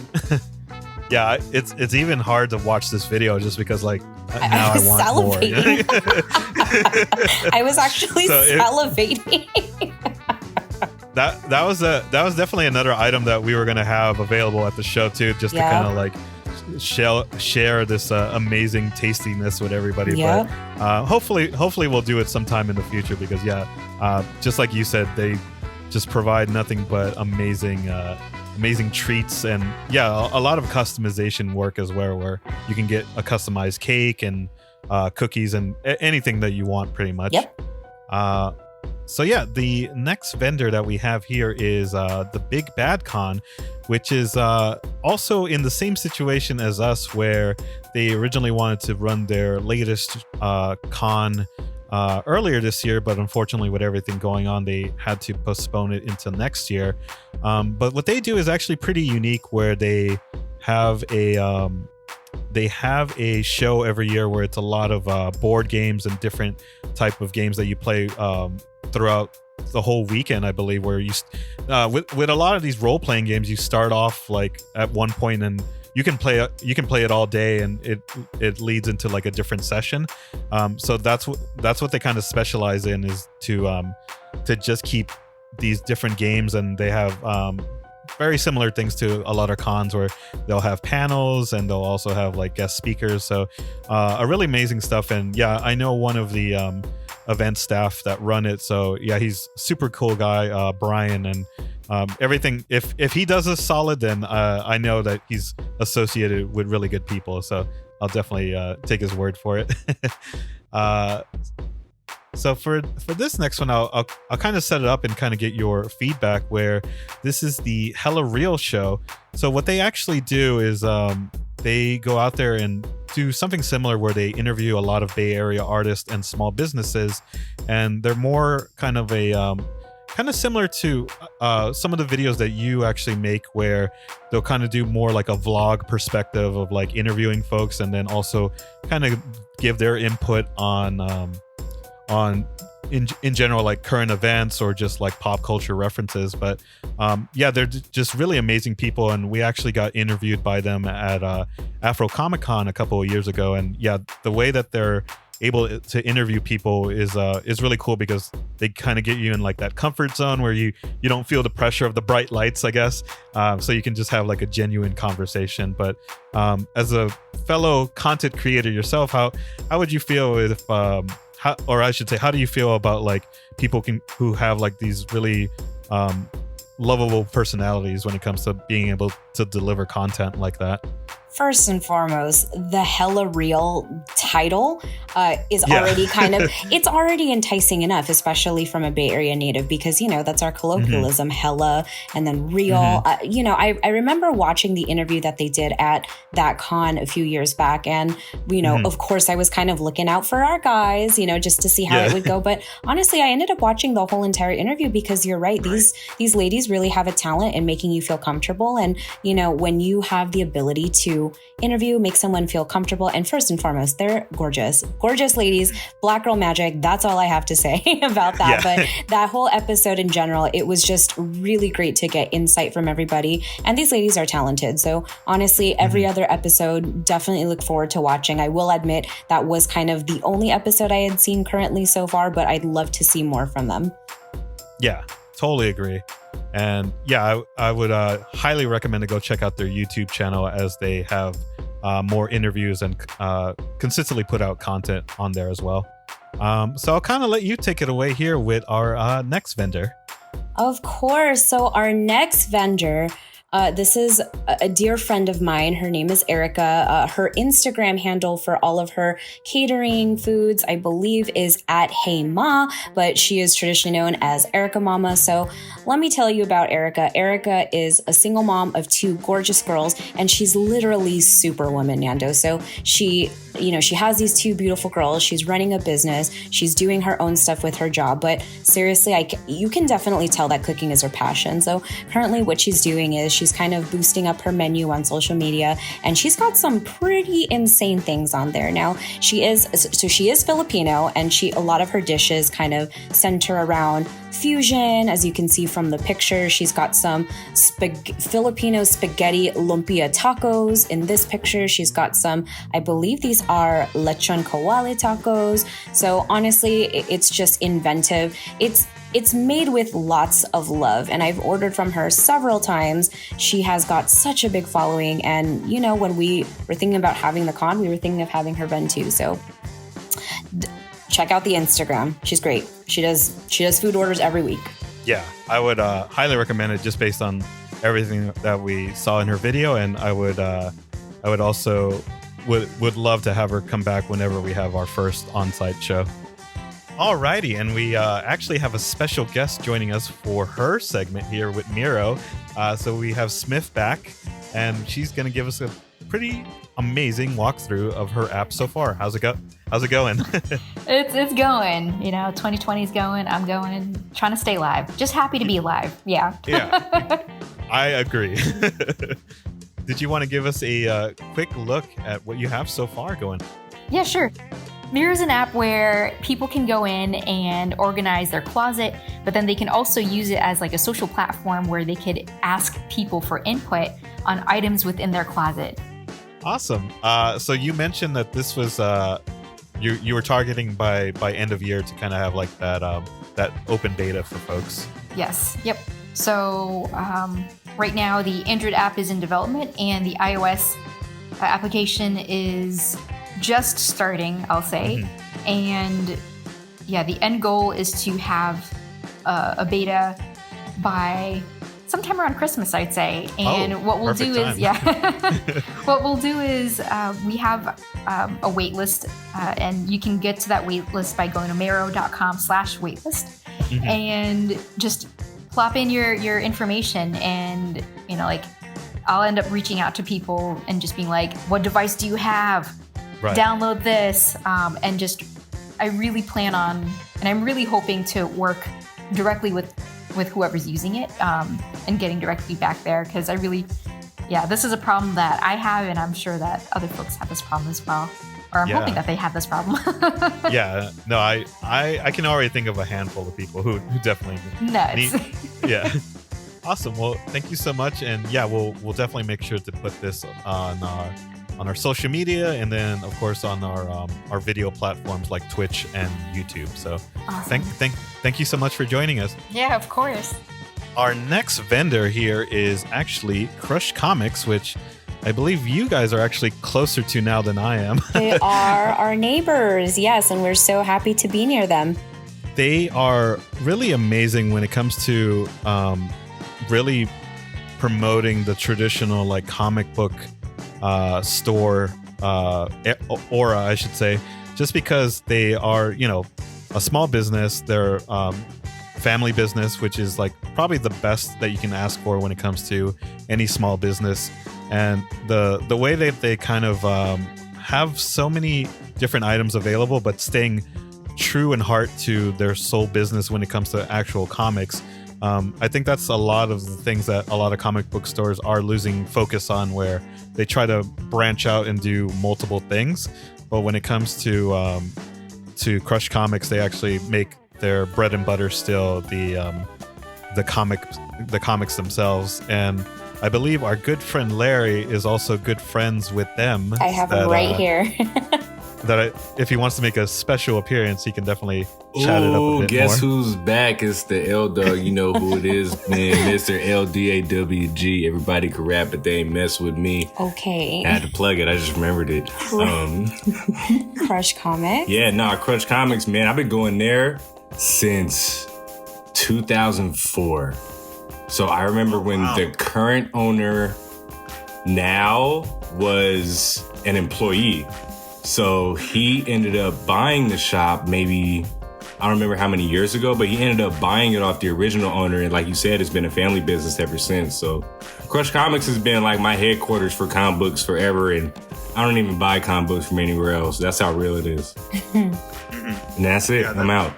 Yeah, it's even hard to watch this video just because now I want salivating. more. I was actually salivating. That was definitely another item that we were going to have available at the show too, just to kind of share this amazing tastiness with everybody. Yep. But hopefully we'll do it sometime in the future, because just like you said, they just provide nothing but amazing treats, and a lot of customization work as well, where you can get a customized cake and cookies and anything that you want pretty much. Yep. So the next vendor that we have here is the Big Bad Con, which is also in the same situation as us, where they originally wanted to run their latest con earlier this year, but unfortunately with everything going on, they had to postpone it until next year. But what they do is actually pretty unique, where they have a show every year where it's a lot of board games and different type of games that you play throughout the whole weekend, I believe, where you with a lot of these role-playing games, you start off at one point and you can play it all day, and it leads into a different session. So that's what they kind of specialize in, is to just keep these different games, and they have very similar things to a lot of cons, where they'll have panels and they'll also have guest speakers. So a really amazing stuff. And I know one of the event staff that run it. So he's super cool guy, Brian, and everything. If he does us solid, then I know that he's associated with really good people. So I'll definitely take his word for it. So for this next one, I'll kind of set it up and kind of get your feedback, where this is the Hella Real show. So what they actually do is they go out there and do something similar, where they interview a lot of Bay Area artists and small businesses, and they're more kind of similar to some of the videos that you actually make, where they'll kind of do more like a vlog perspective of interviewing folks, and then also kind of give their input on in general current events or just pop culture references. But they're just really amazing people, and we actually got interviewed by them at Afro Comic Con a couple of years ago. And the way that they're able to interview people is really cool, because they kind of get you in that comfort zone where you don't feel the pressure of the bright lights, I guess. So you can just have a genuine conversation. But as a fellow content creator yourself, how would you feel if how do you feel about people who have these really lovable personalities when it comes to being able to deliver content like that? First and foremost, the Hella Real title, is already kind of, it's already enticing enough, especially from a Bay Area native, because, you know, that's our colloquialism, hella, and then real. You know, I remember watching the interview that they did at that con a few years back. And, you know, of course, I was kind of looking out for our guys, you know, just to see how it would go. But honestly, I ended up watching the whole entire interview because you're right. These ladies really have a talent in making you feel comfortable. And, you know, when you have the ability to interview, make someone feel comfortable, and first and foremost, they're gorgeous. Gorgeous ladies, black girl magic. That's all I have to say about that. But that whole episode in general, it was just really great to get insight from everybody. And these ladies are talented. So honestly, every other episode, definitely look forward to watching. I will admit that was kind of the only episode I had seen currently so far, but I'd love to see more from them. Yeah, totally agree. And yeah, I would highly recommend to go check out their YouTube channel, as they have more interviews and consistently put out content on there as well. So I'll kind of let you take it away here with our next vendor. Of course. So our next vendor, this is a dear friend of mine. Her name is Erica. Her Instagram handle for all of her catering foods, I believe, is at Hey Ma, but she is traditionally known as Erckamama. So let me tell you about Erica. Erica is a single mom of 2 gorgeous girls, and she's literally superwoman, Nando. So she has these 2 beautiful girls. She's running a business. She's doing her own stuff with her job. But seriously, you can definitely tell that cooking is her passion. So currently what she's doing is she's kind of boosting up her menu on social media, and she's got some pretty insane things on there. Now, she is Filipino, and a lot of her dishes kind of center around fusion. As you can see from the picture, she's got some Filipino spaghetti lumpia tacos. In this picture, she's got some, I believe these are lechon kawali tacos. So honestly, it's just inventive. It's made with lots of love, and I've ordered from her several times. She has got such a big following, and you know, when we were thinking about having the con, we were thinking of having her run too. So check out the Instagram. She's great. She does food orders every week. Yeah, I would highly recommend it, just based on everything that we saw in her video, and I would also would love to have her come back whenever we have our first on-site show. Alrighty, and we actually have a special guest joining us for her segment here with Mirro. So we have Smith back, and she's going to give us a pretty amazing walkthrough of her app so far. How's it going? It's going. You know, 2020 is going. I'm going. Trying to stay live. Just happy to be alive. Yeah. Yeah. I agree. Did you want to give us a quick look at what you have so far going? Yeah, sure. Mirro is an app where people can go in and organize their closet, but then they can also use it as like a social platform where they could ask people for input on items within their closet. Awesome. So you mentioned that this was you were targeting by end of year to kind of have like that open beta for folks. Yes. Yep. So right now the Android app is in development, and the iOS application is just starting, I'll say. And yeah, the end goal is to have a beta by sometime around Christmas, I'd say. And what we'll do is, what we'll do is we have a wait list, and you can get to that wait list by going to mirro.com/waitlist and just plop in your information, and you know, like I'll end up reaching out to people and just being like, what device do you have? Right. Download this, and just I really plan on, and I'm really hoping to work directly with whoever's using it, and getting direct feedback there, because I really, this is a problem that I have, and I'm sure that other folks have this problem as well, or I'm hoping that they have this problem. Yeah, no, I can already think of a handful of people who definitely need. Yeah. Awesome. Well, thank you so much, and we'll definitely make sure to put this on our social media, and then of course on our video platforms like Twitch and YouTube. So awesome. Thank you so much for joining us. Yeah, of course. Our next vendor here is actually Crush Comics, which I believe you guys are actually closer to now than I am. They are our neighbors, yes, and we're so happy to be near them. They are really amazing when it comes to really promoting the traditional like comic book store aura, I should say, just because they are, a small business. They're family business, which is like probably the best that you can ask for when it comes to any small business. And the way that they kind of have so many different items available, but staying true in heart to their sole business when it comes to actual comics. I think that's a lot of the things that a lot of comic book stores are losing focus on, where they try to branch out and do multiple things. But when it comes to Crush Comics, they actually make their bread and butter still the comics themselves. And I believe our good friend Larry is also good friends with them. I have him right here. If he wants to make a special appearance, he can definitely chat it up a bit guess more. Who's back? It's the L Dog. You know who it is, man. Mr. LDAWG. Everybody can rap, but they ain't mess with me. Okay. I had to plug it. I just remembered it. Crush Comics? Yeah, Crush Comics, man. I've been going there since 2004. So I remember when the current owner now was an employee. So he ended up buying the shop maybe, I don't remember how many years ago, but he ended up buying it off the original owner. And like you said, it's been a family business ever since. So Crush Comics has been like my headquarters for comic books forever. And I don't even buy comic books from anywhere else. That's how real it is. And that's it. I'm out.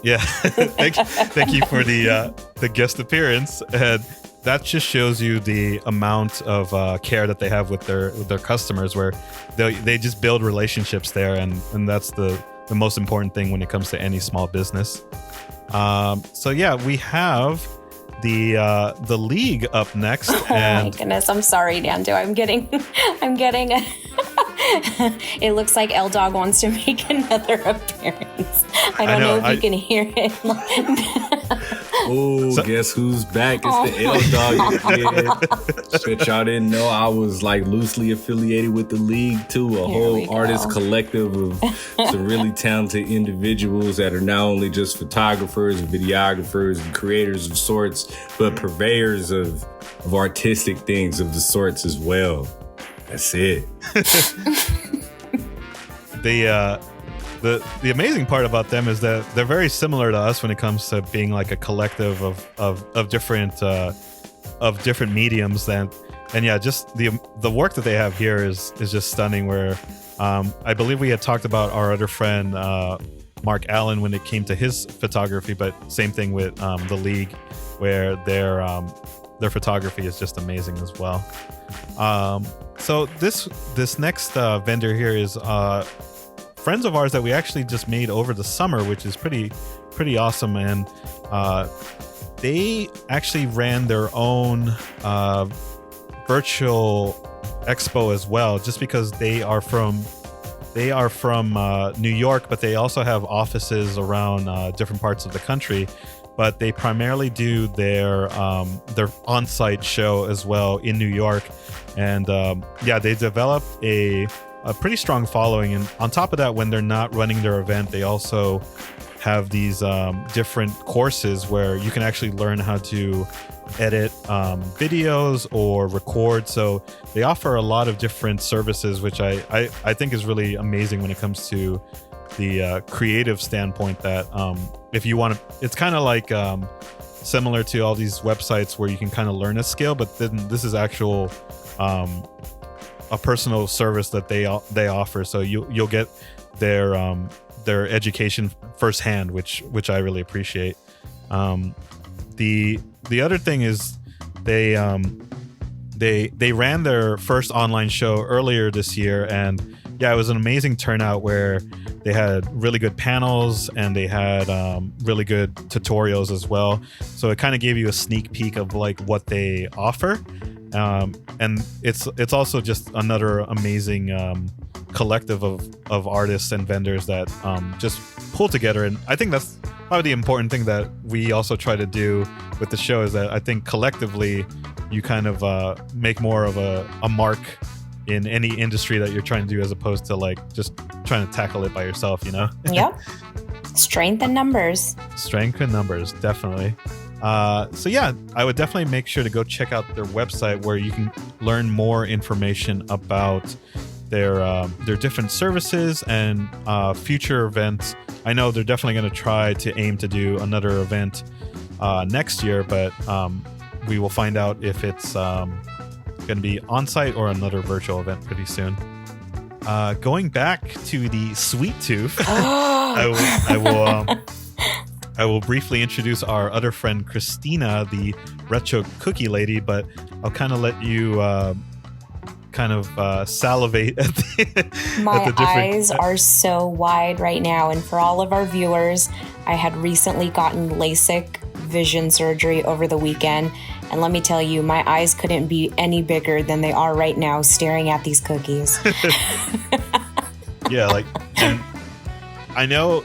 Yeah. Thank you for the guest appearance. And that just shows you the amount of care that they have with their customers, where they just build relationships there, and that's the most important thing when it comes to any small business. So yeah, we have the league up next. Oh my goodness, I'm sorry, Nando. I'm getting it looks like L Dog wants to make another appearance. I don't know if you can hear it. Guess who's back? It's the L Dog again. Bet y'all didn't know I was like loosely affiliated with the league too. A whole artist collective of some really talented individuals that are not only just photographers, videographers, and creators of sorts, but purveyors of artistic things of the sorts as well. That's it. The amazing part about them is that they're very similar to us when it comes to being like a collective of different mediums. And yeah, just the work that they have here is just stunning. Where I believe we had talked about our other friend Marc Allen when it came to his photography, but same thing with the league, where their photography is just amazing as well. So this next vendor here is friends of ours that we actually just made over the summer, which is pretty awesome. And they actually ran their own virtual expo as well, just because they are from New York, but they also have offices around different parts of the country. But they primarily do their on-site show as well in New York. And they developed a pretty strong following. And on top of that, when they're not running their event, they also have these different courses where you can actually learn how to edit videos or record. So they offer a lot of different services, which I think is really amazing when it comes to the creative standpoint. That if you want to, it's kind of like similar to all these websites where you can kind of learn a skill, but then this is actual a personal service that they offer. So you'll get their education firsthand, which I really appreciate. The other thing is they ran their first online show earlier this year, and yeah, it was an amazing turnout where they had really good panels and they had really good tutorials as well. So it kind of gave you a sneak peek of like what they offer. And it's also just another amazing collective of artists and vendors that just pull together. And I think that's probably the important thing that we also try to do with the show, is that I think collectively you kind of make more of a mark in any industry that you're trying to do, as opposed to like just trying to tackle it by yourself, you know? Yep. Strength in numbers. Strength in numbers, definitely. So yeah, I would definitely make sure to go check out their website, where you can learn more information about their different services and future events. I know they're definitely going to try to aim to do another event next year, but we will find out if it's going to be on-site or another virtual event pretty soon. Going back to the Sweet Tooth, I will briefly introduce our other friend Christina, the retro cookie lady, but I'll kind of let you salivate at My eyes are so wide right now, and for all of our viewers, I had recently gotten LASIK vision surgery over the weekend, and let me tell you, my eyes couldn't be any bigger than they are right now staring at these cookies. Yeah, and I know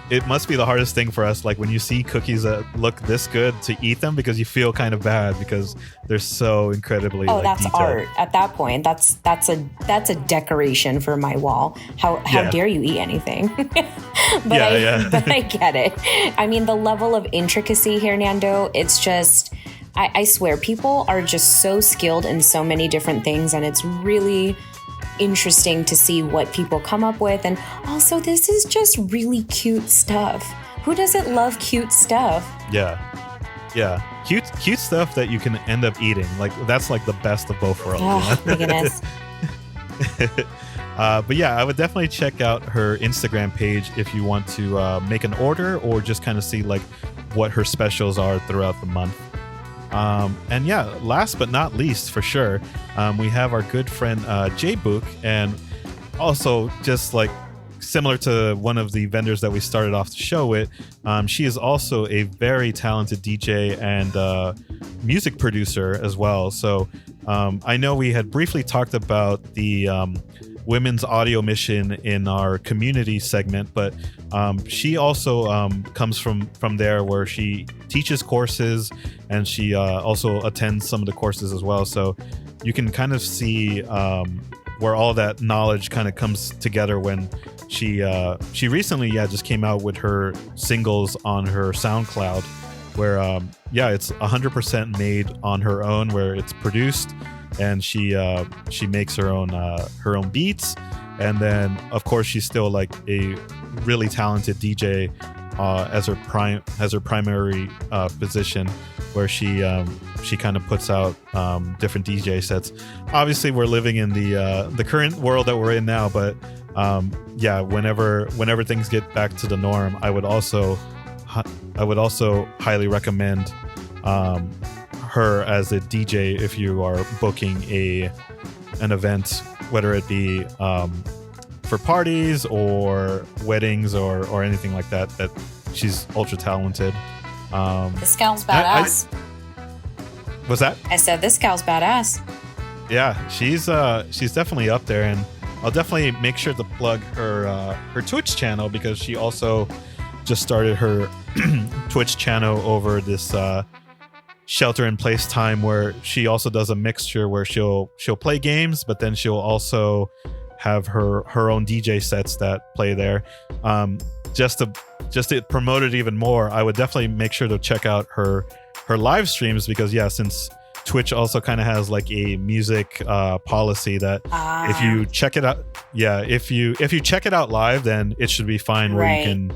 it must be the hardest thing for us, when you see cookies that look this good, to eat them, because you feel kind of bad because they're so incredibly that's detailed. Art at that point. That's a decoration for my wall. How dare you eat anything? But I get it. I mean, the level of intricacy here, Nando, it's just, I swear, people are just so skilled in so many different things, and it's really interesting to see what people come up with. And also, this is just really cute stuff. Who doesn't love cute stuff? Yeah cute stuff that you can end up eating. That's the best of both worlds. Oh my goodness. But yeah, I would definitely check out her Instagram page if you want to make an order or just kind of see what her specials are throughout the month. And yeah, last but not least, for sure, we have our good friend JBUK, and also just similar to one of the vendors that we started off the show with, she is also a very talented DJ and music producer as well. So I know we had briefly talked about the women's audio mission in our community segment, but she also comes from there, where she teaches courses and she also attends some of the courses as well. So you can kind of see where all that knowledge kind of comes together when she recently just came out with her singles on her SoundCloud, where it's 100% made on her own, where it's produced, and she makes her own beats, and then of course she's still a really talented DJ as her primary position, where she kind of puts out different DJ sets. Obviously, we're living in the current world that we're in now, but whenever things get back to the norm, I would also highly recommend her as a DJ if you are booking an event, whether it be for parties or weddings or anything like that. That she's ultra talented. This gal's badass. What's that? I said this gal's badass. Yeah, she's definitely up there, and I'll definitely make sure to plug her Twitch channel, because she also just started her Twitch channel over this shelter in place time, where she also does a mixture where she'll play games, but then she'll also have her own DJ sets that play there. Just to promote it even more, I would definitely make sure to check out her live streams, because since Twitch also kind of has a music policy that if you check it out, if you check it out live, then it should be fine, where you can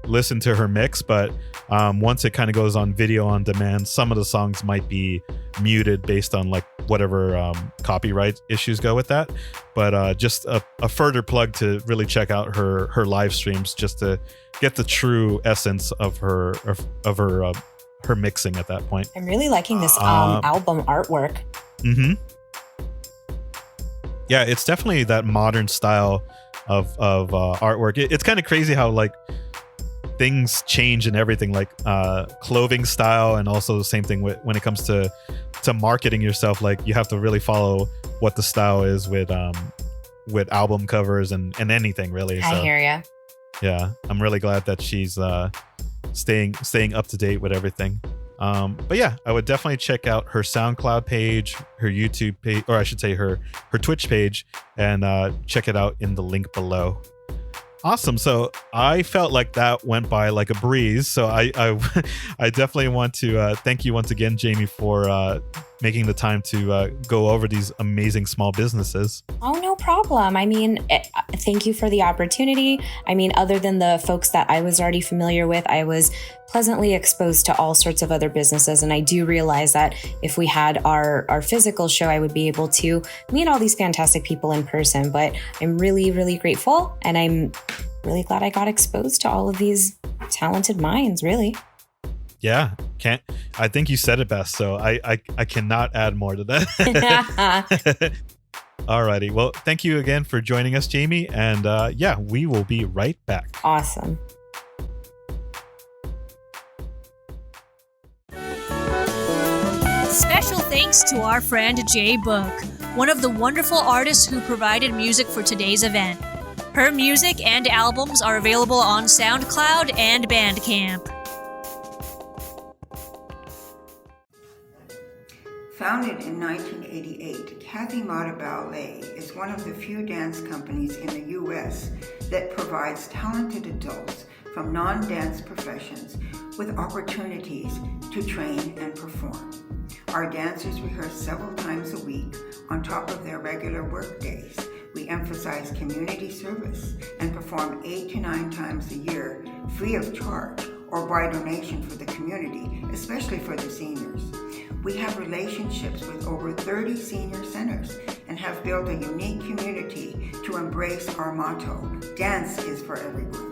listen to her mix. But once it kind of goes on video on demand, some of the songs might be muted based on whatever copyright issues go with that. But just a further plug to really check out her live streams, just to get the true essence of her mixing at that point. I'm really liking this album artwork. Mm-hmm. Yeah, it's definitely that modern style of artwork. It's kind of crazy how things change and everything, clothing style, and also the same thing when it comes to marketing yourself. You have to really follow what the style is with album covers and anything really. I hear ya. Yeah, I'm really glad that she's staying up to date with everything. But yeah, I would definitely check out her SoundCloud page, her YouTube page, or I should say her Twitch page, and check it out in the link below. Awesome. So I felt like that went by like a breeze. So I definitely want to thank you once again, Jamie, for making the time to go over these amazing small businesses. Oh, no problem. I mean, thank you for the opportunity. I mean, other than the folks that I was already familiar with, I was pleasantly exposed to all sorts of other businesses. And I do realize that if we had our physical show, I would be able to meet all these fantastic people in person. But I'm really, really grateful. And I'm really glad I got exposed to all of these talented minds, really. Yeah, I think you said it best, so I cannot add more to that. Alrighty, well, thank you again for joining us, Jamie, and yeah, we will be right back. Awesome. Special thanks to our friend JBUK, one of the wonderful artists who provided music for today's event. Her music and albums are available on SoundCloud and Bandcamp. Founded in 1988, Cathimata Ballet is one of the few dance companies in the U.S. that provides talented adults from non-dance professions with opportunities to train and perform. Our dancers rehearse several times a week on top of their regular work days. We emphasize community service and perform 8 to 9 times a year free of charge or by donation for the community, especially for the seniors. We have relationships with over 30 senior centers and have built a unique community to embrace our motto, dance is for everyone.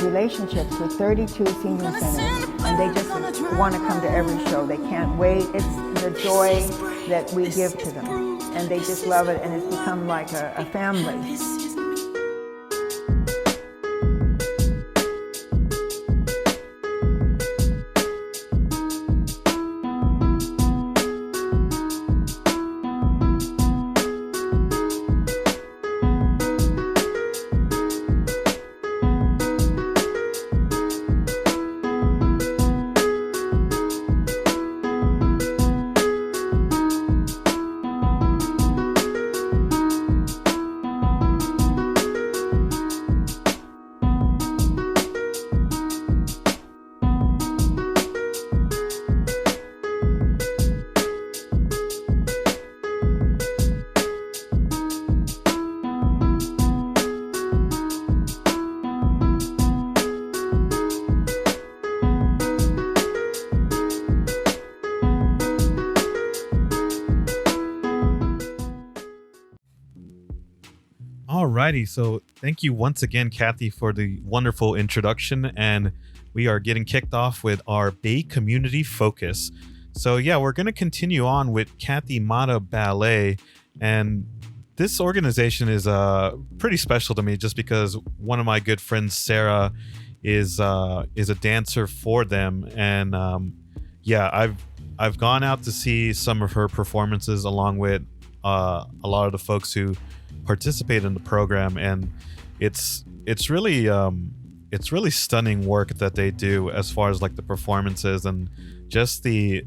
Relationships with 32 senior centers, and they just want to come to every show. They can't wait. It's the joy that we give to them, and they just love it, and it's become like a family. Alrighty, so thank you once again, Kathy, for the wonderful introduction, and we are getting kicked off with our Bay Community Focus. So yeah, we're going to continue on with Kathy Mata Ballet, and this organization is pretty special to me just because one of my good friends, Sarah, is a dancer for them, and yeah, I've gone out to see some of her performances along with a lot of the folks who participate in the program, and it's really stunning work that they do as far as like the performances and just the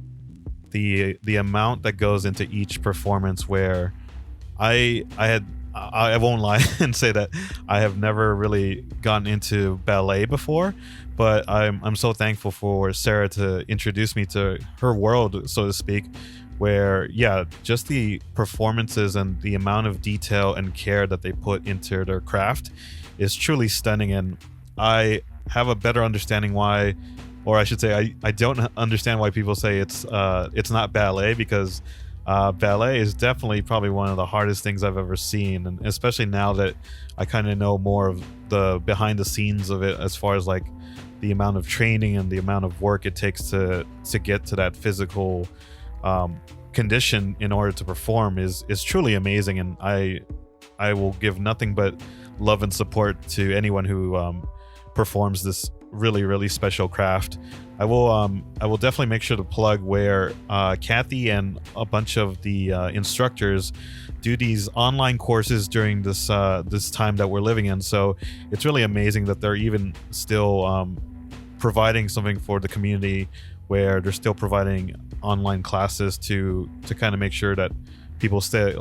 amount that goes into each performance. Where I won't lie and say that I have never really gotten into ballet before, but I'm so thankful for Sarah to introduce me to her world, so to speak, where yeah, just the performances and the amount of detail and care that they put into their craft is truly stunning. And I have a better understanding why, or I should say I don't understand why people say it's not ballet, because ballet is definitely probably one of the hardest things I've ever seen, and especially now that I kind of know more of the behind the scenes of it, as far as like the amount of training and the amount of work it takes to get to that physical condition in order to perform is truly amazing. And I will give nothing but love and support to anyone who performs this really special craft. I will definitely make sure to plug where Kathy and a bunch of the instructors do these online courses during this time that we're living in. So it's really amazing that they're even still providing something for the community, where they're still providing online classes to kind of make sure that people stay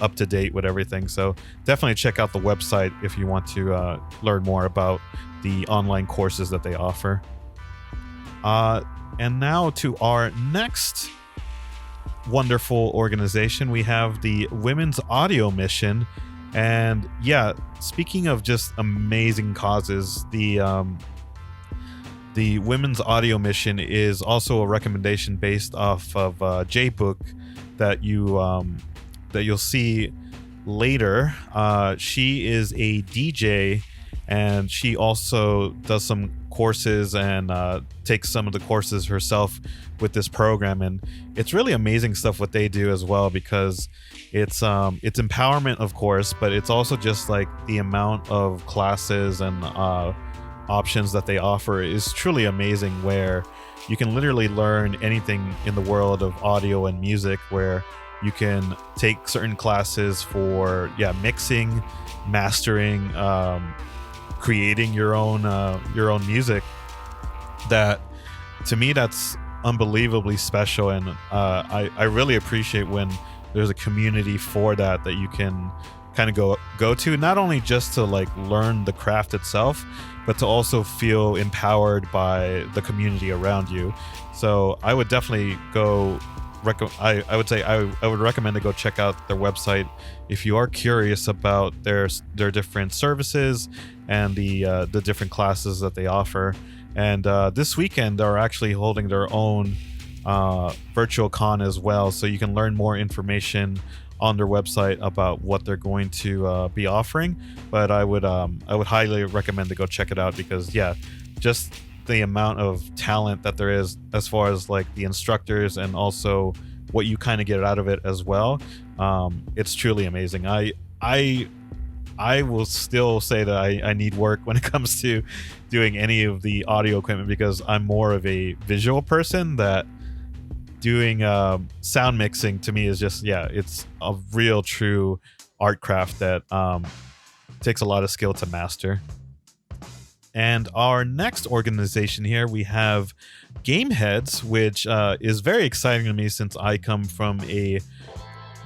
up to date with everything. So definitely check out the website if you want to learn more about the online courses that they offer. And now to our next wonderful organization, we have the Women's Audio Mission. And yeah, speaking of just amazing causes, the Women's Audio Mission is also a recommendation based off of JBUK that you'll see later. She is a DJ, and she also does some courses and takes some of the courses herself with this program. And it's really amazing stuff what they do as well, because it's empowerment, of course, but it's also just like the amount of classes and options that they offer is truly amazing, where you can literally learn anything in the world of audio and music, where you can take certain classes for mixing, mastering, creating your own music. That, to me, that's unbelievably special, and I really appreciate when there's a community for that you can kind of go to, not only just to like learn the craft itself, but to also feel empowered by the community around you. So I would definitely I would recommend to go check out their website if you are curious about their different services and the different classes that they offer. And this weekend they're actually holding their own virtual con as well, so you can learn more information on their website about what they're going to be offering. But I would highly recommend to go check it out, because yeah, just the amount of talent that there is as far as like the instructors and also what you kind of get out of it as well, it's truly amazing. I will still say that I need work when it comes to doing any of the audio equipment, because I'm more of a visual person, that doing sound mixing to me is just, it's a real true art craft that takes a lot of skill to master. And our next organization here, we have Gameheads, which is very exciting to me since I come from a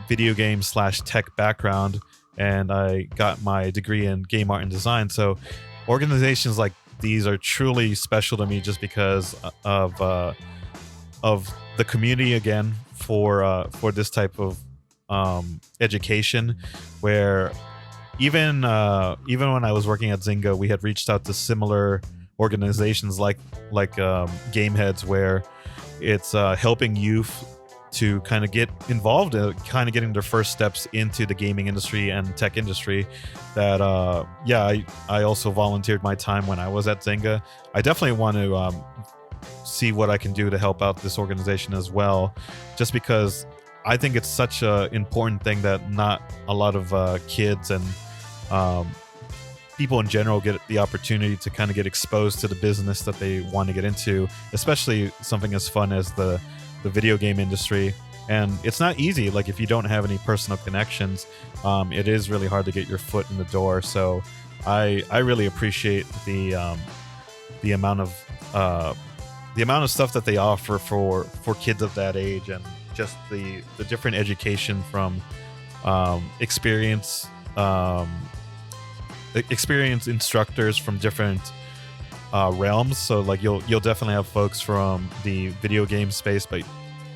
video game / tech background, and I got my degree in game art and design. So organizations like these are truly special to me, just because of the community, again, for this type of education, where even when I was working at Zynga, we had reached out to similar organizations like Gameheads, where it's helping youth to kind of get involved, kind of getting their first steps into the gaming industry and tech industry. That I also volunteered my time when I was at Zynga. I definitely want to see what I can do to help out this organization as well, just because I think it's such an important thing that not a lot of kids and people in general get the opportunity to kind of get exposed to the business that they want to get into, especially something as fun as the video game industry. And it's not easy. Like, if you don't have any personal connections, it is really hard to get your foot in the door. So I really appreciate the amount of stuff that they offer for kids of that age, and just the different education from experienced instructors from different realms. So like you'll definitely have folks from the video game space, but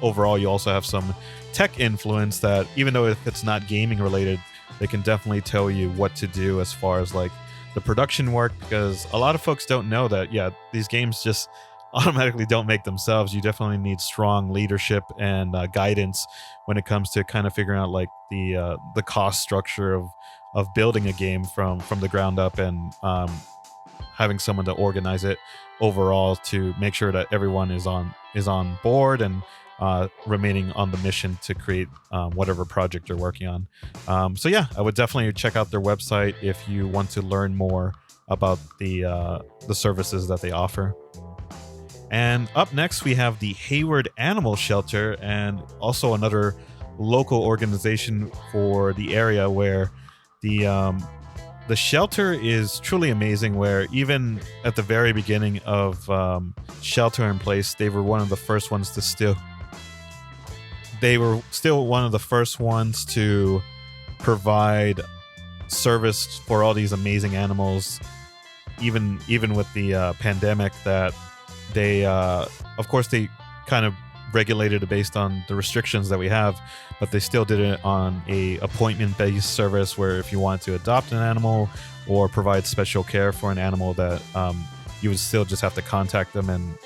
overall you also have some tech influence that, even though if it's not gaming related, they can definitely tell you what to do as far as like the production work, because a lot of folks don't know that these games just automatically don't make themselves. You definitely need strong leadership and guidance when it comes to kind of figuring out like the cost structure of building a game from the ground up, and having someone to organize it overall to make sure that everyone is on board and remaining on the mission to create whatever project you're working on. I would definitely check out their website if you want to learn more about the services that they offer. And up next, we have the Hayward Animal Shelter, and also another local organization for the area, where the shelter is truly amazing, where even at the very beginning of Shelter in Place, they were one of the first ones to provide service for all these amazing animals, even with the pandemic. That they of course they kind of regulated it based on the restrictions that we have, but they still did it on a appointment-based service, where if you wanted to adopt an animal or provide special care for an animal, that you would still just have to contact them, and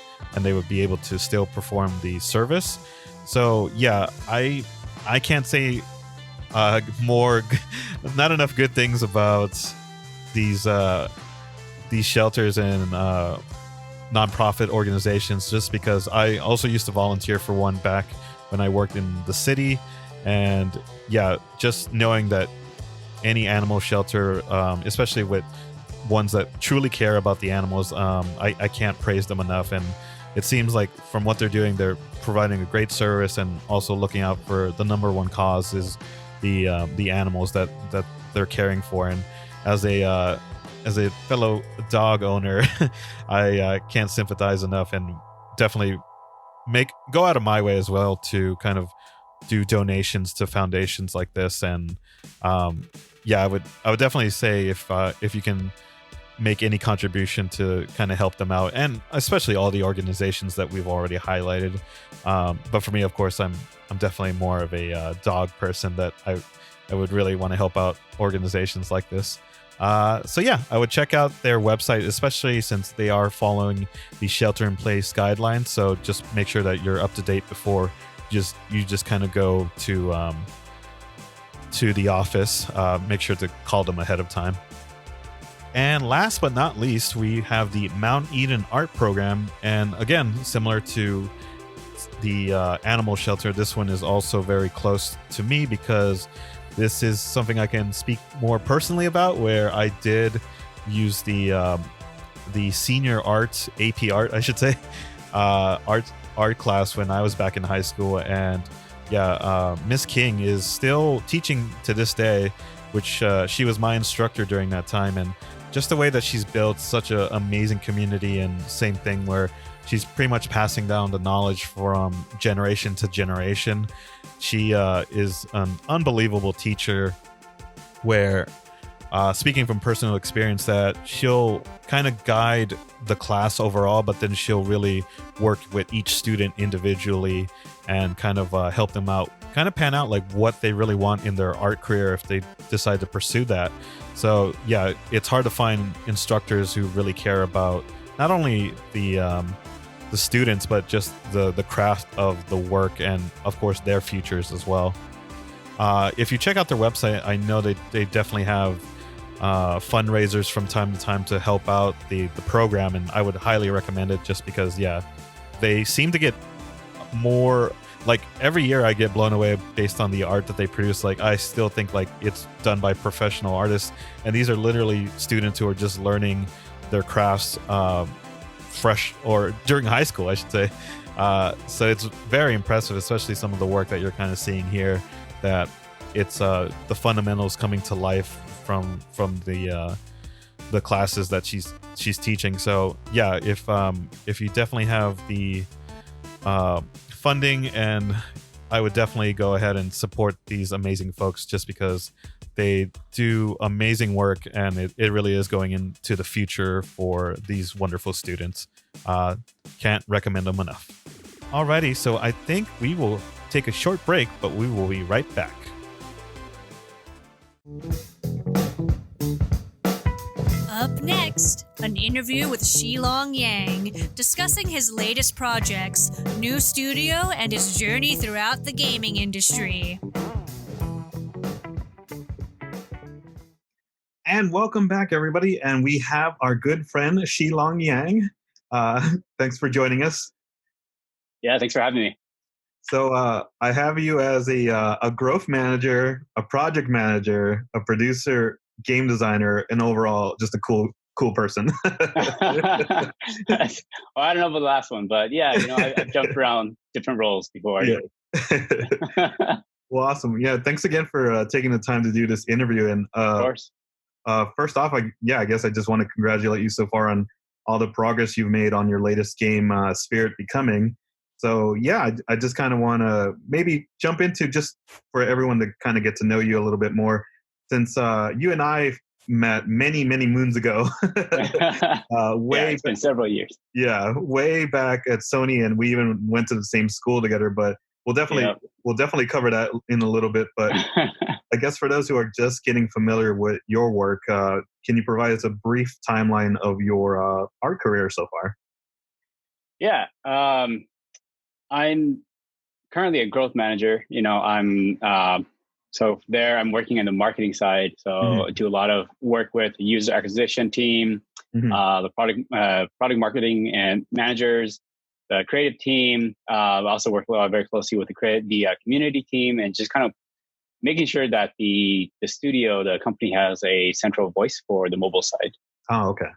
they would be able to still perform the service. So I can't say not enough good things about these shelters and nonprofit organizations, just because I also used to volunteer for one back when I worked in the city. And just knowing that any animal shelter, especially with ones that truly care about the animals, I can't praise them enough. And it seems like from what they're doing, they're providing a great service, and also looking out for the number one cause is the animals that they're caring for. And as a fellow dog owner, I can't sympathize enough, and definitely go out of my way as well to kind of do donations to foundations like this. And I would definitely say if you can make any contribution to kind of help them out, and especially all the organizations that we've already highlighted. But for me, of course, I'm definitely more of a dog person, that I would really want to help out organizations like this. I would check out their website, especially since they are following the shelter in place guidelines. So just make sure that you're up to date before you just kind of go to the office. Make sure to call them ahead of time. And last but not least, we have the Mount Eden Art Program. And again, similar to the animal shelter, this one is also very close to me, because this is something I can speak more personally about, where I did use the senior art, AP art, I should say, art class when I was back in high school. And Miss King is still teaching to this day, which she was my instructor during that time. And just the way that she's built such an amazing community, and same thing where she's pretty much passing down the knowledge from generation to generation. She is an unbelievable teacher, where speaking from personal experience, that she'll kind of guide the class overall, but then she'll really work with each student individually and kind of help them out, kind of pan out like what they really want in their art career if they decide to pursue that. So it's hard to find instructors who really care about not only the the students, but just the craft of the work and of course their futures as well. If you check out their website, I know they definitely have fundraisers from time to time to help out the program, and I would highly recommend it just because, yeah, they seem to get more, like every year I get blown away based on the art that they produce. Like I still think like it's done by professional artists, and these are literally students who are just learning their crafts fresh or during high school, I should say. So it's very impressive, especially some of the work that you're kind of seeing here, that it's the fundamentals coming to life from the classes that she's teaching. So yeah, if you definitely have the funding, and I would definitely go ahead and support these amazing folks just because they do amazing work, and it really is going into the future for these wonderful students. Can't recommend them enough. Alrighty, so I think we will take a short break, but we will be right back. Up next, an interview with Shelong Yang, discussing his latest projects, new studio, and his journey throughout the gaming industry. And welcome back, everybody. And we have our good friend, Shelong Yang. Thanks for joining us. Yeah, thanks for having me. So I have you as a growth manager, a project manager, a producer, game designer, and overall just a cool person. Well, I don't know about the last one, but yeah, I've jumped around different roles before. Yeah. Well, awesome. Yeah, thanks again for taking the time to do this interview. And of course. First off, I guess I just want to congratulate you so far on all the progress you've made on your latest game, Spirit Becoming. So yeah, I just kind of want to maybe jump into, just for everyone to kind of get to know you a little bit more, since you and I met many moons ago. It's been several years. Yeah, way back at Sony, and we even went to the same school together. But we'll definitely cover that in a little bit. But I guess for those who are just getting familiar with your work, can you provide us a brief timeline of your art career so far? Yeah. I'm currently a growth manager. So there I'm working on the marketing side. So I do a lot of work with the user acquisition team, the product marketing and managers, the creative team. I also work very closely with the community team, and just kind of making sure that the studio, the company, has a central voice for the mobile side. Oh, okay.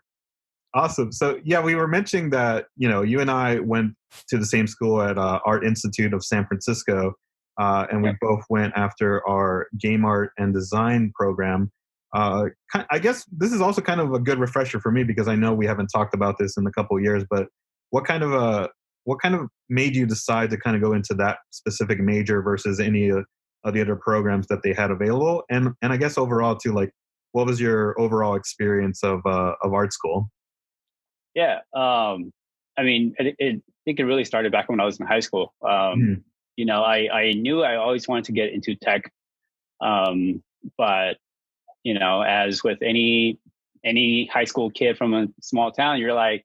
Awesome. So yeah, we were mentioning that, you and I went to the same school at Art Institute of San Francisco, and we both went after our game art and design program. I guess this is also kind of a good refresher for me, because I know we haven't talked about this in a couple of years, but what kind of made you decide to kind of go into that specific major versus any of the other programs that they had available? And I guess overall too, like, what was your overall experience of art school? Yeah. I think it really started back when I was in high school. I knew I always wanted to get into tech. But, as with any high school kid from a small town, you're like,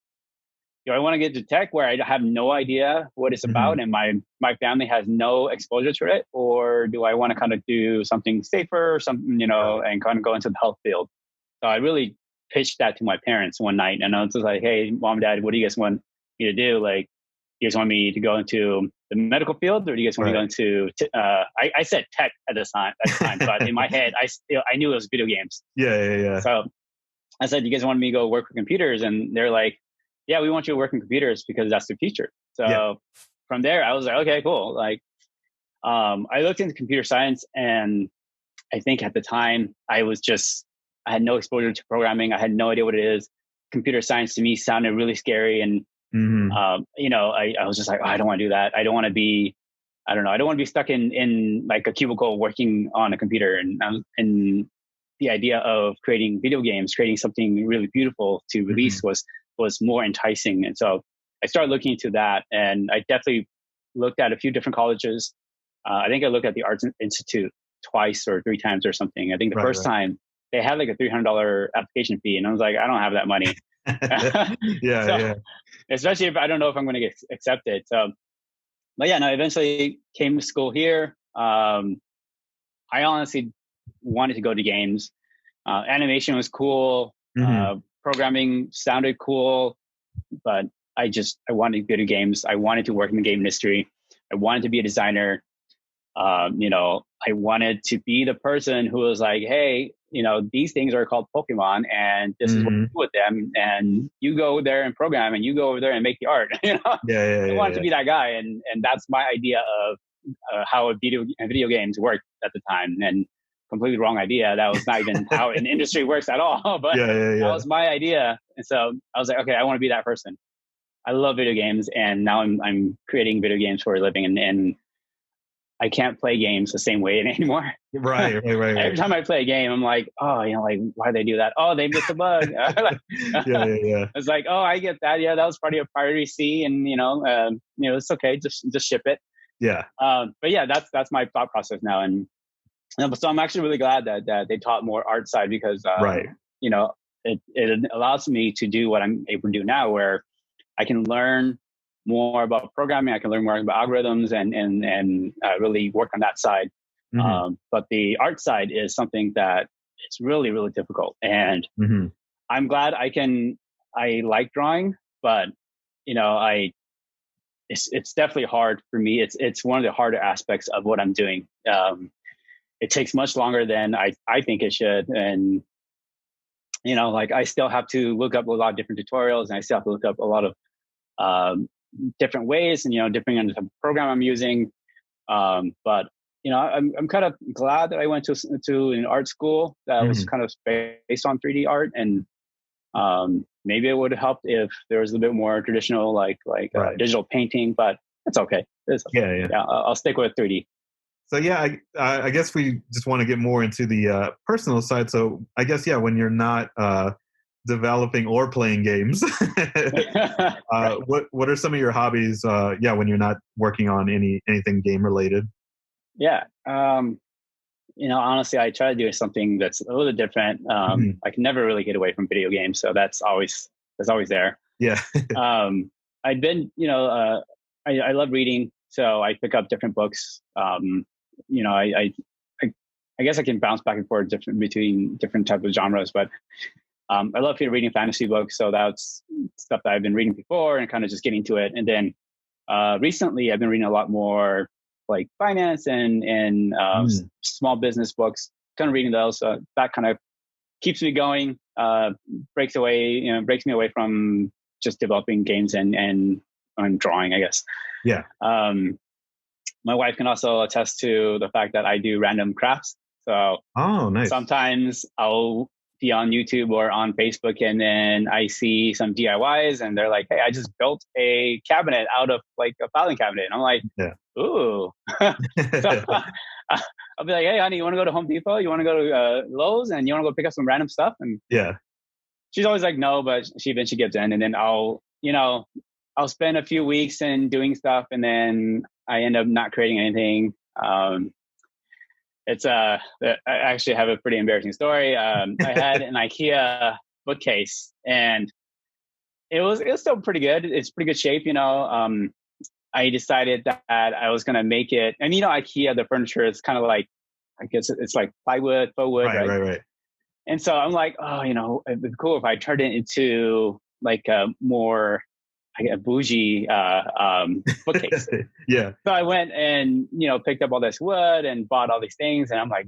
do I want to get to tech where I have no idea what it's about and my family has no exposure to it? Or do I want to kind of do something safer, and kind of go into the health field? So I really pitched that to my parents one night, and I was just like, hey, Mom, Dad, what do you guys want me to do? Like, you guys want me to go into the medical field, or do you guys want me to go into I said tech at the time, but in my head I knew it was video games. Yeah. So I said, you guys want me to go work with computers? And they're like, yeah, we want you to work in computers because that's the future. So from there I was like, okay, cool. Like, I looked into computer science, and I think at the time I had no exposure to programming. I had no idea what it is. Computer science to me sounded really scary. And, I was just like, I don't want to do that. I don't want to be stuck in like a cubicle working on a computer. And the idea of creating video games, creating something really beautiful to release was more enticing. And so I started looking into that, and I definitely looked at a few different colleges. I think I looked at the Arts Institute twice or three times or something. I think the first time they had like a $300 application fee, and I was like, I don't have that money. Yeah. Especially if I don't know if I'm going to get accepted. So, but yeah, no, I eventually came to school here. I honestly wanted to go to games. Animation was cool. Programming sounded cool, but I wanted to go to games. I wanted to work in the game industry. I wanted to be a designer. I wanted to be the person who was like, hey, these things are called Pokemon, and this is what you do with them, and you go there and program, and you go over there and make the art. I wanted to be that guy, and that's my idea of how video games worked at the time, and completely wrong idea. That was not even how an industry works at all. But that was my idea, and so I was like, okay, I want to be that person. I love video games, and now I'm creating video games for a living, and I can't play games the same way anymore. Right. Every time I play a game, I'm like, oh, why do they do that? Oh, they missed a bug. It's like, oh, I get that. Yeah, that was part of your priority C, and it's okay. Just ship it. Yeah. But yeah, that's my thought process now, and so I'm actually really glad that they taught more art side, because it allows me to do what I'm able to do now, where I can learn more about programming. I can learn more about algorithms and really work on that side. But the art side is something that it's really, really difficult. And I'm glad I like drawing, but it's definitely hard for me. It's one of the harder aspects of what I'm doing. It takes much longer than I think it should. And, I still have to look up a lot of different tutorials, and I still have to look up a lot of different ways, and depending on the type of program I'm using. But I'm kind of glad that I went to an art school that was kind of based on 3D art, and maybe it would have helped if there was a bit more traditional like digital painting, but it's okay. I'll stick with 3D. So I guess we just want to get more into the personal side. So I guess when you're not developing or playing games, what are some of your hobbies? When you're not working on anything game related. Honestly, I try to do something that's a little different. I can never really get away from video games, so that's always there. I've been I love reading, so I pick up different books. I guess I can bounce back and forth between different types of genres, but I love reading fantasy books, so that's stuff that I've been reading before and kind of just getting to it. And then recently I've been reading a lot more like finance and small business books, kind of reading those. That kind of keeps me going, breaks me away from just developing games and drawing, I guess. My wife can also attest to the fact that I do random crafts. So nice. Sometimes I'll be on YouTube or on Facebook, and then I see some DIYs, and they're like, hey, I just built a cabinet out of like a filing cabinet. And I'm like, ooh. So I'll be like, hey, honey, you want to go to Home Depot? You want to go to Lowe's? And you want to go pick up some random stuff? And she's always like, no, but she eventually gives in. And then I'll spend a few weeks in doing stuff, and then I end up not creating anything. I actually have a pretty embarrassing story. I had an IKEA bookcase, and it was still pretty good. It's pretty good shape, I decided that I was going to make it. And IKEA, the furniture is kind of like, I guess it's like plywood, faux wood, right? And so I'm like, it'd be cool if I turned it into like a more a bougie bookcase. So I went and picked up all this wood and bought all these things, and I'm like,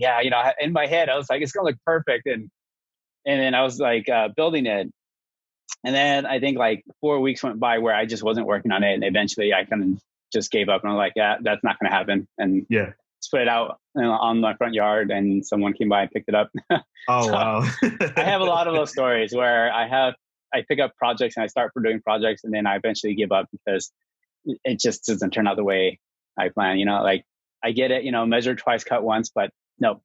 in my head I was like, it's gonna look perfect, and then I was like building it, and then I think like 4 weeks went by where I just wasn't working on it, and eventually I kind of just gave up, and I'm like, that's not gonna happen, and put it out on my front yard, and someone came by and picked it up. Wow. I have a lot of those stories where I pick up projects and I start doing projects, and then I eventually give up because it just doesn't turn out the way I plan. Like I get it, measure twice, cut once, but no.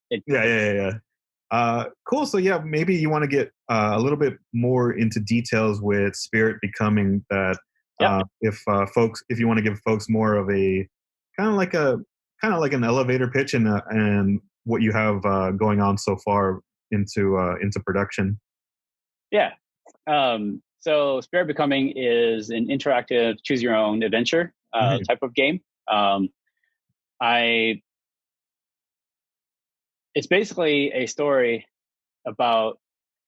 Cool. So maybe you want to get a little bit more into details with Spirit Becoming that. If you want to give folks more of a kind of like an elevator pitch and what you have going on so far into production. So Spirit Becoming is an interactive choose your own adventure type of game. It's basically a story about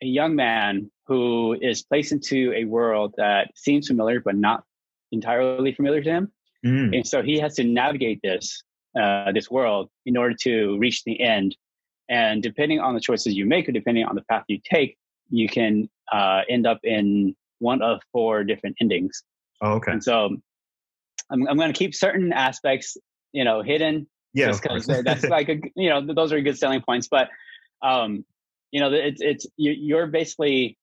a young man who is placed into a world that seems familiar but not entirely familiar to him. And so he has to navigate this world in order to reach the end. And depending on the choices you make, or depending on the path you take, you can end up in one of 4 different endings. Oh, okay. And so I'm going to keep certain aspects, hidden. Yeah, just because that's like those are good selling points. But you're basically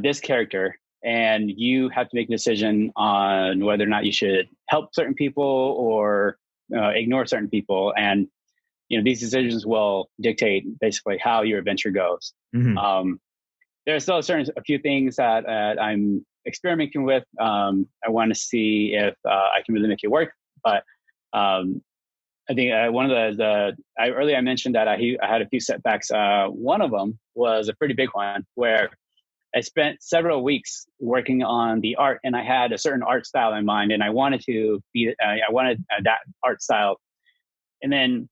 this character, and you have to make a decision on whether or not you should help certain people or ignore certain people. And these decisions will dictate basically how your adventure goes. There's still a few things that I'm experimenting with. I want to see if I can really make it work. But I think one of earlier I mentioned that I had a few setbacks. One of them was a pretty big one where I spent several weeks working on the art, and I had a certain art style in mind, and I wanted that art style. And then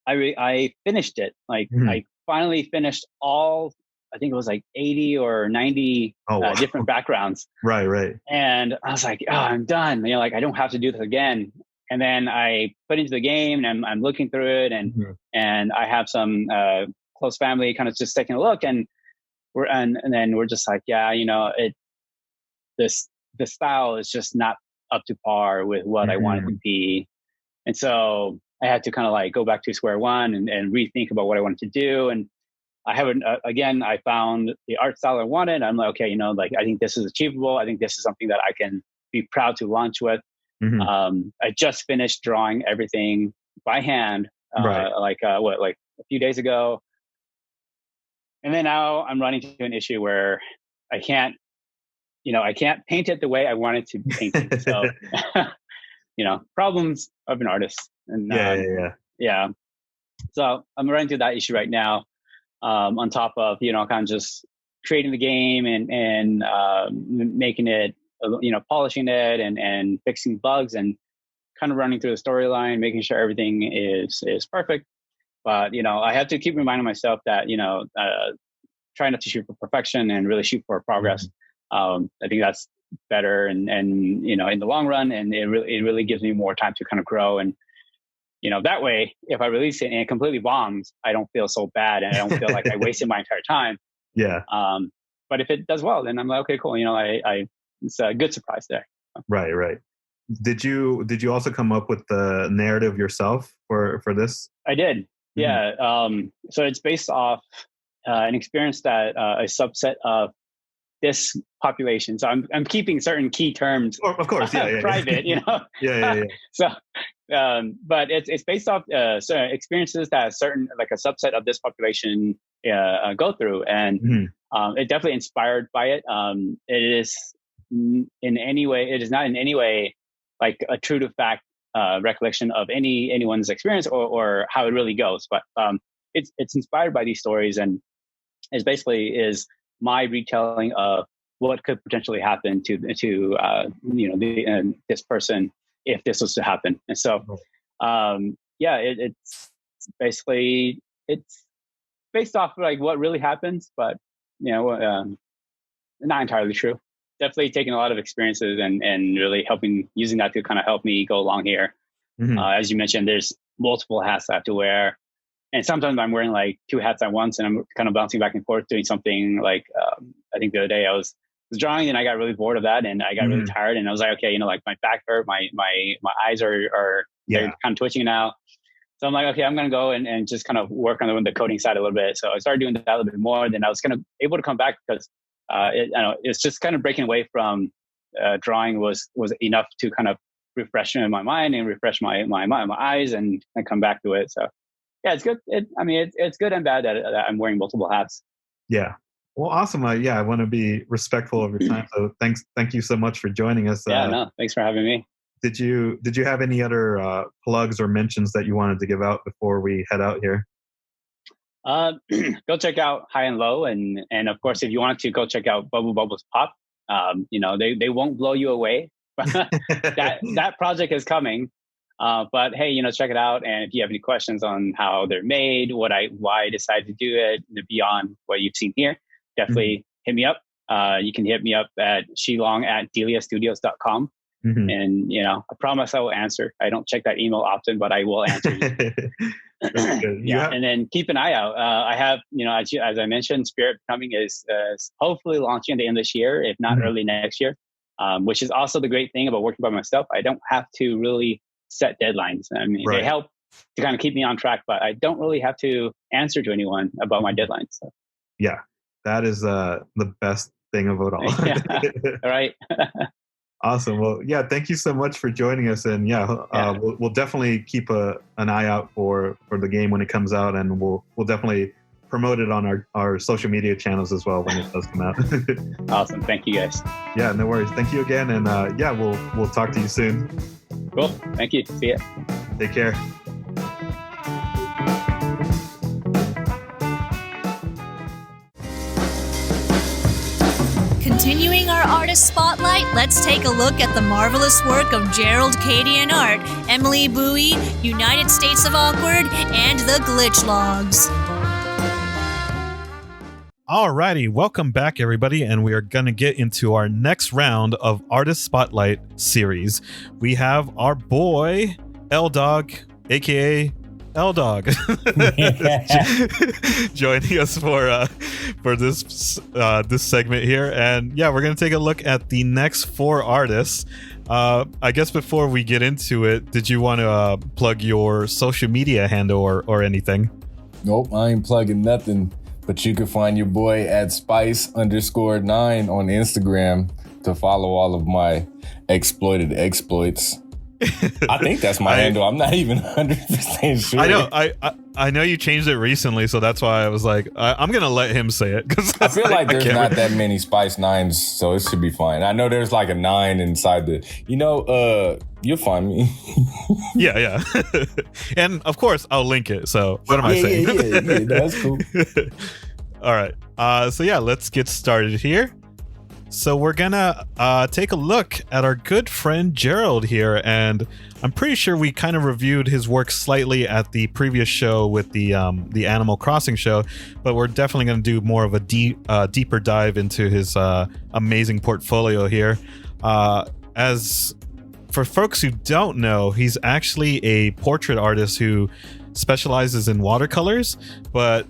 I finished it. I finally finished all, I think it was like 80 or 90 different backgrounds. Right. And I was like, oh, I'm done. I don't have to do this again. And then I put into the game, and I'm looking through it, and I have some close family kind of just taking a look, and then we're just like, the style is just not up to par with what I want it to be. And so I had to kind of like go back to square one and rethink about what I wanted to do. And I haven't, again, I found the art style I wanted. I'm like, okay, I think this is achievable. I think this is something that I can be proud to launch with. I just finished drawing everything by hand, like a few days ago. And then now I'm running into an issue where I can't paint it the way I wanted to paint it. So, problems of an artist. And yeah. So I'm running through that issue right now. On top of, kind of just creating the game and making it, polishing it and fixing bugs and kind of running through the storyline, making sure everything is perfect. But, I have to keep reminding myself that, try not to shoot for perfection and really shoot for progress. I think that's better and in the long run, and it really gives me more time to kind of grow. And, that way, if I release it and it completely bombs, I don't feel so bad and I don't feel like I wasted my entire time. Yeah. But if it does well, then I'm like, okay, cool. It's a good surprise there. Right. Did you also come up with the narrative yourself for this? I did. Yeah. So it's based off an experience that a subset of this population. So I'm keeping certain key terms, of course, private. Yeah. So, but it's based off certain experiences that a subset of this population go through, and it definitely inspired by it. It is not in any way like a true to fact recollection of anyone's experience or how it really goes, but it's inspired by these stories, and it basically is my retelling of what could potentially happen to this person if this was to happen. And so it's basically it's based off like what really happens, but not entirely true. Definitely taking a lot of experiences and really using that to kind of help me go along here. As you mentioned, there's multiple hats I have to wear, and sometimes I'm wearing like 2 hats at once, and I'm kind of bouncing back and forth doing something. Like I think the other day I was drawing, and I got really bored of that, and I got really tired, and I was like, okay, like my back hurt, my eyes are kind of twitching now. So I'm like, okay, I'm going to go and just kind of work on the coding side a little bit. So I started doing that a little bit more. Then I was kind of able to come back because it's just kind of breaking away from drawing was enough to kind of refresh my mind and refresh my eyes and come back to it. So yeah, it's good. It's good and bad that I'm wearing multiple hats. Yeah. Well, awesome. I want to be respectful of your time. So thank you so much for joining us. Thanks for having me. Did you have any other plugs or mentions that you wanted to give out before we head out here? Go check out High and Low, and of course, if you want to, go check out Bubble Bubbles Pop. They won't blow you away. that project is coming. But hey, check it out. And if you have any questions on how they're made, why I decided to do it, beyond what you've seen here, definitely hit me up. You can hit me up at shelong@deliastudios.com. And, I promise I will answer. I don't check that email often, but I will answer you. Yeah. And then keep an eye out. I have, as I mentioned, Spirit Coming is hopefully launching at the end of this year, if not early next year, which is also the great thing about working by myself. I don't have to really set deadlines. I mean, they help to kind of keep me on track, but I don't really have to answer to anyone about my deadlines. So. Yeah, that is the best thing of it all. All right. Awesome. Well, yeah, thank you so much for joining us. And we'll definitely keep an eye out for the game when it comes out, and we'll definitely promote it on our social media channels as well when it does come out. Awesome. Thank you, guys. Yeah, no worries. Thank you again. And we'll talk to you soon. Cool. Thank you. See ya. Take care. Continuing our artist spotlight, let's take a look at the marvelous work of Jarold Cadion Art, Emily Bowie, United States of Awkward, and the Glitch Logs. Alrighty, welcome back everybody, and we are going to get into our next round of Artist Spotlight series. We have our boy, L-Dog, aka L-Dog, joining us for this segment here. And yeah, we're going to take a look at the next 4 artists. I guess before we get into it, did you want to plug your social media handle or anything? Nope, I ain't plugging nothing. But you can find your boy at Spice_9 on Instagram to follow all of my exploited exploits. I think that's my handle. I'm not even 100% sure. I know. I know you changed it recently, so that's why I was like, I'm gonna let him say it because I feel like there's not that many Spice 9s, so it should be fine. I know there's like a 9 inside the. You'll find me. Yeah. And of course, I'll link it. So what am I saying? Yeah, that's cool. All right. So yeah, let's get started here. So we're gonna take a look at our good friend Jarold here, and I'm pretty sure we kind of reviewed his work slightly at the previous show with the Animal Crossing show, but we're definitely gonna do more of a deeper dive into his amazing portfolio here. As for folks who don't know, he's actually a portrait artist who specializes in watercolors, but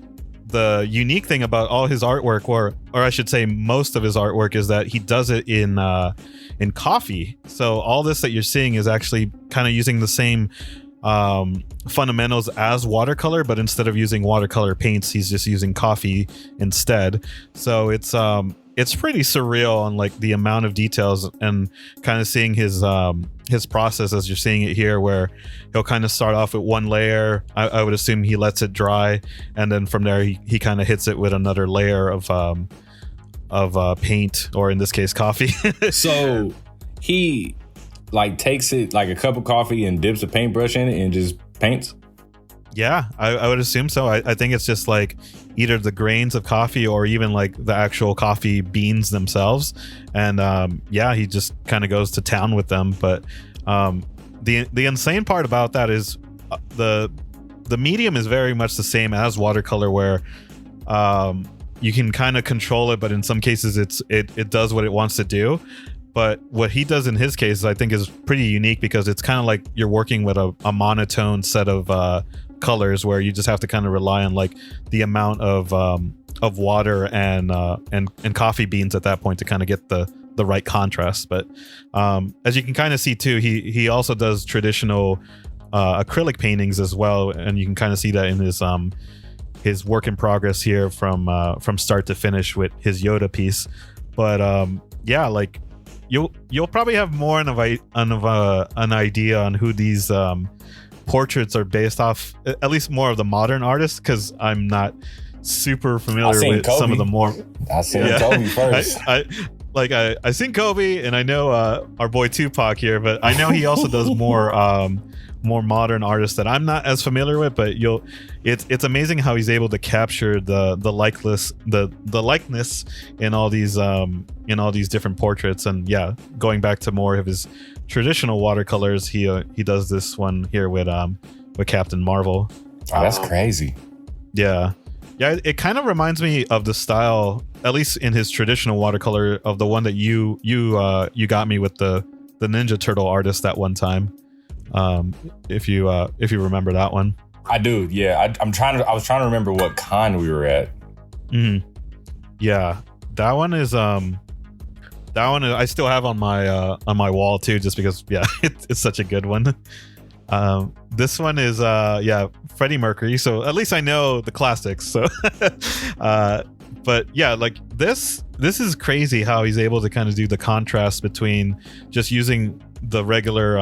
the unique thing about all his artwork, or I should say most of his artwork, is that he does it in coffee. So all this that you're seeing is actually kind of using the same fundamentals as watercolor, but instead of using watercolor paints, he's just using coffee instead. So it's pretty surreal on like the amount of details and kind of seeing his process as you're seeing it here, where he'll kind of start off with one layer. I would assume he lets it dry, and then from there he kind of hits it with another layer of paint, or in this case coffee. So he like takes it like a cup of coffee and dips a paintbrush in it and just paints. Yeah, I would assume so. I think it's just like either the grains of coffee or even like the actual coffee beans themselves. And he just kind of goes to town with them. But the insane part about that is the medium is very much the same as watercolor, where you can kind of control it, but in some cases it does what it wants to do. But what he does in his case, I think, is pretty unique, because it's kind of like you're working with a monotone set of colors, where you just have to kind of rely on like the amount of water and coffee beans at that point to kind of get the right contrast. But as you can kind of see too, he also does traditional acrylic paintings as well, and you can kind of see that in his work in progress here from start to finish with his Yoda piece. But like you'll probably have more of an idea on who these portraits are based off, at least more of the modern artists, because I'm not super familiar with Kobe. some of the more. I seen Kobe first. like I seen Kobe, and I know our boy Tupac here, but I know he also does more modern artists that I'm not as familiar with. But it's amazing how he's able to capture the likeness in all these different portraits. And yeah, going back to more of his traditional watercolors, he does this one here with Captain Marvel. Oh, that's crazy. Yeah, it kind of reminds me of the style, at least in his traditional watercolor, of the one that you got me with the Ninja Turtle artist that one time. If you remember that one. I do. Yeah, I was trying to remember what con we were at. Mm-hmm. Yeah, that one is I still have on my wall too, just because it's such a good one. This one is Freddie Mercury, so at least I know the classics. So but yeah, like this is crazy how he's able to kind of do the contrast between just using the regular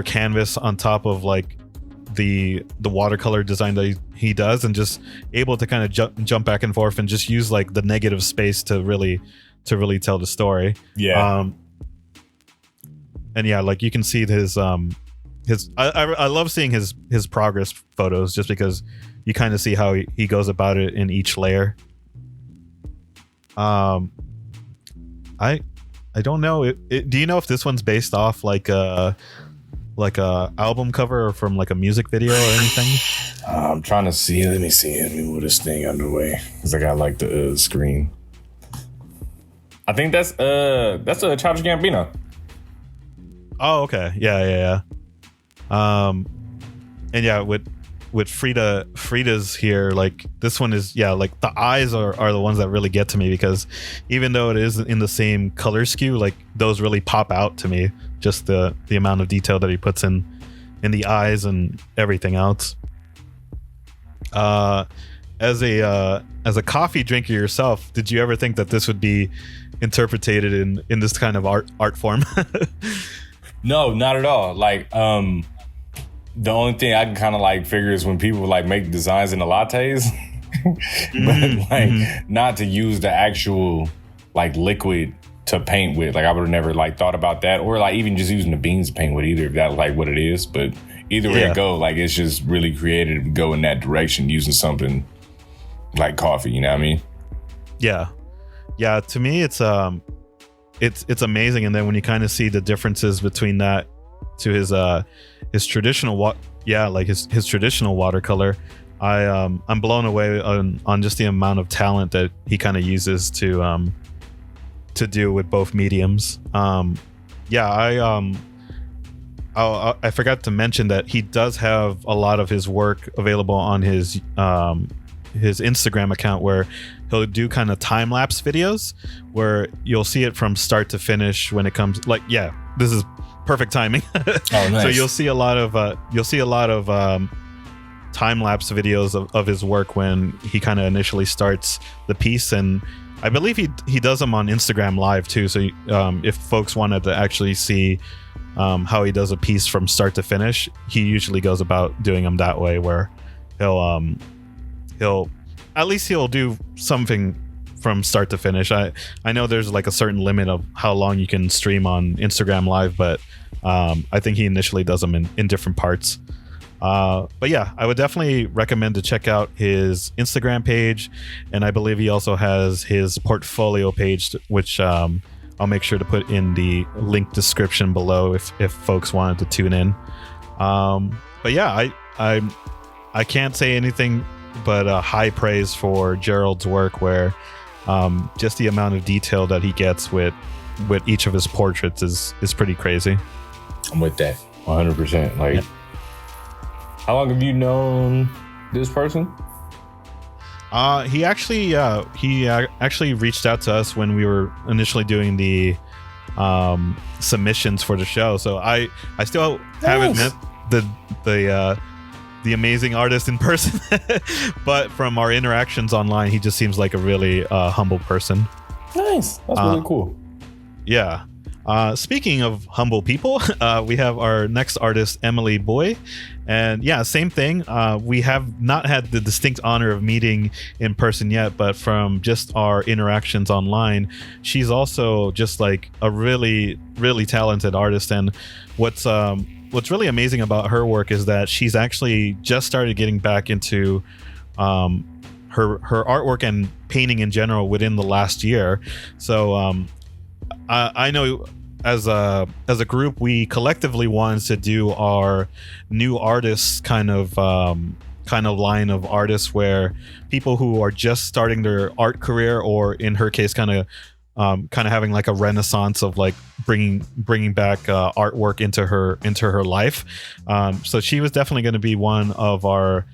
canvas on top of like the watercolor design that he does, and just able to kind of jump back and forth and just use like the negative space to really tell the story. And yeah, like you can see his I love seeing his progress photos, just because you kind of see how he goes about it in each layer. I don't know. Do you know if this one's based off like a album cover or from like a music video or anything? I'm trying to see. Let me see. Let me move this thing underway, because I got like the screen. I think that's a Childish Gambino. Oh, okay. Yeah. And yeah, with Frida's here, like this one is, like the eyes are the ones that really get to me, because even though it is in the same color scheme, like those really pop out to me, just the amount of detail that he puts in the eyes and everything else. As a coffee drinker yourself, did you ever think that this would be interpreted in this kind of art form? No, not at all. Like, the only thing I can kind of like figure is when people like make designs in the lattes, but like not to use the actual like liquid to paint with. Like I would have never like thought about that, or like even just using the beans to paint with either, if that's like what it is. But either way it go, like it's just really creative to go in that direction using something like coffee. You know what I mean? Yeah. To me, it's amazing. And then when you kind of see the differences between that to his traditional his traditional watercolor, I'm blown away on just the amount of talent that he kind of uses to do with both mediums. I forgot to mention that he does have a lot of his work available on his Instagram account, where he'll do kind of time-lapse videos where you'll see it from start to finish when it comes this is perfect timing. Oh, nice. So you'll see a lot of time-lapse videos of his work when he kind of initially starts the piece, and I believe he does them on Instagram Live too. So if folks wanted to actually see how he does a piece from start to finish, he usually goes about doing them that way, where he'll do something from start to finish. I know there's like a certain limit of how long you can stream on Instagram Live, but I think he initially does them in different parts. But yeah, I would definitely recommend to check out his Instagram page, and I believe he also has his portfolio page, which I'll make sure to put in the link description below if folks wanted to tune in. But yeah, I can't say anything but high praise for Jarold's work, where just the amount of detail that he gets with each of his portraits is pretty crazy. I'm with that 100%. Like, yep. How long have you known this person? He actually reached out to us when we were initially doing the submissions for the show. So I still haven't met the amazing artist in person, but from our interactions online, he just seems like a really humble person. Nice. That's really cool. Yeah. Speaking of humble people, we have our next artist, Emily Boy. And yeah, same thing. We have not had the distinct honor of meeting in person yet, but from just our interactions online, she's also just like a really, really talented artist. And what's really amazing about her work is that she's actually just started getting back into her artwork and painting in general within the last year. So I know as a group, we collectively wanted to do our new artists kind of line of artists, where people who are just starting their art career, or in her case, kind of having like a renaissance of like bringing back artwork into her life. So she was definitely going to be one of our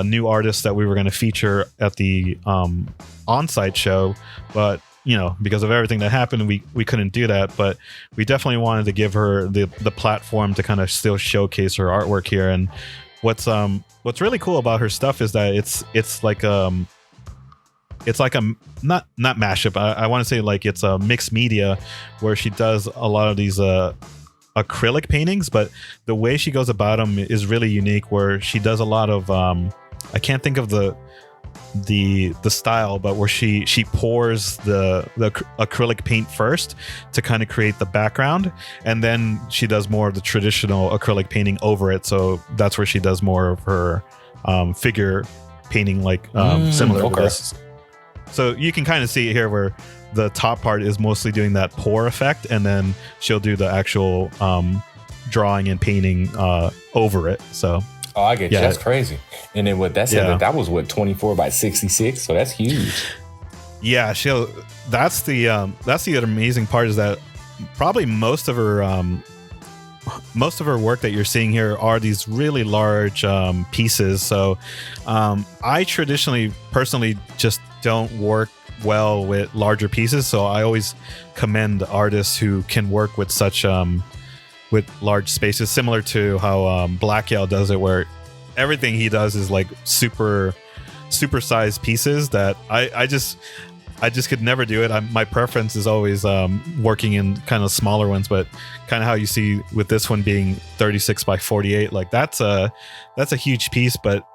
new artists that we were going to feature at the on-site show, but because of everything that happened, we couldn't do that. But we definitely wanted to give her the platform to kind of still showcase her artwork here. And what's really cool about her stuff is that it's like a not mashup. I want to say like it's a mixed media, where she does a lot of these acrylic paintings, but the way she goes about them is really unique, where she does a lot of I can't think of the style, but where she pours the acrylic paint first to kind of create the background, and then she does more of the traditional acrylic painting over it. So that's where she does more of her figure painting, like similar to this. So you can kind of see it here, where the top part is mostly doing that pour effect, and then she'll do the actual drawing and painting over it. So I get you. That's crazy. And then what that said, that was 24 by 66. So that's huge. Yeah, that's the other amazing part, is that probably most of her work that you're seeing here are these really large pieces. So I personally just don't work well with larger pieces. So I always commend artists who can work with such with large spaces, similar to how Blackyell does it, where everything he does is like super sized pieces that I just could never do it. My preference is always working in kind of smaller ones, but kind of how you see with this one being 36 by 48, like that's a huge piece. But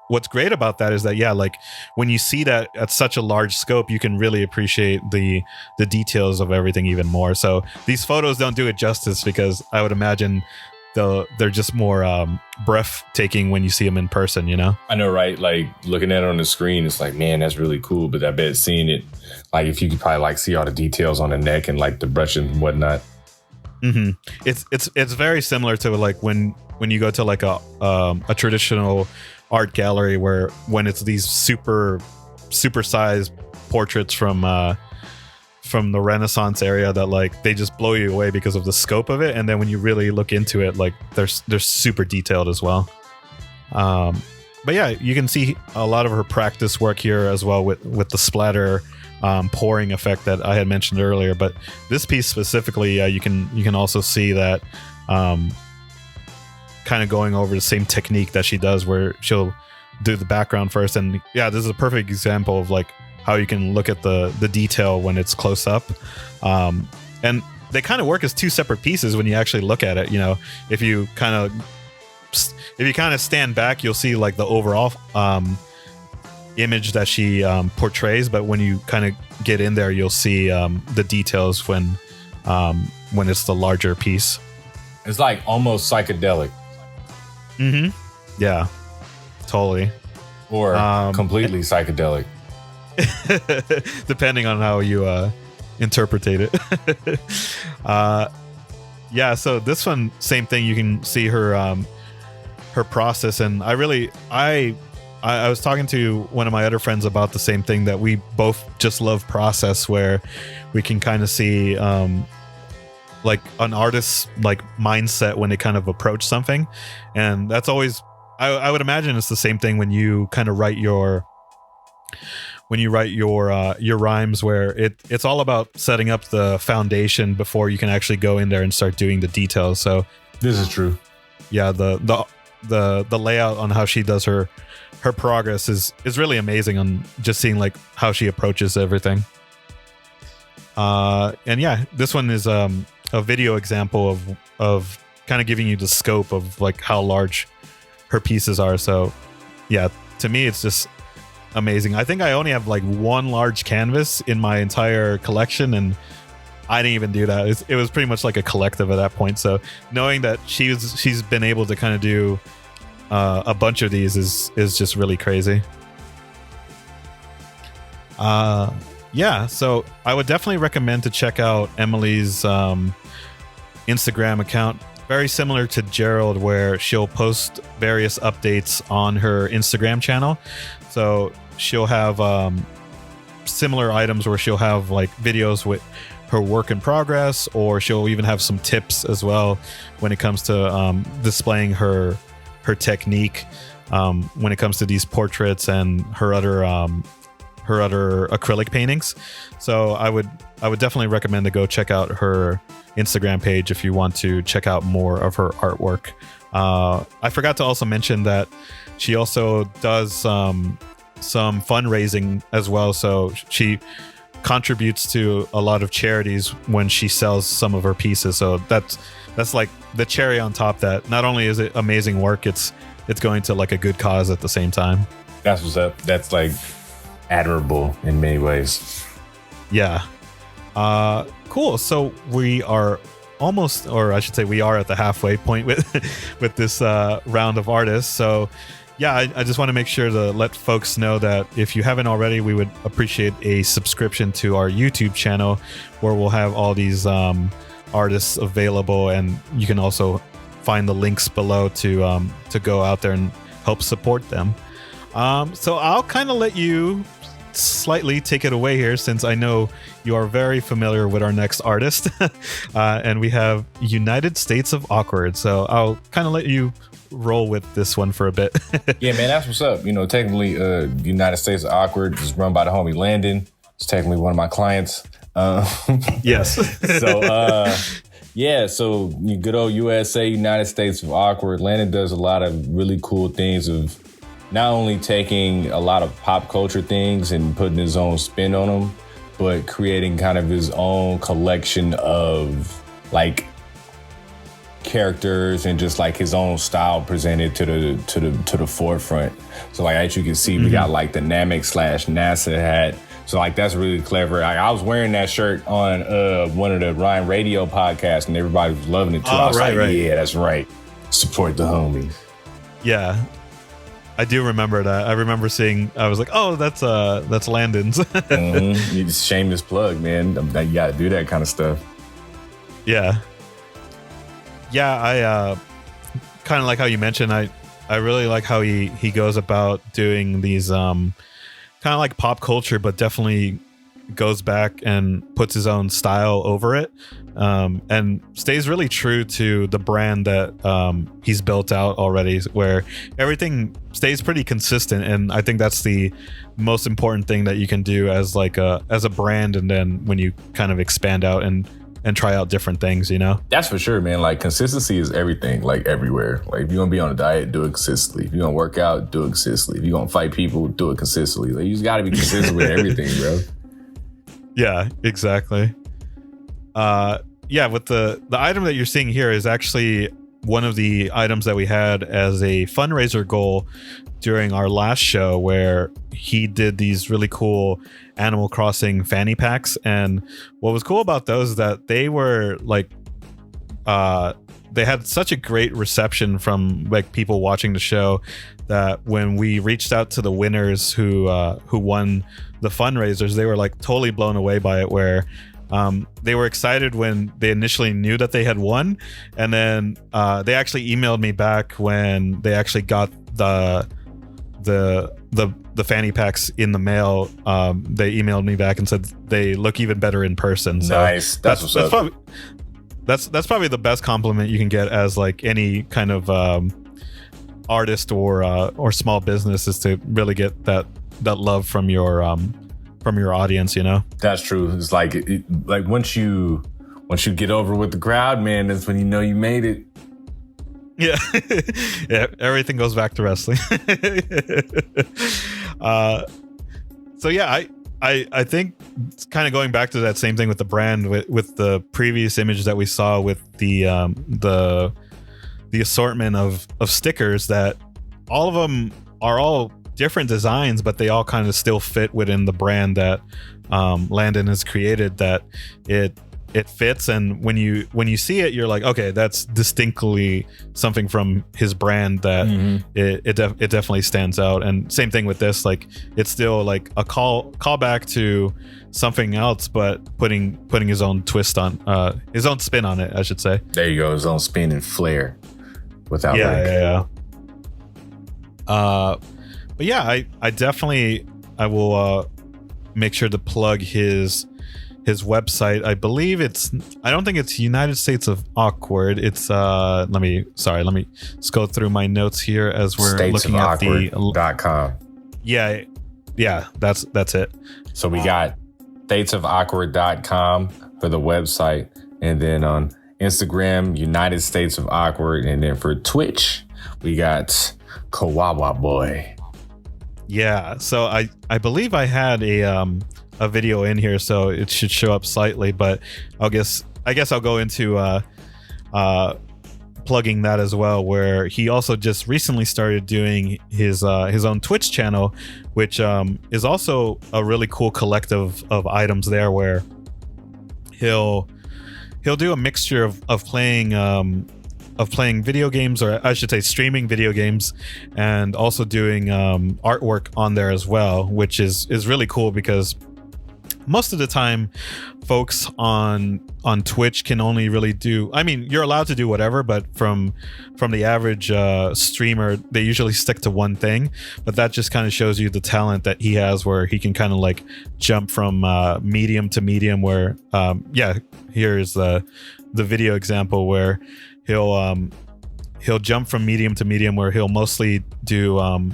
what's great about that is that, like when you see that at such a large scope, you can really appreciate the details of everything even more. So these photos don't do it justice, because I would imagine they're just more breathtaking when you see them in person, I know, right? Like looking at it on the screen, it's like, man, that's really cool. But I bet seeing it, like if you could probably like see all the details on the neck and like the brushing and whatnot. Mm-hmm. It's very similar to like when you go to like a traditional art gallery, where when it's these super sized portraits from the Renaissance area, that like they just blow you away because of the scope of it, and then when you really look into it, like they're super detailed as well. But yeah, you can see a lot of her practice work here as well with the splatter pouring effect that I had mentioned earlier. But this piece specifically, you can also see that kind of going over the same technique that she does, where she'll do the background first. And yeah, this is a perfect example of like how you can look at the detail when it's close up. And they kind of work as two separate pieces when you actually look at it. If you kind of stand back, you'll see like the overall image that she portrays, but when you kind of get in there, you'll see the details when it's the larger piece. It's like almost psychedelic. Mm-hmm. Yeah, totally. Or completely psychedelic. Depending on how you interpretate it. Yeah, so this one, same thing. You can see her process, and I was talking to one of my other friends about the same thing, that we both just love process, where we can kind of see like an artist's like mindset when they kind of approach something. And that's always, I would imagine it's the same thing when you kind of write your rhymes, where it's all about setting up the foundation before you can actually go in there and start doing the details. So this is true. Yeah, the layout on how she does her progress is really amazing, on just seeing like how she approaches everything. And yeah, this one is a video example of kind of giving you the scope of like how large her pieces are. So yeah, to me it's just amazing. I think I only have like one large canvas in my entire collection, and I didn't even do that. It was pretty much like a collective at that point. So knowing that she's been able to kind of do a bunch of these is just really crazy. Yeah, so I would definitely recommend to check out Emily's Instagram account. Very similar to Jarold, where she'll post various updates on her Instagram channel. So she'll have similar items where she'll have like videos with her work in progress, or she'll even have some tips as well when it comes to displaying her technique when it comes to these portraits and her other acrylic paintings. So I would definitely recommend to go check out her Instagram page if you want to check out more of her artwork. I forgot to also mention that she also does some fundraising as well. So she contributes to a lot of charities when she sells some of her pieces. So that's like the cherry on top, that not only is it amazing work, it's going to like a good cause at the same time. That's what's up. That's like admirable in many ways. Yeah. Cool. So we are almost, or I should say we are at the halfway point with this round of artists. So yeah, I just want to make sure to let folks know that if you haven't already, we would appreciate a subscription to our YouTube channel, where we'll have all these artists available, and you can also find the links below to go out there and help support them. So I'll kind of let you slightly take it away here, since I know you are very familiar with our next artist. And we have United States of Awkward. So I'll kind of let you roll with this one for a bit. Yeah, man, that's what's up. You know, technically, United States of Awkward is run by the homie Landon. It's technically one of my clients. Yes. So, yeah, so you good old USA, United States of Awkward. Landon does a lot of really cool things of not only taking a lot of pop culture things and putting his own spin on them, but creating kind of his own collection of like characters and just like his own style presented to the forefront. So like, as you can see, we got like the Namek/NASA hat. So like, that's really clever. I was wearing that shirt on one of the Ryan Radio podcasts, and everybody was loving it too. I was right. Yeah, that's right. Support the homies. Yeah, I do remember that. I remember seeing. I was like, oh, that's Landon's. You just shameless plug, man. You got to do that kind of stuff. Yeah. Yeah, I kind of like how you mentioned. I really like how he goes about doing these kind of like pop culture, but definitely goes back and puts his own style over it, and stays really true to the brand that he's built out already, where everything stays pretty consistent. And I think that's the most important thing that you can do as like as a brand, and then when you kind of expand out and try out different things, you know? That's for sure, man. Like, consistency is everything, like everywhere. Like, if you're gonna be on a diet, do it consistently. If you're gonna work out, do it consistently. If you're gonna fight people, do it consistently. Like, you just gotta be consistent with everything, bro. Yeah, exactly. Yeah, with the item that you're seeing here is actually one of the items that we had as a fundraiser goal during our last show, where he did these really cool Animal Crossing fanny packs. And what was cool about those is that they were like they had such a great reception from like people watching the show, that when we reached out to the winners who won the fundraisers, they were like totally blown away by it, where they were excited when they initially knew that they had won, and then they actually emailed me back when they actually got the fanny packs in the mail. They emailed me back and said they look even better in person. So nice. That's probably the best compliment you can get as like any kind of artist or small business, is to really get that love from your audience, you know? That's true. It's like like once you get over with the crowd, man, that's when you know you made it. Yeah. Yeah, everything goes back to wrestling. So yeah, I think it's kind of going back to that same thing with the brand with the previous image that we saw with the assortment of stickers, that all of them are all different designs, but they all kind of still fit within the brand that Landon has created, that it fits, and when you see it, you're like, okay, that's distinctly something from his brand that it definitely stands out. And same thing with this, like it's still like a call back to something else, but putting his own twist on, his own spin on it, I should say. There you go, his own spin and flair without but yeah, I definitely I will make sure to plug his website. I believe I don't think it's United States of Awkward. It's let me just go through my notes here as we're looking at the .com. Yeah, that's it. So we got statesofawkward.com for the website, and then on Instagram, United States of Awkward, and then for Twitch, we got Kawawa Boy. Yeah, so I believe I had a video in here, so it should show up slightly, but I guess I'll go into plugging that as well, where he also just recently started doing his own Twitch channel, which is also a really cool collective of items there, where he'll do a mixture of playing video games, or I should say streaming video games, and also doing artwork on there as well, which is really cool, because most of the time folks on Twitch can only really do, I mean, you're allowed to do whatever, but from the average streamer, they usually stick to one thing. But that just kind of shows you the talent that he has, where he can kind of like jump from medium to medium, where here's the video example where he'll jump from medium to medium, where he'll mostly do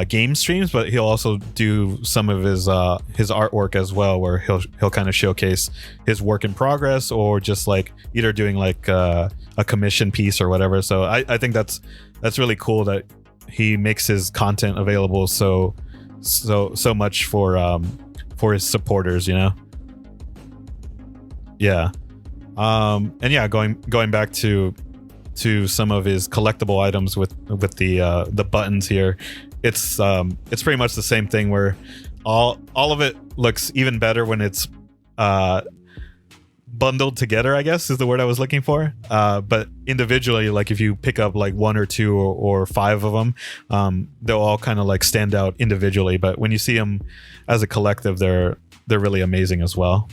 game streams, but he'll also do some of his artwork as well, where he'll kind of showcase his work in progress, or just like either doing like a commission piece or whatever. So I think that's really cool that he makes his content available so much for his supporters, you know. Yeah. And yeah, going back to some of his collectible items with the buttons here, it's pretty much the same thing, where all of it looks even better when it's bundled together, I guess is the word I was looking for. But individually, like if you pick up like one or two or five of them, they'll all kind of like stand out individually. But when you see them as a collective, they're really amazing as well.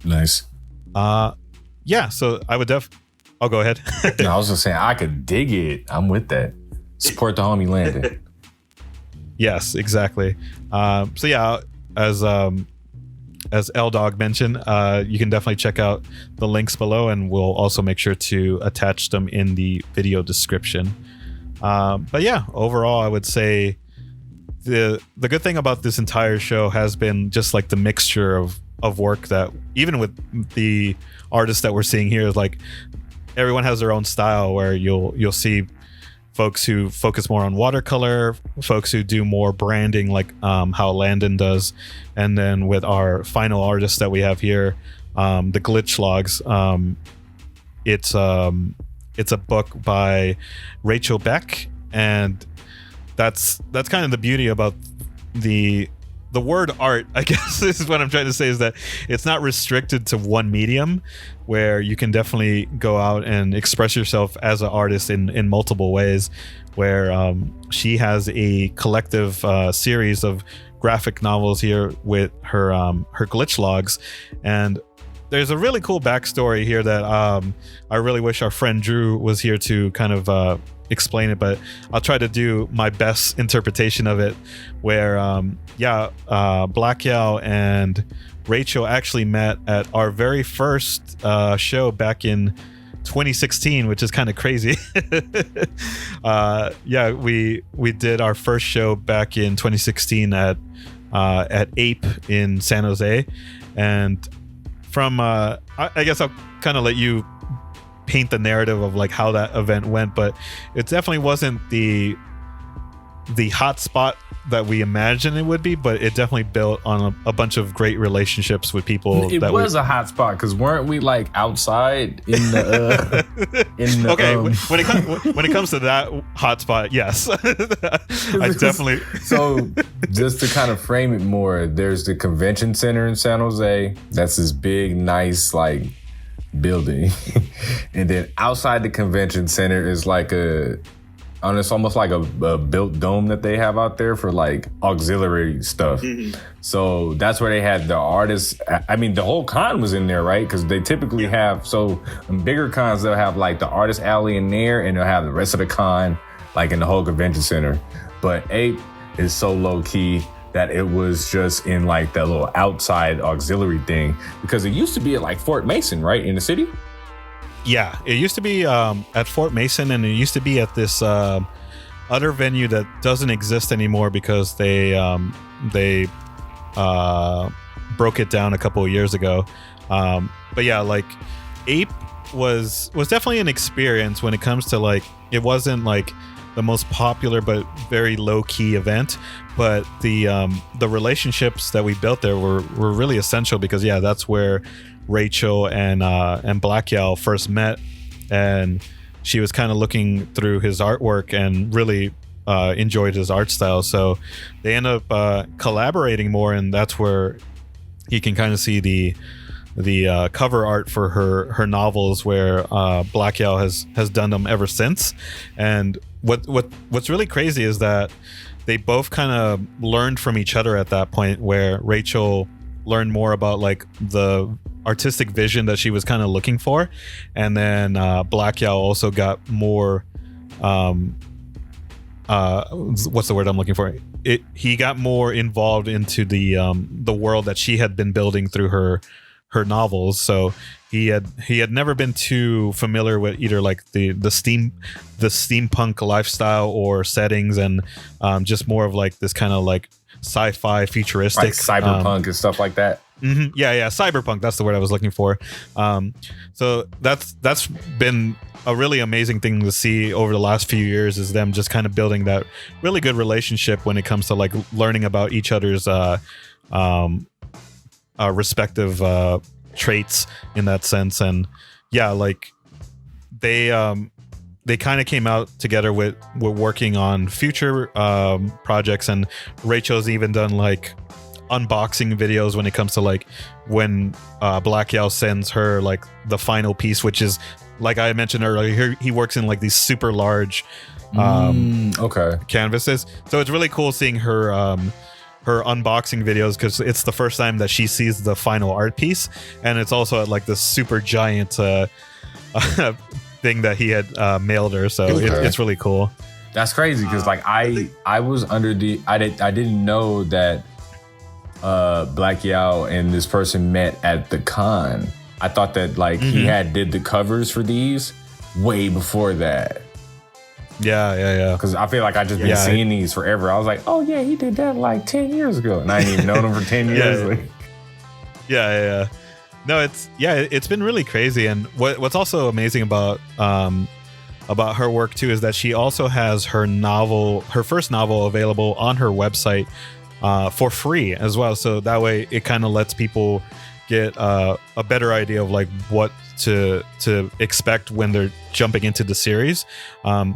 Nice. Yeah, so I would I'll go ahead. No, I was just saying I could dig it. I'm with that. Support the homie Landon. Yes, exactly. So yeah, as L-Dog mentioned, you can definitely check out the links below, and we'll also make sure to attach them in the video description. But yeah, overall, I would say the good thing about this entire show has been just like the mixture of work, that even with the artists that we're seeing here, like everyone has their own style, where you'll see folks who focus more on watercolor, folks who do more branding, like how Landon does, and then with our final artist that we have here, the Glitch Logs, it's a book by Rachel Beck, and that's kind of the beauty about the word art, I guess is what I'm trying to say, is that it's not restricted to one medium, where you can definitely go out and express yourself as an artist in multiple ways, where she has a collective series of graphic novels here with her Glitch Logs. And there's a really cool backstory here that I really wish our friend Drew was here to kind of explain it, but I'll try to do my best interpretation of it, where Black Yao and Rachel actually met at our very first show back in 2016, which is kind of crazy. We did our first show back in 2016 at Ape in San Jose, and from I guess I'll kind of let you paint the narrative of like how that event went, but it definitely wasn't the the hot spot that we imagine it would be, but it definitely built on a bunch of great relationships with people. It was a hot spot because weren't we like outside in the okay, when it comes to that hot spot, yes. I definitely. So just to kind of frame it more, there's the convention center in San Jose. That's this big, nice like building, and then outside the convention center is like it's almost like a built dome that they have out there for like auxiliary stuff. Mm-hmm. So that's where they had the artists. I mean, the whole con was in there, right? Because they typically have, so in bigger cons, they'll have like the artist alley in there, and they'll have the rest of the con like in the whole convention center. But Ape is so low key that it was just in like that little outside auxiliary thing, because it used to be at like Fort Mason, right, in the city? Yeah, it used to be at Fort Mason, and it used to be at this other venue that doesn't exist anymore because they broke it down a couple of years ago. But yeah, like Ape was definitely an experience when it comes to like, it wasn't like the most popular but very low key event, but the relationships that we built there were really essential, because yeah, that's where Rachel and Black Yao first met, and she was kind of looking through his artwork and really enjoyed his art style. So they end up collaborating more, and that's where you can kind of see the cover art for her novels, where Black Yao has done them ever since. And what's really crazy is that they both kind of learned from each other at that point, where Rachel learned more about like the artistic vision that she was kind of looking for, and then Black Yao also got more what's the word I'm looking for, he got more involved into the world that she had been building through her novels. So he had never been too familiar with either like the steampunk lifestyle or settings, and just more of like this kind of like sci-fi futuristic, like cyberpunk and stuff like that. Mm-hmm. Yeah, cyberpunk, that's the word I was looking for. So that's been a really amazing thing to see over the last few years, is them just kind of building that really good relationship when it comes to like learning about each other's respective traits in that sense. And yeah, like they kind of came out together with working on future projects, and Rachel's even done like unboxing videos when it comes to like when Black Yao sends her like the final piece, which is, like I mentioned earlier, he works in like these super large canvases. So it's really cool seeing her unboxing videos, because it's the first time that she sees the final art piece, and it's also at like this super giant thing that he had mailed her. So it's really cool. That's crazy, because like I was under I didn't know that Black Yao and this person met at the con. I thought that like he did the covers for these way before that. Yeah. Because I feel like I just been seeing these forever. I was like, oh yeah, he did that like 10 years ago, and I ain't even known him for 10 years. Yeah. No, it's been really crazy. And what's also amazing about her work too is that she also has her first novel available on her website for free as well. So that way it kind of lets people get a better idea of like what to expect when they're jumping into the series.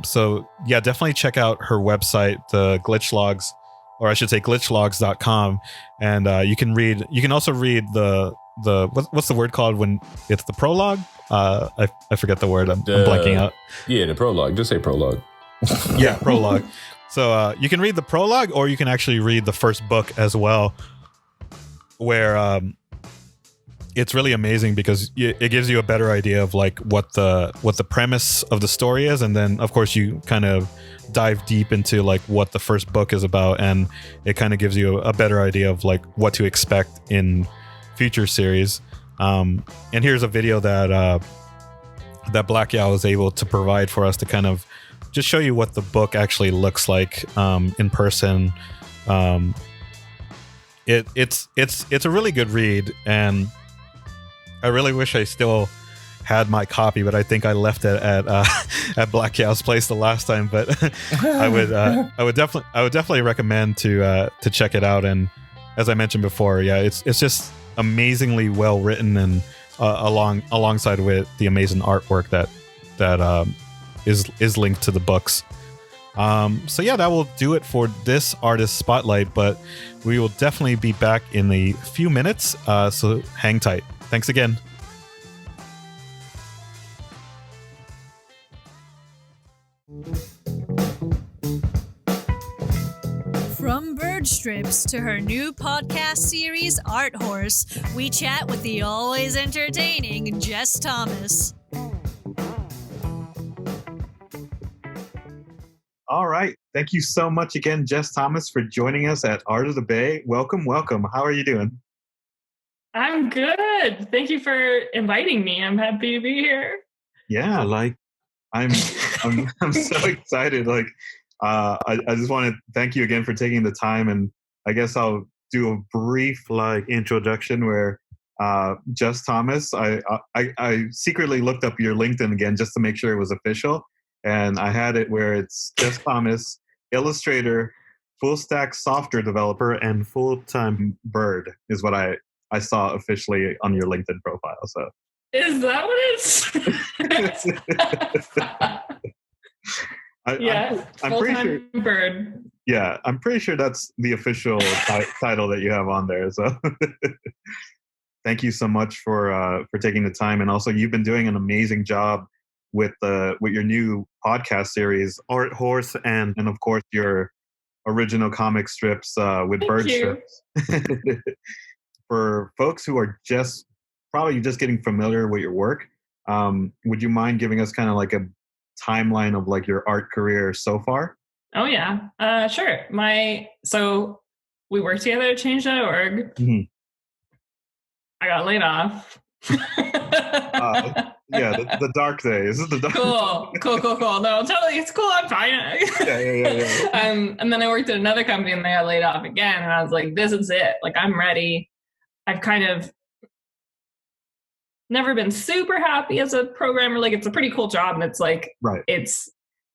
So yeah, definitely check out her website, the glitchlogs, or I should say glitchlogs.com, and you can also read the what's the word called when it's the prologue? I forget the word. I'm blanking out. Yeah, the prologue. Just say prologue. Yeah, prologue. So you can read the prologue, or you can actually read the first book as well, where it's really amazing because it gives you a better idea of like what the premise of the story is, and then of course you kind of dive deep into like what the first book is about, and it kind of gives you a better idea of like what to expect in future series. And here's a video that Black Yao was able to provide for us to kind of just show you what the book actually looks like in person. It's a really good read, and I really wish I still had my copy, but I think I left it at Black Cow's place the last time. But I would definitely recommend to check it out. And as I mentioned before, yeah, it's just amazingly well written, and alongside with the amazing artwork that is linked to the books. So yeah, that will do it for this artist spotlight, but we will definitely be back in a few minutes. So hang tight. Thanks again. From bird strips to her new podcast series, Art Horse, we chat with the always entertaining Jess Thomas. All right. Thank you so much again, Jess Thomas, for joining us at Art of the Bay. Welcome. How are you doing? I'm good. Thank you for inviting me. I'm happy to be here. Yeah, I'm so excited. I just want to thank you again for taking the time, and I guess I'll do a brief introduction where Jess Thomas. I secretly looked up your LinkedIn again just to make sure it was official. And I had it where it's Jess Thomas, illustrator, full stack software developer, and full-time bird is what I saw officially on your LinkedIn profile. So is that what it's? I'm pretty sure bird. Yeah, I'm pretty sure that's the official title that you have on there. So thank you so much for taking the time, and also you've been doing an amazing job with your new podcast series, Art Horse, and of course your original comic strips with bird strips. For folks who are probably just getting familiar with your work, would you mind giving us kind of like a timeline of like your art career so far? Oh yeah, sure. So we worked together at Change.org. Mm-hmm. I got laid off. Yeah, the dark days. Cool. No, totally, it's cool. I'm fine. Yeah. And then I worked at another company, and they got laid off again. And I was like, this is it. Like, I'm ready. I've kind of never been super happy as a programmer. Like, it's a pretty cool job, and it's like, it's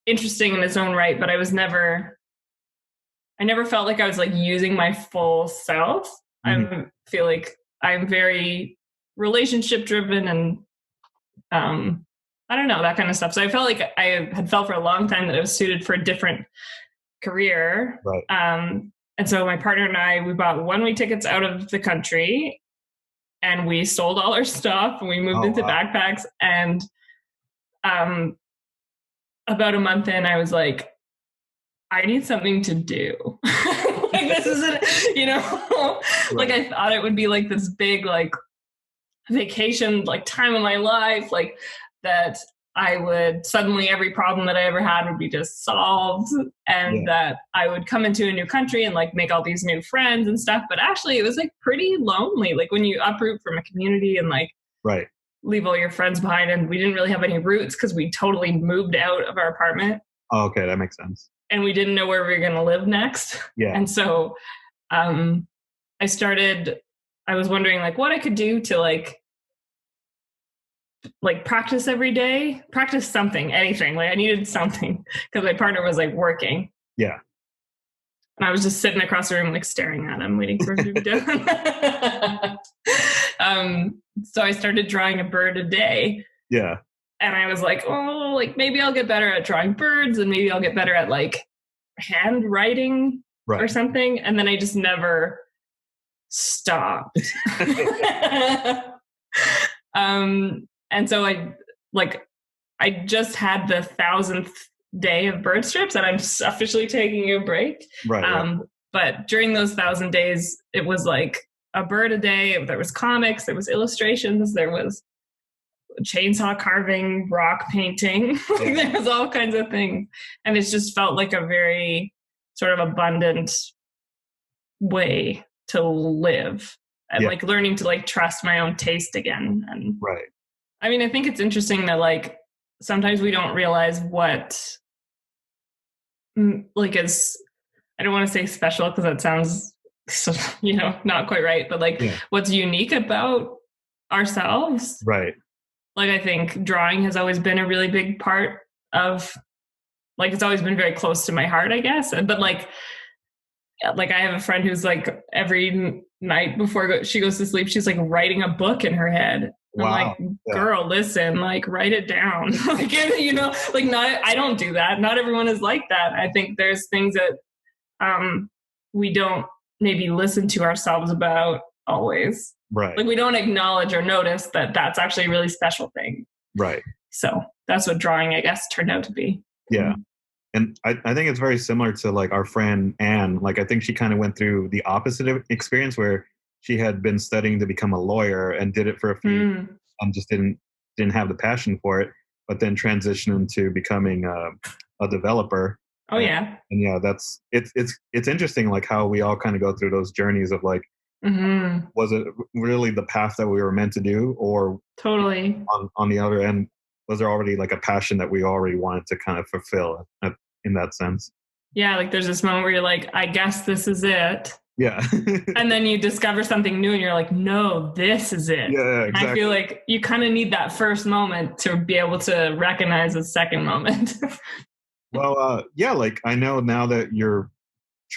interesting in its own right. But I never felt like I was like using my full self. Mm-hmm. I feel like I'm very relationship driven, and I don't know, that kind of stuff. So I felt like I had felt for a long time that I was suited for a different career. Right. And so my partner and I, we bought one-way tickets out of the country, and we sold all our stuff, and we moved into backpacks. And about a month in, I was like, I need something to do. Like, this isn't, like, I thought it would be like this big, like, vacation, like, time of my life, like, that I would suddenly, every problem that I ever had would be just solved, and that I would come into a new country and like make all these new friends and stuff. But actually it was like pretty lonely, like when you uproot from a community and like leave all your friends behind. And we didn't really have any roots because we totally moved out of our apartment. Oh, okay, that makes sense. And we didn't know where we were going to live next. Yeah. And so I was wondering like what I could do to like practice every day, practice something, anything. Like I needed something because my partner was like working. Yeah. And I was just sitting across the room, like staring at him, waiting for him to be done. So I started drawing a bird a day. Yeah. And I was like, oh, like maybe I'll get better at drawing birds, and maybe I'll get better at like handwriting or something. And then I just never stopped. And so I just had the 1,000th day of bird strips, and I'm officially taking a break. Right. But during those 1,000 days, it was like a bird a day. There was comics, there was illustrations, there was chainsaw carving, rock painting. There was all kinds of things. And it just felt like a very sort of abundant way to live. And like learning to like trust my own taste again. And I mean, I think it's interesting that like sometimes we don't realize what like is, I don't want to say special because that sounds, not quite right, but like what's unique about ourselves. Right. Like, I think drawing has always been a really big part of, like, it's always been very close to my heart, I guess. But like I have a friend who's like every night before she goes to sleep, she's like writing a book in her head. Wow. I'm like, girl, listen, like write it down. Like, you know, like I don't do that. Not everyone is like that. I think there's things that we don't maybe listen to ourselves about always. Right. Like we don't acknowledge or notice that that's actually a really special thing. Right. So that's what drawing, I guess, turned out to be. Yeah. And I think it's very similar to like our friend Anne. Like, I think she kind of went through the opposite experience where she had been studying to become a lawyer and did it for a few years and just didn't have the passion for it, but then transitioned into becoming a developer. Oh yeah. And yeah, it's interesting, like how we all kind of go through those journeys of like, was it really the path that we were meant to do, or totally on the other end, was there already like a passion that we already wanted to kind of fulfill in that sense? Yeah, like there's this moment where you're like, I guess this is it. Yeah. And then you discover something new and you're like, no, this is it. Yeah, exactly. I feel like you kind of need that first moment to be able to recognize the second moment. Well, yeah, like I know now that you're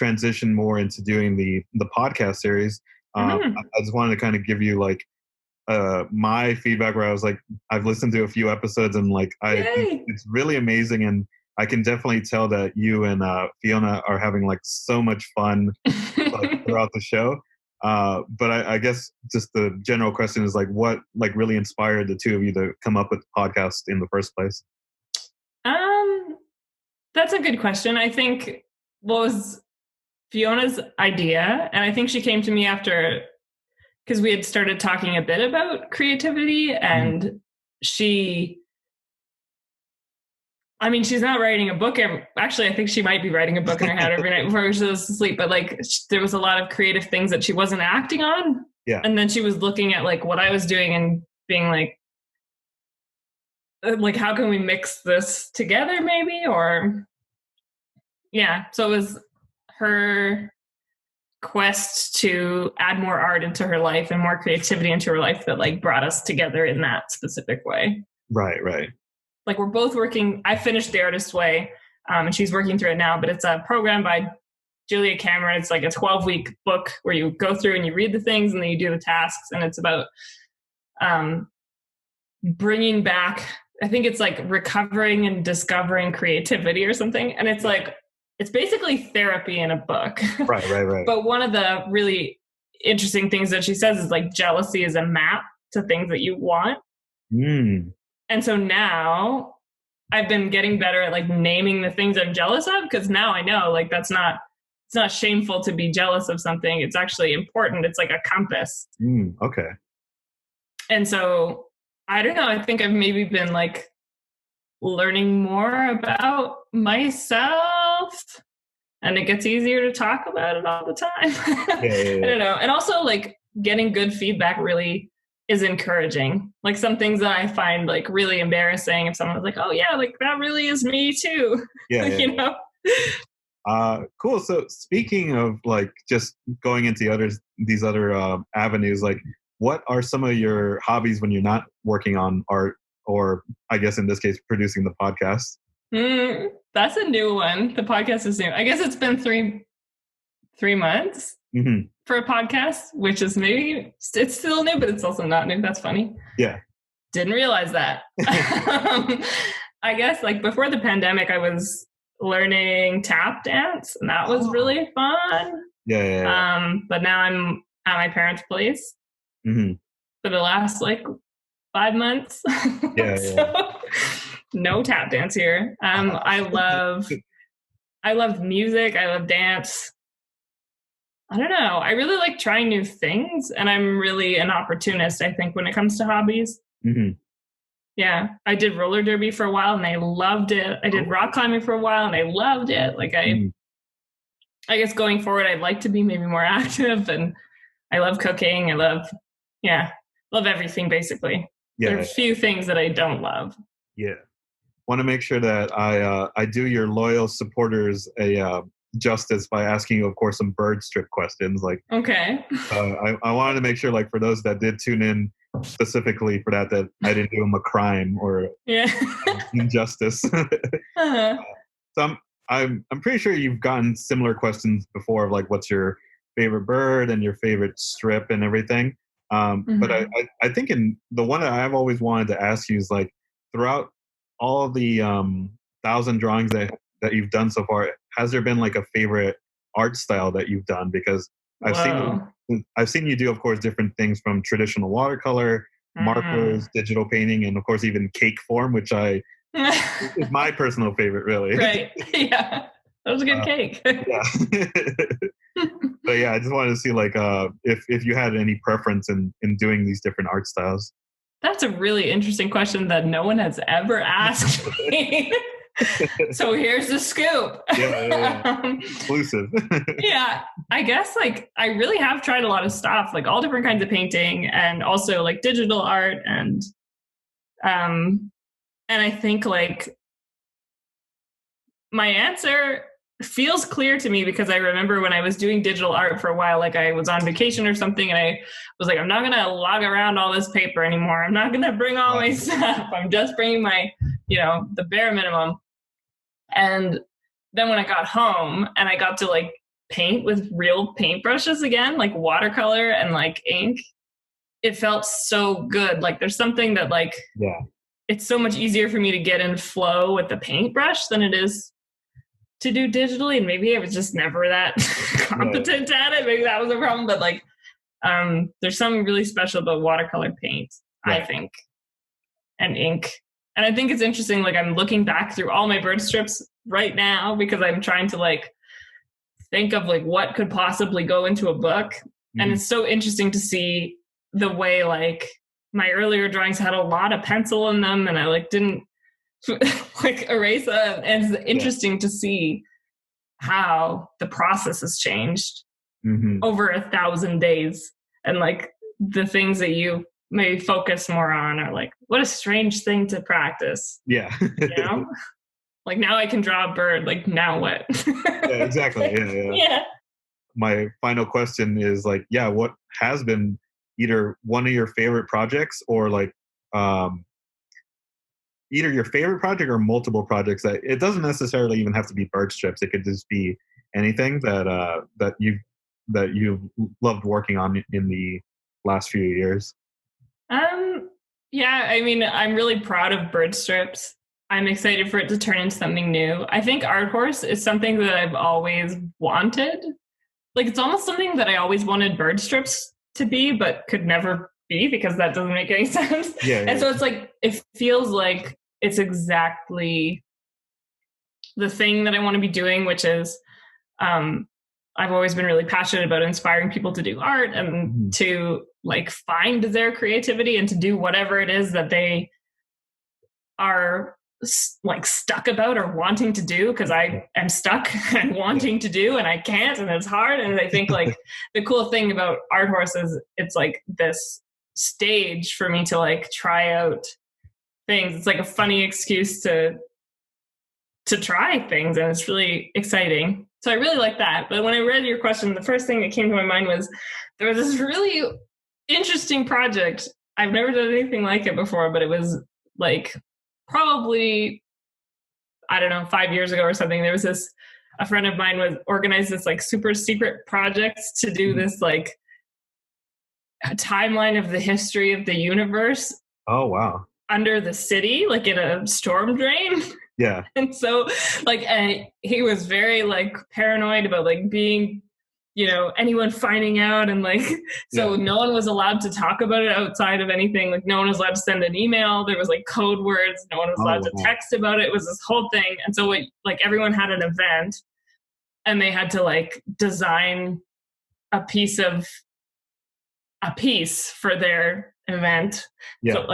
transitioned more into doing the podcast series, I just wanted to kind of give you like my feedback where I was like, I've listened to a few episodes and like it's really amazing, and I can definitely tell that you and Fiona are having like so much fun like throughout the show. But I guess just the general question is like, what like really inspired the two of you to come up with the podcast in the first place? That's a good question. I think what was Fiona's idea, and I think she came to me after, because we had started talking a bit about creativity, and she's not writing a book. Actually, I think she might be writing a book in her head every night before she goes to sleep. But like, there was a lot of creative things that she wasn't acting on. Yeah. And then she was looking at like what I was doing and being like, how can we mix this together maybe? Or yeah. So it was her quest to add more art into her life and more creativity into her life that like brought us together in that specific way. Right. Like we're both working. I finished The Artist Way, and she's working through it now, but it's a program by Julia Cameron. It's like a 12-week book where you go through and you read the things and then you do the tasks. And it's about bringing back, I think it's like recovering and discovering creativity or something. And it's like, it's basically therapy in a book. Right. But one of the really interesting things that she says is like jealousy is a map to things that you want. And so now I've been getting better at like naming the things I'm jealous of, because now I know like it's not shameful to be jealous of something. It's actually important. It's like a compass. Okay. And so I don't know. I think I've maybe been like learning more about myself, and it gets easier to talk about it all the time. I don't know. And also like getting good feedback really is encouraging. Like some things that I find like really embarrassing if someone's like, oh yeah, like that really is me too. You know? Cool. So speaking of like just going into these other avenues, like what are some of your hobbies when you're not working on art, or I guess in this case, producing the podcast? That's a new one. The podcast is new. I guess it's been three months for a podcast, which is maybe it's still new, but it's also not new. That's funny. Yeah. Didn't realize that. I guess like before the pandemic, I was learning tap dance, and that was really fun. Yeah. But now I'm at my parents' place for the last like 5 months. So, no tap dance here. I love music. I love dance. I don't know. I really like trying new things, and I'm really an opportunist, I think, when it comes to hobbies. Yeah. I did roller derby for a while and I loved it. I did rock climbing for a while and I loved it. Like I guess going forward, I'd like to be maybe more active, and I love cooking. I love everything basically. Yeah. There are a few things that I don't love. Yeah. Want to make sure that I do your loyal supporters a justice by asking you, of course, some bird strip questions. Like, okay. I wanted to make sure, like, for those that did tune in specifically for that I didn't do him a crime or injustice. So I'm pretty sure you've gotten similar questions before of like, what's your favorite bird and your favorite strip and everything. But I think in the one that I've always wanted to ask you is like, throughout all the 1,000 drawings that you've done so far, has there been like a favorite art style that you've done? Because I've seen you do, of course, different things from traditional watercolor, markers, digital painting, and of course even cake form, which is my personal favorite, really. Right. Yeah. That was a good cake. Yeah. But yeah, I just wanted to see like if you had any preference in doing these different art styles. That's a really interesting question that no one has ever asked me. So here's the scoop. Exclusive. Yeah, I guess like I really have tried a lot of stuff, like all different kinds of painting and also like digital art and I think like my answer feels clear to me because I remember when I was doing digital art for a while, like I was on vacation or something and I was like, I'm not going to lug around all this paper anymore. I'm not going to bring all my stuff. I'm just bringing my, the bare minimum. And then when I got home and I got to like paint with real paintbrushes again, like watercolor and like ink, it felt so good. Like there's something that like, it's so much easier for me to get in flow with the paintbrush than it is to do digitally. And maybe I was just never that competent at it. Maybe that was a problem, but like, there's something really special about watercolor paint, I think, and ink. And I think it's interesting. Like I'm looking back through all my bird strips right now because I'm trying to like think of like what could possibly go into a book. And it's so interesting to see the way like my earlier drawings had a lot of pencil in them and I like didn't like erase them. And it's interesting to see how the process has changed over 1,000 days. And like the things that you maybe focus more on are like, what a strange thing to practice. Yeah. Like now I can draw a bird, like now what? Exactly. Yeah. My final question is like, what has been either one of your favorite projects or like either your favorite project or multiple projects that it doesn't necessarily even have to be bird strips. It could just be anything that you've loved working on in the last few years. I mean, I'm really proud of bird strips. I'm excited for it to turn into something new. I think Art Horse is something that I've always wanted. Like it's almost something that I always wanted bird strips to be, but could never be because that doesn't make any sense. So it's like, it feels like it's exactly the thing that I want to be doing, which is, I've always been really passionate about inspiring people to do art and to like find their creativity and to do whatever it is that they are like stuck about or wanting to do, because I am stuck and wanting to do and I can't and it's hard. And I think like the cool thing about Art Horse is it's like this stage for me to like try out things. It's like a funny excuse to try things and it's really exciting. So I really like that. But when I read your question, the first thing that came to my mind was there was this really interesting project. I've never done anything like it before, but it was like probably, I don't know, 5 years ago or something. There was a friend of mine organized this like super secret project to do this like a timeline of the history of the universe. Oh, wow. Under the city, like in a storm drain. Yeah. And so like, and he was very like paranoid about like being, anyone finding out. And like, so no one was allowed to talk about it outside of anything. Like no one was allowed to send an email. There was like code words. No one was allowed to text about it. It was this whole thing. And so like everyone had an event and they had to like design a piece for their event. Yeah. So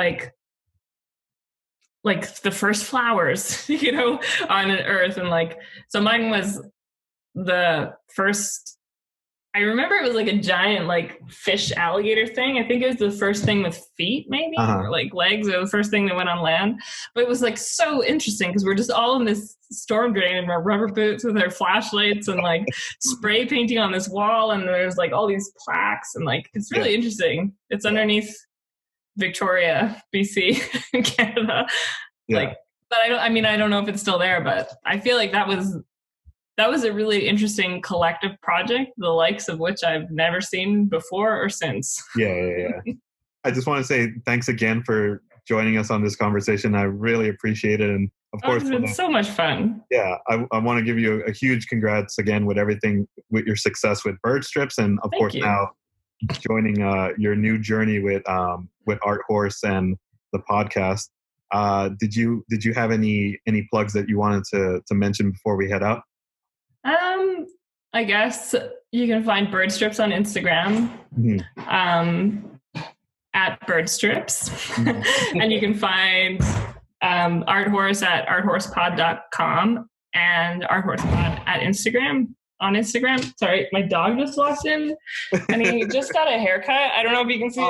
like the first flowers, on Earth. And like, so mine was the first, I remember it was like a giant like fish alligator thing. I think it was the first thing with feet maybe, or like legs, or the first thing that went on land. But it was like so interesting because we're just all in this storm drain in our rubber boots with our flashlights and like spray painting on this wall. And there's like all these plaques and like, it's really interesting. It's underneath Victoria, BC, Canada. Like, but I don't know if it's still there, but I feel like that was a really interesting collective project, the likes of which I've never seen before or since. Yeah. I just want to say thanks again for joining us on this conversation. I really appreciate it. And of course, it's been so much fun. Yeah, I want to give you a huge congrats again with everything, with your success with bird strips, and of course now joining your new journey with Art Horse and the podcast. Did you have any plugs that you wanted to mention before we head out? I guess you can find bird strips on Instagram. At bird strips. And you can find Art Horse at arthorsepod.com and arthorsepod at Instagram. On Instagram. Sorry, my dog just walked in and he just got a haircut. I don't know if you can see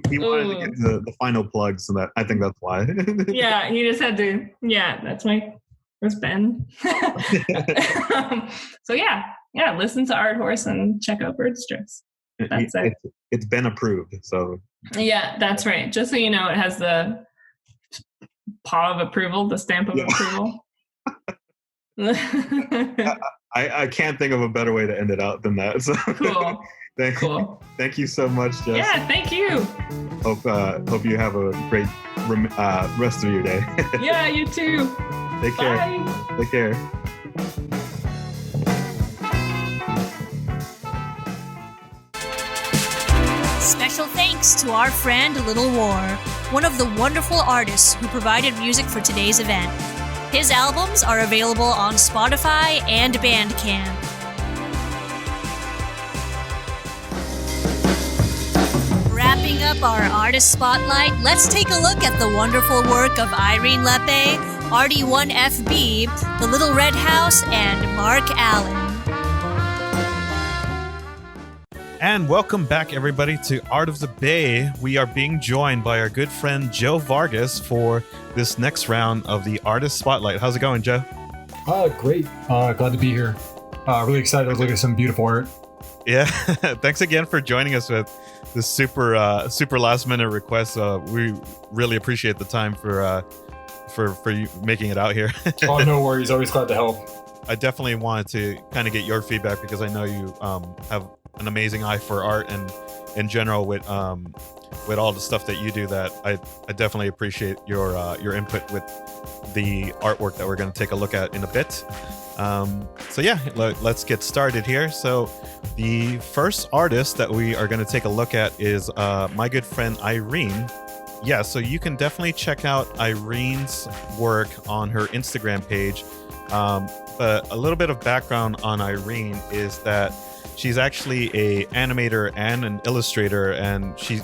he wanted to get the final plug, so that I think that's why. Yeah, he just had to. Yeah, that's Ben. So yeah, listen to Art Horse and check out bird strips. That's it. It's been approved, so. Yeah, that's right. Just so you know, it has the paw of approval, the stamp of approval. I can't think of a better way to end it out than that. So. Cool. Thank you so much, Jess. Yeah, thank you. Hope you have a great rest of your day. Yeah, you too. Take care. Bye. Take care. Special thanks to our friend Little War, one of the wonderful artists who provided music for today's event. His albums are available on Spotify and Bandcamp. Wrapping up our artist spotlight, let's take a look at the wonderful work of Irene Lepe, RD1FB, The Little Red House, and Marc Allen. And welcome back, everybody, to Art of the Bay. We are being joined by our good friend Joe Vargas for this next round of the Artist Spotlight. How's it going, Joe? Great. Glad to be here. Really excited to look at some beautiful art. Yeah. Thanks again for joining us with this super last minute request. We really appreciate the time for you making it out here. Oh, no worries. Always glad to help. I definitely wanted to kind of get your feedback because I know you have an amazing eye for art and in general with all the stuff that you do. That I definitely appreciate your input with the artwork that we're going to take a look at in a bit. So yeah, let's get started here. So the first artist that we are going to take a look at is my good friend Irene. Yeah, so you can definitely check out Irene's work on her Instagram page. But a little bit of background on Irene is that she's actually a animator and an illustrator, and she's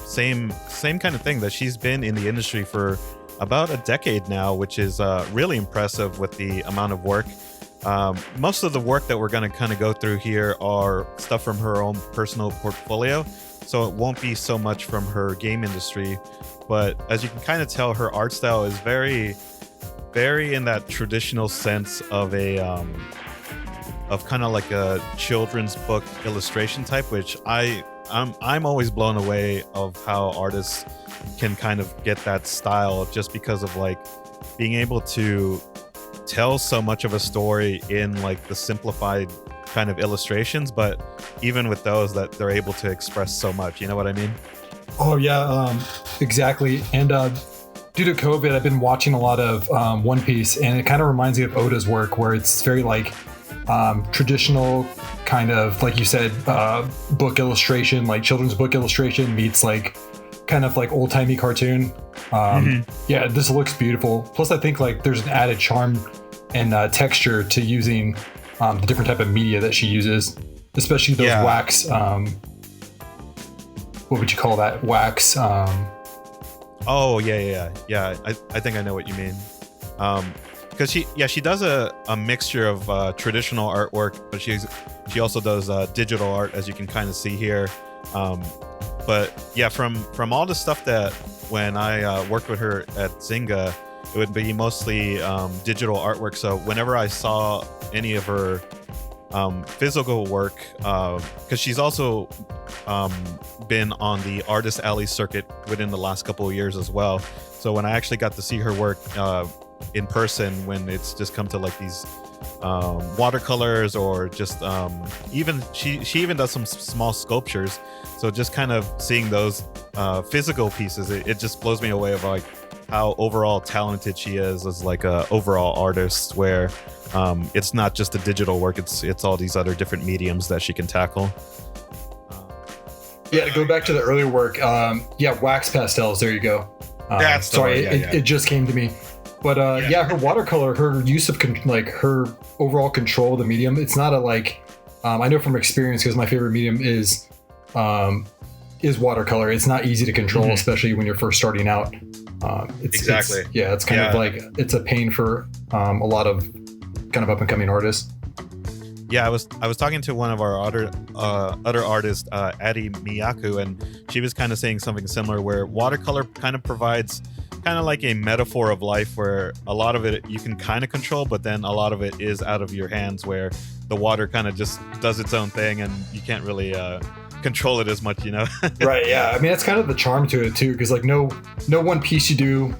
same kind of thing, that she's been in the industry for about a decade now, which is really impressive with the amount of work. Most of the work that we're going to kind of go through here are stuff from her own personal portfolio, so it won't be so much from her game industry. But as you can kind of tell, her art style is very, very in that traditional sense of a of kind of like a children's book illustration type, which I'm always blown away of how artists can kind of get that style, just because of like being able to tell so much of a story in like the simplified kind of illustrations, but even with those, that they're able to express so much. You know what I mean? Oh yeah, exactly. And due to COVID, I've been watching a lot of One Piece, and it kind of reminds me of Oda's work, where it's very like traditional kind of, like you said, book illustration, like children's book illustration meets like kind of like old-timey cartoon. Yeah, this looks beautiful. Plus I think like there's an added charm and texture to using the different type of media that she uses, especially those wax, what would you call that? Wax. Oh yeah. I think I know what you mean. Because she does a mixture of traditional artwork, but she also does digital art, as you can kind of see here. But yeah, from all the stuff that when I worked with her at Zynga, it would be mostly digital artwork. So whenever I saw any of her physical work, because she's also been on the Artist Alley circuit within the last couple of years as well. So when I actually got to see her work in person, when it's just come to like these watercolors, or just even she even does some small sculptures. So just kind of seeing those physical pieces, it just blows me away of like how overall talented she is as like a overall artist, where it's not just the digital work, it's all these other different mediums that she can tackle. Yeah, to go back to the earlier work, wax pastels, there you go. That's sorry, it just came to me. But her watercolor, her use of her overall control of the medium, it's not a like, I know from experience, because my favorite medium is watercolor. It's not easy to control, especially when you're first starting out. Exactly. It's kind of like, it's a pain for a lot of kind of up and coming artists. Yeah, I was talking to one of our other artists, Addi Miyako, and she was kind of saying something similar, where watercolor kind of provides kind of like a metaphor of life, where a lot of it you can kind of control, but then a lot of it is out of your hands, where the water kind of just does its own thing and you can't really control it as much, you know? Right, yeah. I mean, that's kind of the charm to it too, because like no one piece you do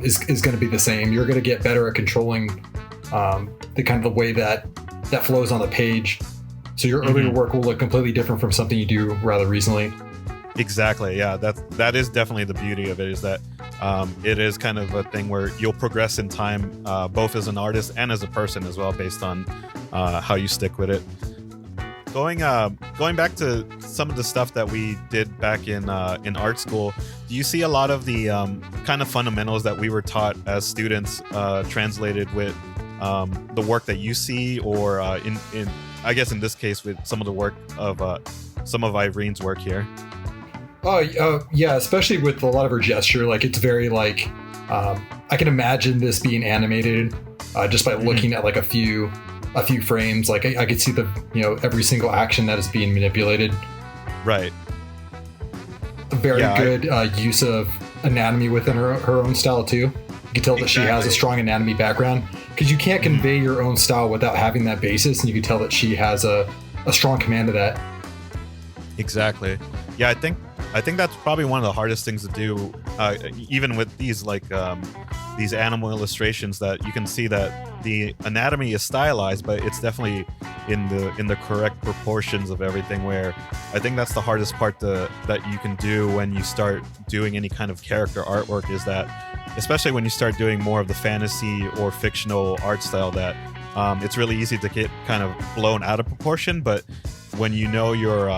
is going to be the same. You're going to get better at controlling the kind of the way that flows on the page. So your earlier work will look completely different from something you do rather recently. Exactly, yeah. That is definitely the beauty of it, is that it is kind of a thing where you'll progress in time, both as an artist and as a person as well, based on how you stick with it. Going back to some of the stuff that we did back in art school, do you see a lot of the kind of fundamentals that we were taught as students translated with the work that you see, or in I guess in this case with some of the work of some of Irene's work here? Yeah, especially with a lot of her gesture, like it's very like I can imagine this being animated just by looking at like a few frames. Like I could see the every single action that is being manipulated. Right. A very good use of anatomy within her own style too. You can tell that she has a strong anatomy background, because you can't convey your own style without having that basis, and you can tell that she has a strong command of that. Exactly. Yeah, I think that's probably one of the hardest things to do, even with these like these animal illustrations, that you can see that the anatomy is stylized, but it's definitely in the correct proportions of everything, where I think that's the hardest part that you can do when you start doing any kind of character artwork, is that especially when you start doing more of the fantasy or fictional art style, that it's really easy to get kind of blown out of proportion. But when you know your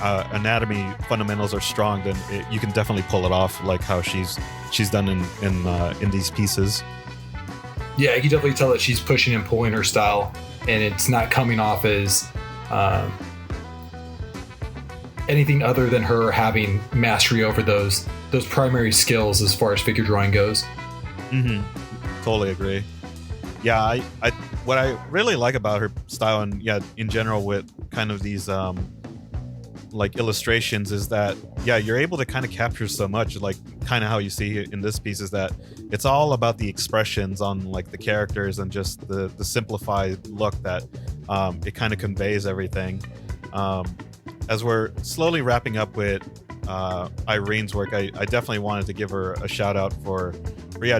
anatomy fundamentals are strong, then you can definitely pull it off, like how she's done in these pieces. Yeah, you can definitely tell that she's pushing and pulling her style, and it's not coming off as anything other than her having mastery over those primary skills as far as figure drawing goes. Totally agree. Yeah, I what I really like about her style, and in general with kind of these like illustrations, is that you're able to kind of capture so much, like kind of how you see in this piece, is that it's all about the expressions on like the characters, and just the simplified look that it kind of conveys everything. As we're slowly wrapping up with Irene's work, I definitely wanted to give her a shout out for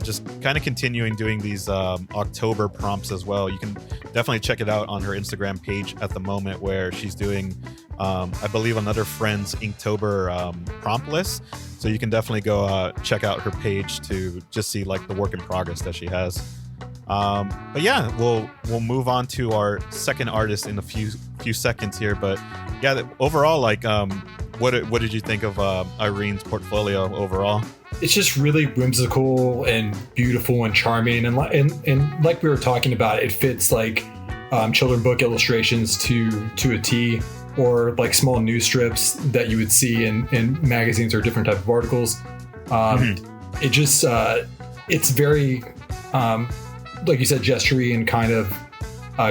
just kind of continuing doing these October prompts as well. You can definitely check it out on her Instagram page at the moment, where she's doing I believe another Friends Inktober prompt list. So you can definitely go check out her page to just see like the work in progress that she has. But yeah, we'll move on to our second artist in a few seconds here. But yeah, overall, like what did you think of Irene's portfolio overall? It's just really whimsical and beautiful and charming, and like we were talking about, it fits like children book illustrations to a T, or like small news strips that you would see in magazines or different type of articles. It just it's very like you said, gestury, and kind of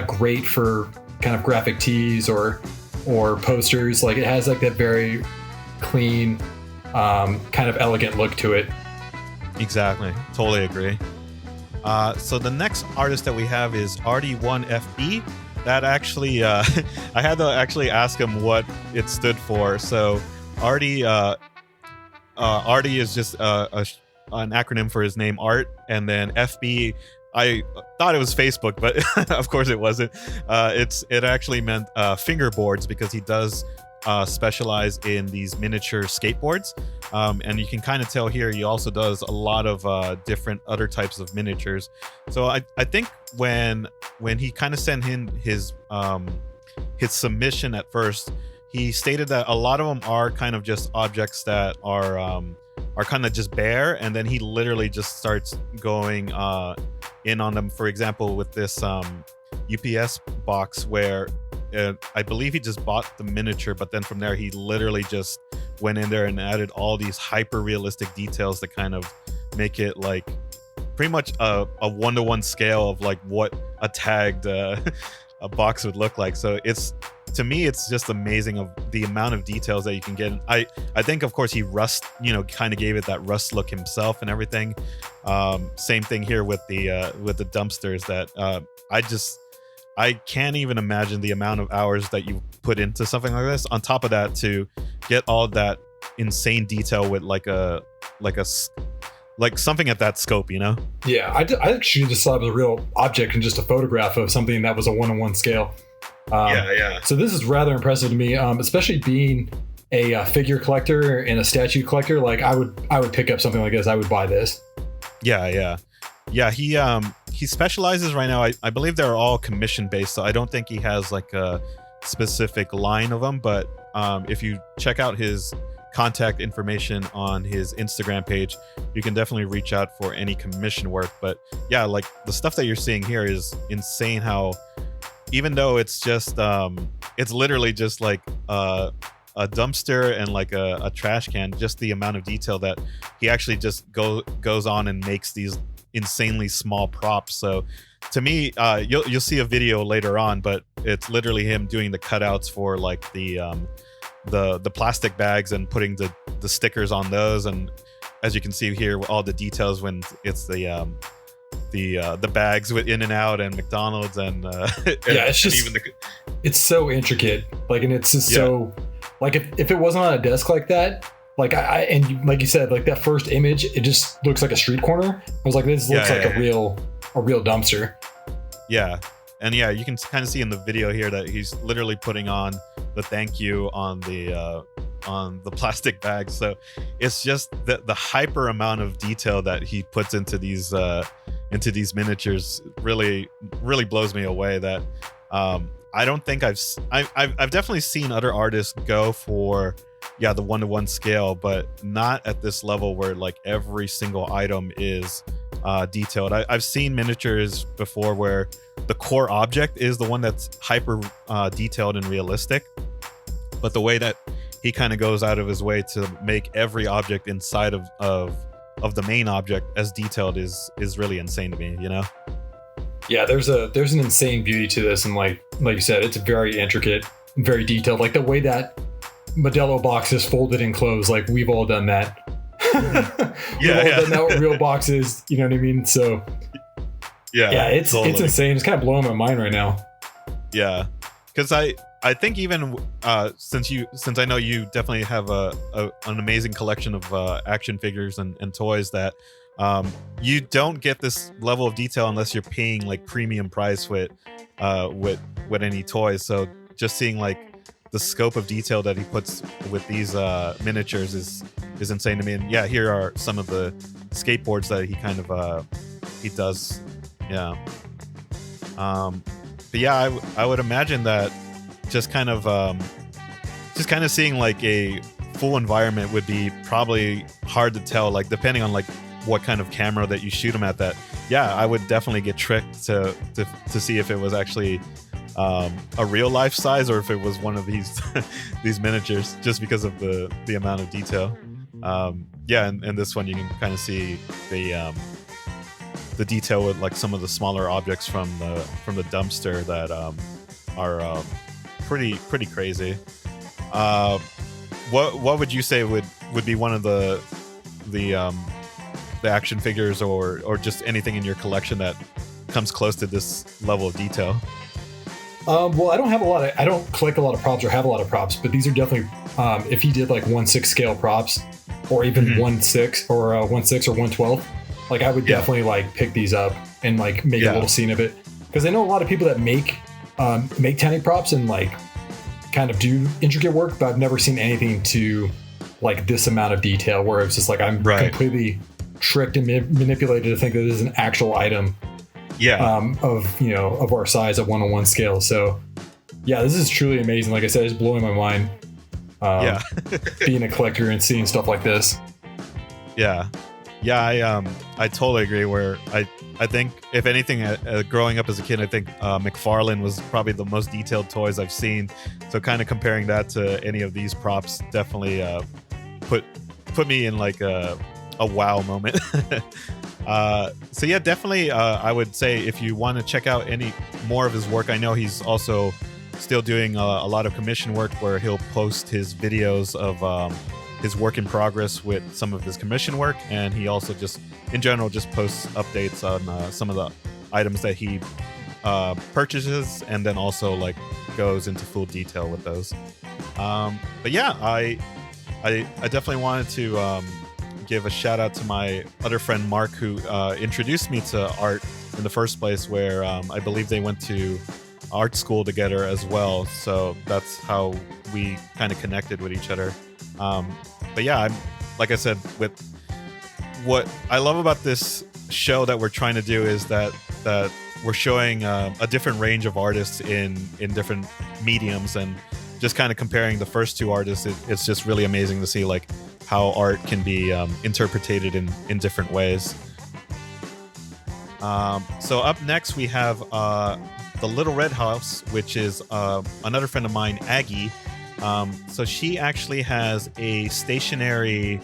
great for kind of graphic tees or posters. Like it has like that very clean, kind of elegant look to it. Exactly, totally agree. So the next artist that we have is RD1FB. that actually, I had to actually ask him what it stood for. So Artie is just an acronym for his name, Art, and then FB. I thought it was Facebook, but of course it wasn't. It actually meant fingerboards, because he does specialize in these miniature skateboards, and you can kind of tell here he also does a lot of different other types of miniatures. So I think when he kind of sent in his submission at first, he stated that a lot of them are kind of just objects that are kind of just bare, and then he literally just starts going in on them. For example, with this UPS box, where I believe he just bought the miniature, but then from there he literally just went in there and added all these hyper realistic details that kind of make it like pretty much a 1-to-1 scale of like what a tagged a box would look like. So to me it's just amazing of the amount of details that you can get. I think of course he kind of gave it that rust look himself and everything. Same thing here with the dumpsters that I can't even imagine the amount of hours that you put into something like this. On top of that, to get all that insane detail with like something at that scope, you know? Yeah, I actually just saw it as a real object and just a photograph of something that was a 1-on-1 scale. Yeah. So this is rather impressive to me, especially being a figure collector and a statue collector. Like I would pick up something like this. I would buy this. Yeah. He specializes right now. I believe they're all commission based, so I don't think he has like a specific line of them. But if you check out his contact information on his Instagram page, you can definitely reach out for any commission work. But yeah, like the stuff that you're seeing here is insane. How even though it's just it's literally just like a dumpster and like a trash can, just the amount of detail that he actually just goes on and makes these insanely small props. So to me, you'll see a video later on, but it's literally him doing the cutouts for like the plastic bags and putting the stickers on those. And as you can see here, all the details when it's the bags with In-N-Out and McDonald's and it's just even it's so intricate. Like, and it's just so like if it wasn't on a desk like that. Like like you said, like that first image, it just looks like a street corner. I was like, this looks like a real dumpster. Yeah, and yeah, you can kind of see in the video here that he's literally putting on the thank you on the plastic bags. So it's just the hyper amount of detail that he puts into these miniatures really blows me away. That I don't think I've definitely seen other artists go for the 1-to-1 scale, but not at this level where like every single item is detailed. I've seen miniatures before where the core object is the one that's hyper detailed and realistic, but the way that he kind of goes out of his way to make every object inside of the main object as detailed is really insane to me, you know? Yeah, there's an insane beauty to this, and like you said, it's very intricate, very detailed. Like the way that Modelo box is folded and closed, like we've all done that. We've all done that with real boxes, you know what I mean? So it's insane. It's kind of blowing my mind right now. Yeah, because I think even since I know you definitely have an amazing collection of action figures and toys, that you don't get this level of detail unless you're paying like premium price with any toys. So just seeing like the scope of detail that he puts with these miniatures is insane to me. And yeah, here are some of the skateboards that he kind of he does. Yeah. But yeah, I would imagine that just kind of seeing like a full environment would be probably hard to tell, like depending on like what kind of camera that you shoot them at. That I would definitely get tricked to see if it was actually a real life size or if it was one of these these miniatures, just because of the amount of detail. And this one you can kind of see the detail with like some of the smaller objects from the dumpster that are pretty crazy. What would you say would be one of the action figures or just anything in your collection that comes close to this level of detail? Well, I don't collect a lot of props or have a lot of props, but these are definitely, if he did like 1/6 scale props, or even 1/6 or 1/6 or 1/12, like I would definitely like pick these up and like make a little scene of it. Because I know a lot of people that make tiny props and like kind of do intricate work, but I've never seen anything to like this amount of detail where it's just like I'm completely tricked and manipulated to think that this is an actual item. Of our size at 1/1 scale. So yeah, this is truly amazing. Like I said, it's blowing my mind. Being a collector and seeing stuff like this. I totally agree. Where I think if anything, growing up as a kid, I think McFarlane was probably the most detailed toys I've seen. So kind of comparing that to any of these props definitely put me in like a wow moment. So yeah, definitely I would say if you want to check out any more of his work, I know he's also still doing a lot of commission work where he'll post his videos of his work in progress with some of his commission work, and he also just in general just posts updates on some of the items that he purchases, and then also like goes into full detail with those. But yeah, I definitely wanted to give a shout out to my other friend Mark, who introduced me to art in the first place, where I believe they went to art school together as well. So that's how we kind of connected with each other. But yeah, like I said, with what I love about this show that we're trying to do is that we're showing a different range of artists in different mediums, and just kind of comparing the first two artists. It's just really amazing to see like how art can be interpreted in different ways. So up next we have the Little Red House, which is another friend of mine, Addi. So she actually has a stationary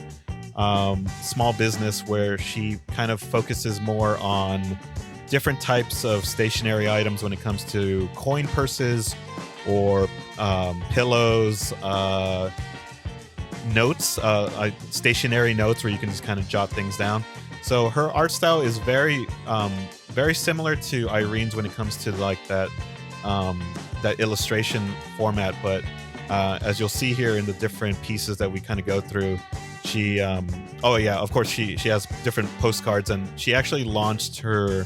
small business where she kind of focuses more on different types of stationary items when it comes to coin purses or pillows, notes, stationary notes where you can just kind of jot things down. So her art style is very similar to Irene's when it comes to like that illustration format, but as you'll see here in the different pieces that we kind of go through, she of course she has different postcards, and she actually launched her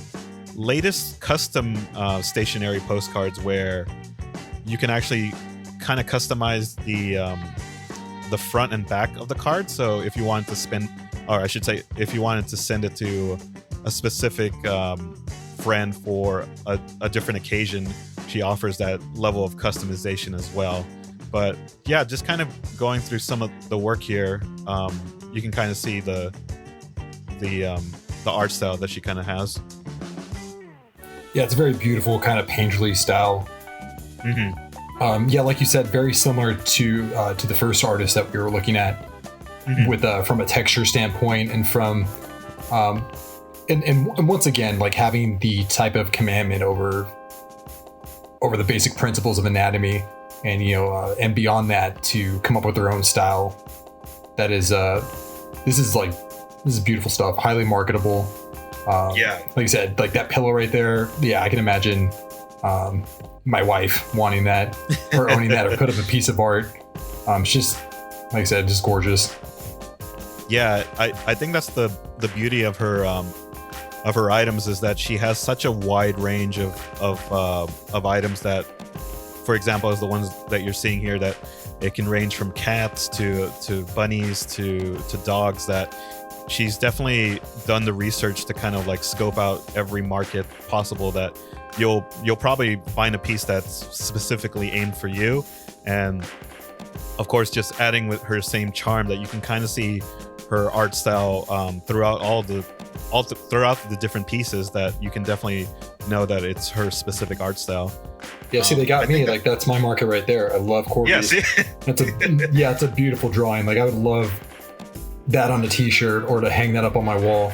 latest custom stationary postcards where you can actually kind of customize the front and back of the card. So if you wanted to if you wanted to send it to a specific friend for a different occasion, she offers that level of customization as well. But yeah, just kind of going through some of the work here, you can kind of see the art style that she kind of has. Yeah, it's a very beautiful kind of painterly style. Like you said, very similar to the first artist that we were looking at, with from a texture standpoint, and from and once again, like having the type of commandment over the basic principles of anatomy, and and beyond that, to come up with their own style. That is this is beautiful stuff, highly marketable. Like I said, like that pillow right there, I can imagine my wife wanting that or owning that, or put up a piece of art. It's just, like I said, just gorgeous. Yeah, I think that's the beauty of her items, is that she has such a wide range of items that, for example, as the ones that you're seeing here, that it can range from cats to bunnies to dogs, that she's definitely done the research to kind of like scope out every market possible, that you'll probably find a piece that's specifically aimed for you. And of course, just adding with her same charm, that you can kind of see her art style throughout throughout the different pieces, that you can definitely know that it's her specific art style. Yeah, see, they got me. Like, that's my market right there. I love Corby's. Yeah, it's a beautiful drawing. Like, I would love that on a t-shirt, or to hang that up on my wall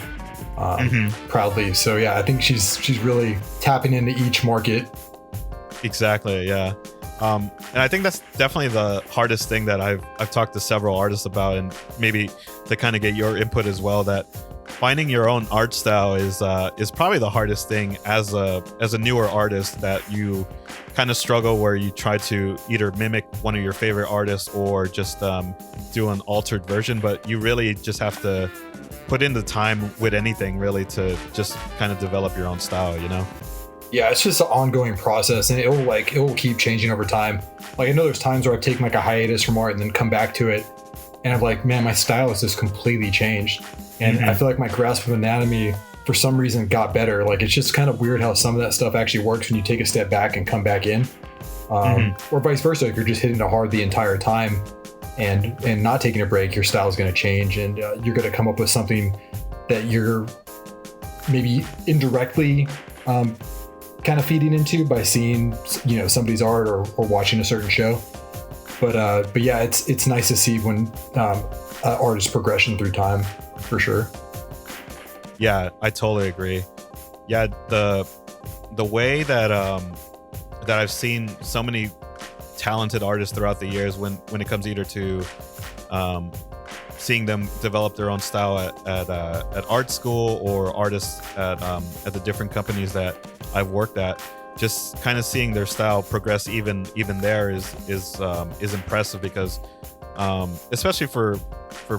proudly. So yeah, I think she's really tapping into each market. Exactly, yeah. And I think that's definitely the hardest thing that I've talked to several artists about, and maybe to kind of get your input as well, that finding your own art style is probably the hardest thing as a newer artist, that you kind of struggle where you try to either mimic one of your favorite artists or just do an altered version, but you really just have to put in the time with anything really to just kind of develop your own style, you know? Yeah, it's just an ongoing process, and it will keep changing over time. Like, I know there's times where I've taken like a hiatus from art and then come back to it, and I'm like, man, my style has just completely changed. And I feel like my grasp of anatomy for some reason got better. Like, it's just kind of weird how some of that stuff actually works when you take a step back and come back in. Or vice versa, if you're just hitting it hard the entire time and not taking a break, your style is going to change, and you're going to come up with something that you're maybe indirectly kind of feeding into by seeing, you know, somebody's art or watching a certain show. But yeah, it's nice to see when artist progression through time, for sure. Yeah, I totally agree. Yeah, the way that that I've seen so many talented artists throughout the years when it comes either to seeing them develop their own style at art school, or artists at the different companies that I've worked at, just kind of seeing their style progress even there is impressive, because especially for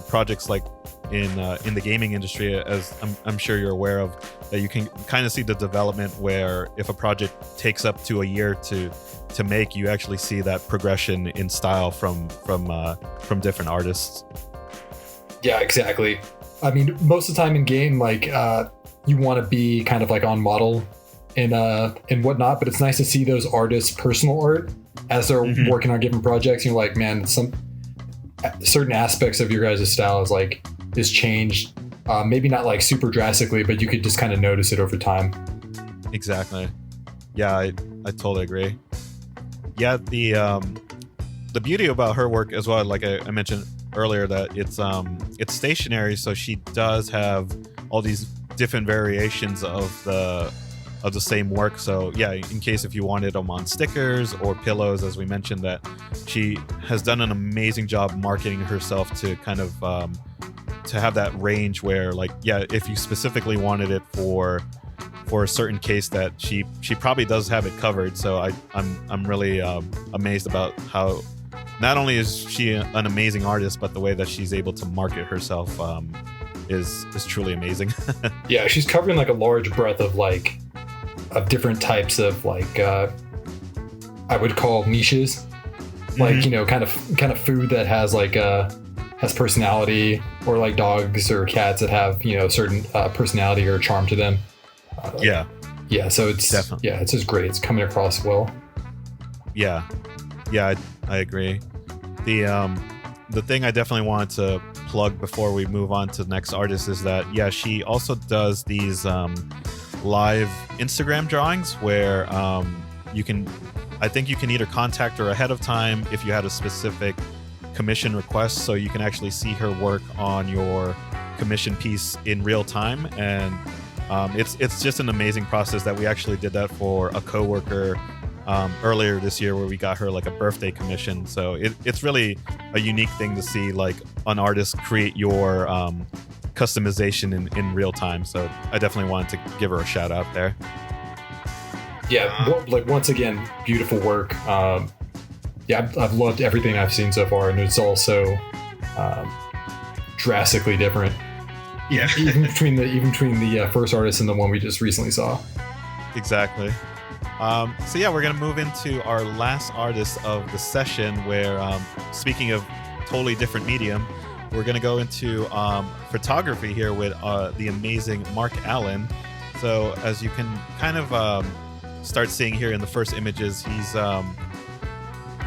projects like in the gaming industry, as I'm sure you're aware of, that you can kind of see the development where if a project takes up to a year to make, you actually see that progression in style from different artists. Yeah, exactly. I mean, most of the time in game, like you want to be kind of like on model and whatnot, but it's nice to see those artists' personal art as they're working on given projects. You're like, man, some certain aspects of your guys' style is changed. Maybe not like super drastically, but you could just kind of notice it over time. Exactly. Yeah, I totally agree. Yeah, the beauty about her work as well, like I mentioned earlier, that it's stationary, so she does have all these different variations of the same work. So yeah, in case if you wanted them on stickers or pillows, as we mentioned, that she has done an amazing job marketing herself to kind of to have that range where, like, yeah, if you specifically wanted it for a certain case, that she probably does have it covered. So I'm really amazed about how not only is she an amazing artist, but the way that she's able to market herself is truly amazing. Yeah, she's covering like a large breadth of different types of I would call niches, like, you know, kind of food that has has personality, or like dogs or cats that have, you know, certain personality or charm to them. Yeah, so it's definitely, yeah, it's just great. It's coming across well. Yeah, I agree. The thing I definitely wanted to plug before we move on to the next artist is that, yeah, she also does these live Instagram drawings where I think you can either contact her ahead of time if you had a specific commission request, so you can actually see her work on your commission piece in real time. And it's just an amazing process that we actually did that for a coworker earlier this year, where we got her like a birthday commission. So it's really a unique thing to see like an artist create your customization in real time. So I definitely wanted to give her a shout out there. Yeah, like once again, beautiful work. Yeah, I've loved everything I've seen so far, and it's also drastically different. Yeah, even between the first artist and the one we just recently saw. Exactly. So yeah, we're gonna move into our last artist of the session, where speaking of totally different medium, we're gonna go into photography here with the amazing Marc Allen. So as you can kind of start seeing here in the first images,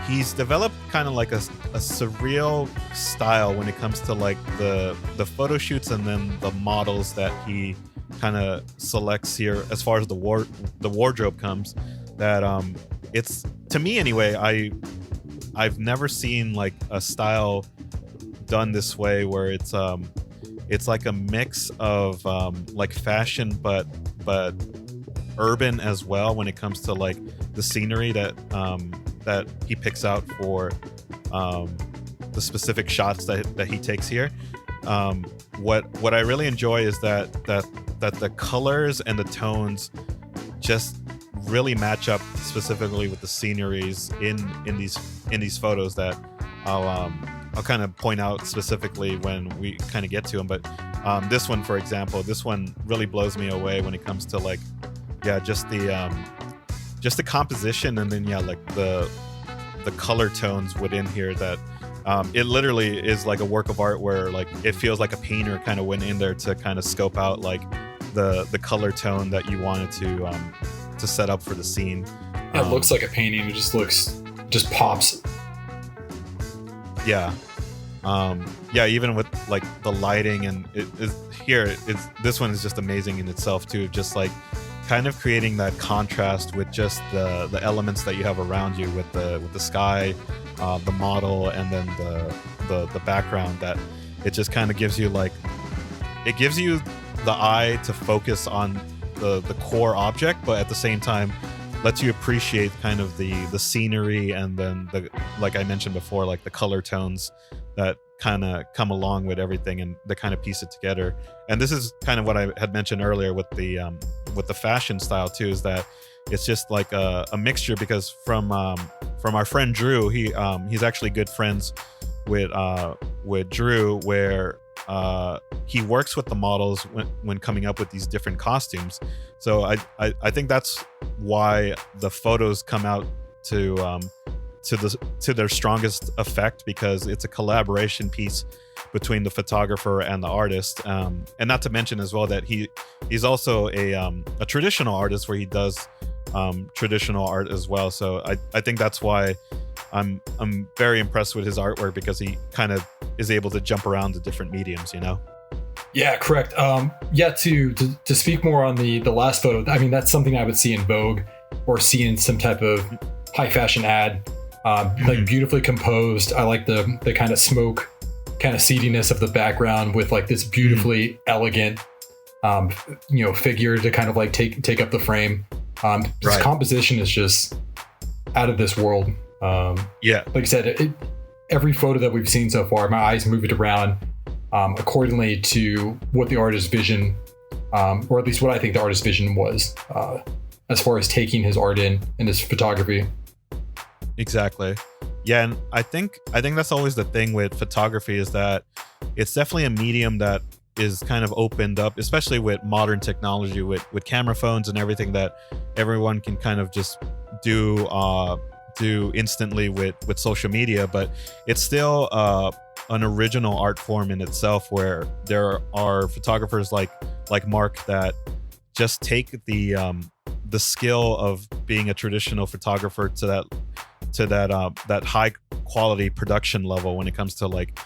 he's developed kind of like a surreal style when it comes to like the photo shoots and then the models that he kind of selects here as far as the wardrobe comes. That it's, to me anyway, I've never seen like a style done this way, where it's like a mix of like fashion but urban as well, when it comes to like the scenery that he picks out for the specific shots that he takes here. what I really enjoy is that the colors and the tones just really match up specifically with the sceneries in these photos that I'll kind of point out specifically when we kind of get to them. But this one, for example, this one really blows me away when it comes to like, just the composition, and then like the color tones within here, that it literally is like a work of art where like it feels like a painter kind of went in there to kind of scope out like the color tone that you wanted to set up for the scene. It looks like a painting. It just pops. Yeah. Even with like the lighting, and this one is just amazing in itself too. Just like kind of creating that contrast with just the elements that you have around you with the sky, the model, and then the background, that it just kind of gives you like, it gives you the eye to focus on the core object, but at the same time lets you appreciate kind of the scenery, and then like I mentioned before, like the color tones that kind of come along with everything, and they kind of piece it together. And this is kind of what I had mentioned earlier with the fashion style too, is that it's just like a mixture, because from our friend Drew, he's actually good friends with Drew, where he works with the models when coming up with these different costumes. So I think that's why the photos come out to their strongest effect, because it's a collaboration piece between the photographer and the artist, and not to mention as well that he's also a traditional artist, where he does traditional art as well. So I think that's why I'm very impressed with his artwork, because he kind of is able to jump around to different mediums, you know? Yeah, correct. To speak more on the last photo, I mean, that's something I would see in Vogue or see in some type of high fashion ad. Like beautifully composed. I like the kind of smoke, kind of seediness of the background with like this beautifully elegant, figure to kind of like take up the frame. This composition is just out of this world. Like I said, every photo that we've seen so far, my eyes moved around accordingly to what the artist's vision, or at least what I think the artist's vision was, as far as taking his art in his photography. Exactly. Yeah, and I think that's always the thing with photography, is that it's definitely a medium that is kind of opened up, especially with modern technology, with camera phones and everything that everyone can kind of just do instantly with social media. But it's still an original art form in itself, where there are photographers like Marc that just take the skill of being a traditional photographer to that high quality production level when it comes to like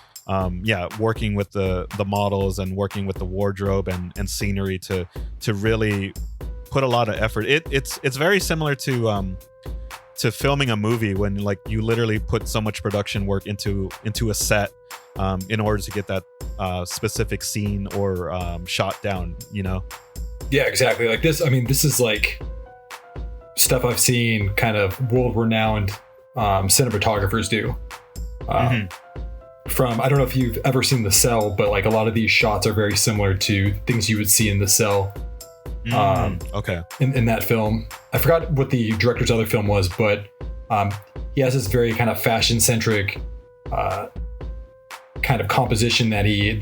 working with the models and working with the wardrobe and scenery to really put a lot of effort. It's very similar to filming a movie, when like you literally put so much production work into a set in order to get that specific scene or shot down, you know? Yeah, exactly. Like this, I mean, this is like stuff I've seen kind of world-renowned cinematographers do. From, I don't know if you've ever seen The Cell, but like a lot of these shots are very similar to things you would see in The Cell. Okay. In that film, I forgot what the director's other film was, but he has this very kind of fashion-centric kind of composition that he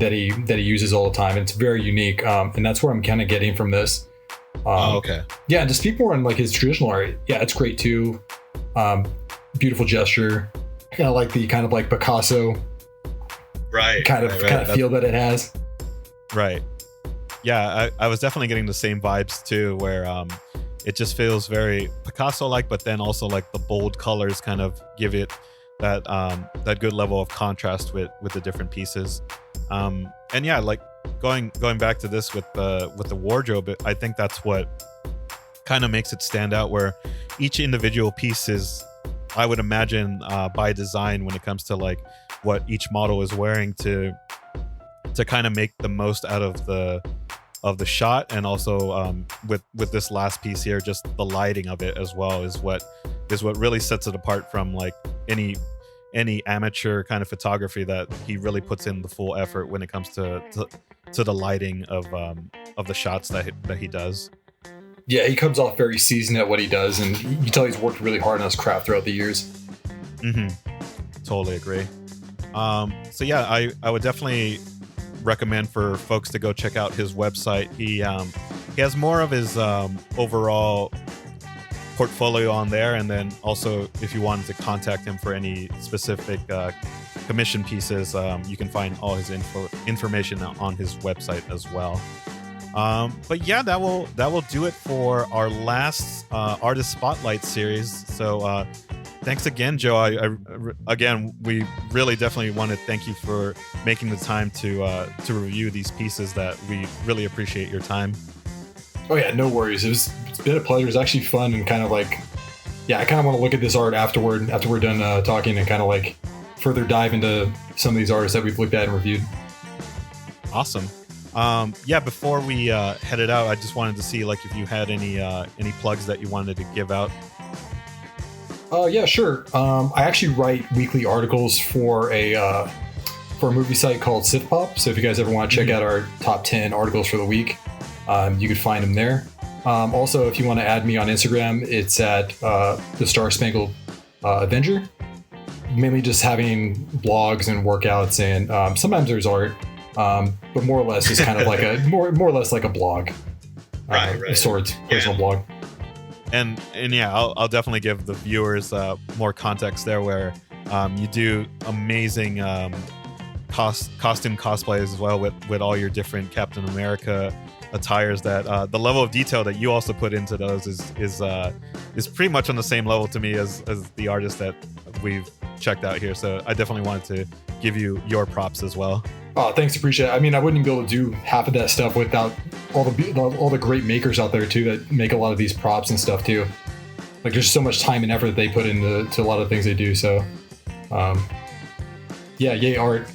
uses all the time. It's very unique, and that's where I'm kind of getting from this. Okay. Yeah, and to speak more on like his traditional art, yeah, it's great too. Beautiful gesture. I kind of like the kind of like Picasso kind of feel that it has. Right. Yeah, I was definitely getting the same vibes too, where it just feels very Picasso-like, but then also like the bold colors kind of give it that good level of contrast with the different pieces. And yeah, like going back to this with the wardrobe, I think that's what kind of makes it stand out, where each individual piece is, I would imagine, by design when it comes to like what each model is wearing to kind of make the most out of the shot. And also with this last piece here, just the lighting of it as well is what really sets it apart from like any any amateur kind of photography, that he really puts in the full effort when it comes to the lighting of the shots that he does. Yeah, he comes off very seasoned at what he does, and you can tell he's worked really hard on his craft throughout the years. Totally agree. So yeah, I would definitely recommend for folks to go check out his website. He has more of his overall portfolio on there, and then also if you wanted to contact him for any specific commission pieces, you can find all his information on his website as well. But yeah, that will do it for our last artist spotlight series. So thanks again, Joe. Again, we really definitely want to thank you for making the time to review these pieces. That we really appreciate your time. Oh yeah, no worries. It's been a pleasure. It's actually fun, and kind of like, yeah, I kind of want to look at this art after we're done talking, and kind of like further dive into some of these artists that we've looked at and reviewed. Awesome. Yeah, before we headed out, I just wanted to see like if you had any plugs that you wanted to give out. Yeah, sure. I actually write weekly articles for a movie site called SIFPOP. So if you guys ever want to check out our top 10 articles for the week, you could find them there. Also, if you want to add me on Instagram, it's at the Star Spangled Avenger. Mainly just having blogs and workouts, and sometimes there's art, but more or less it's kind of like a more or less like a blog, of sorts, personal blog. And yeah, I'll definitely give the viewers more context there, where you do amazing costume cosplays as well with all your different Captain America attires. That the level of detail that you also put into those is pretty much on the same level to me as the artists that we've checked out here. So I definitely wanted to give you your props as well. Oh, thanks, appreciate it. I mean, I wouldn't be able to do half of that stuff without all the great makers out there too that make a lot of these props and stuff too. Like, there's so much time and effort that they put into a lot of things they do. So, yeah, yay art,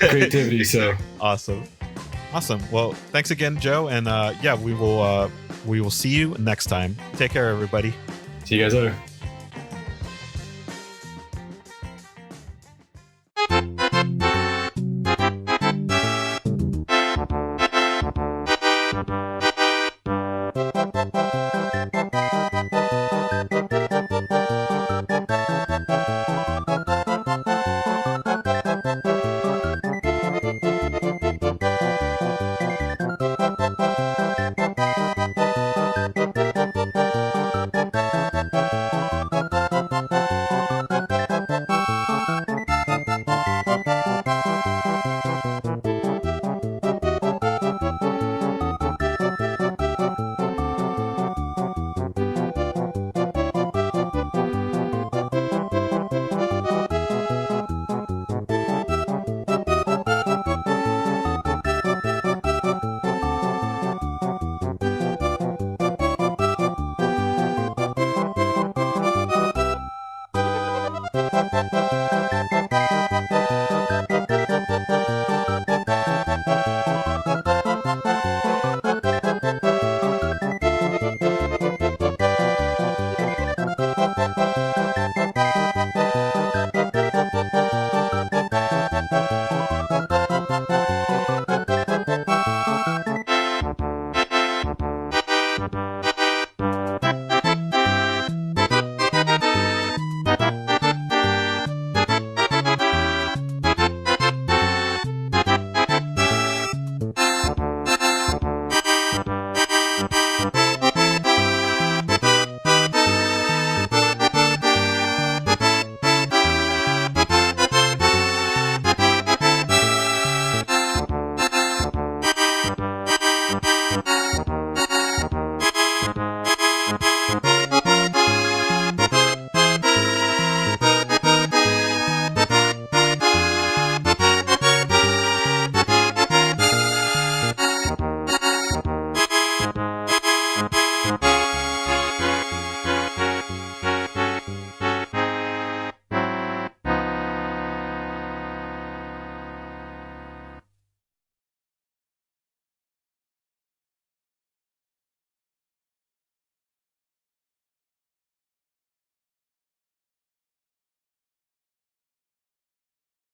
creativity. So awesome. Well, thanks again, Joe, and yeah, we will see you next time. Take care, everybody. See you guys later.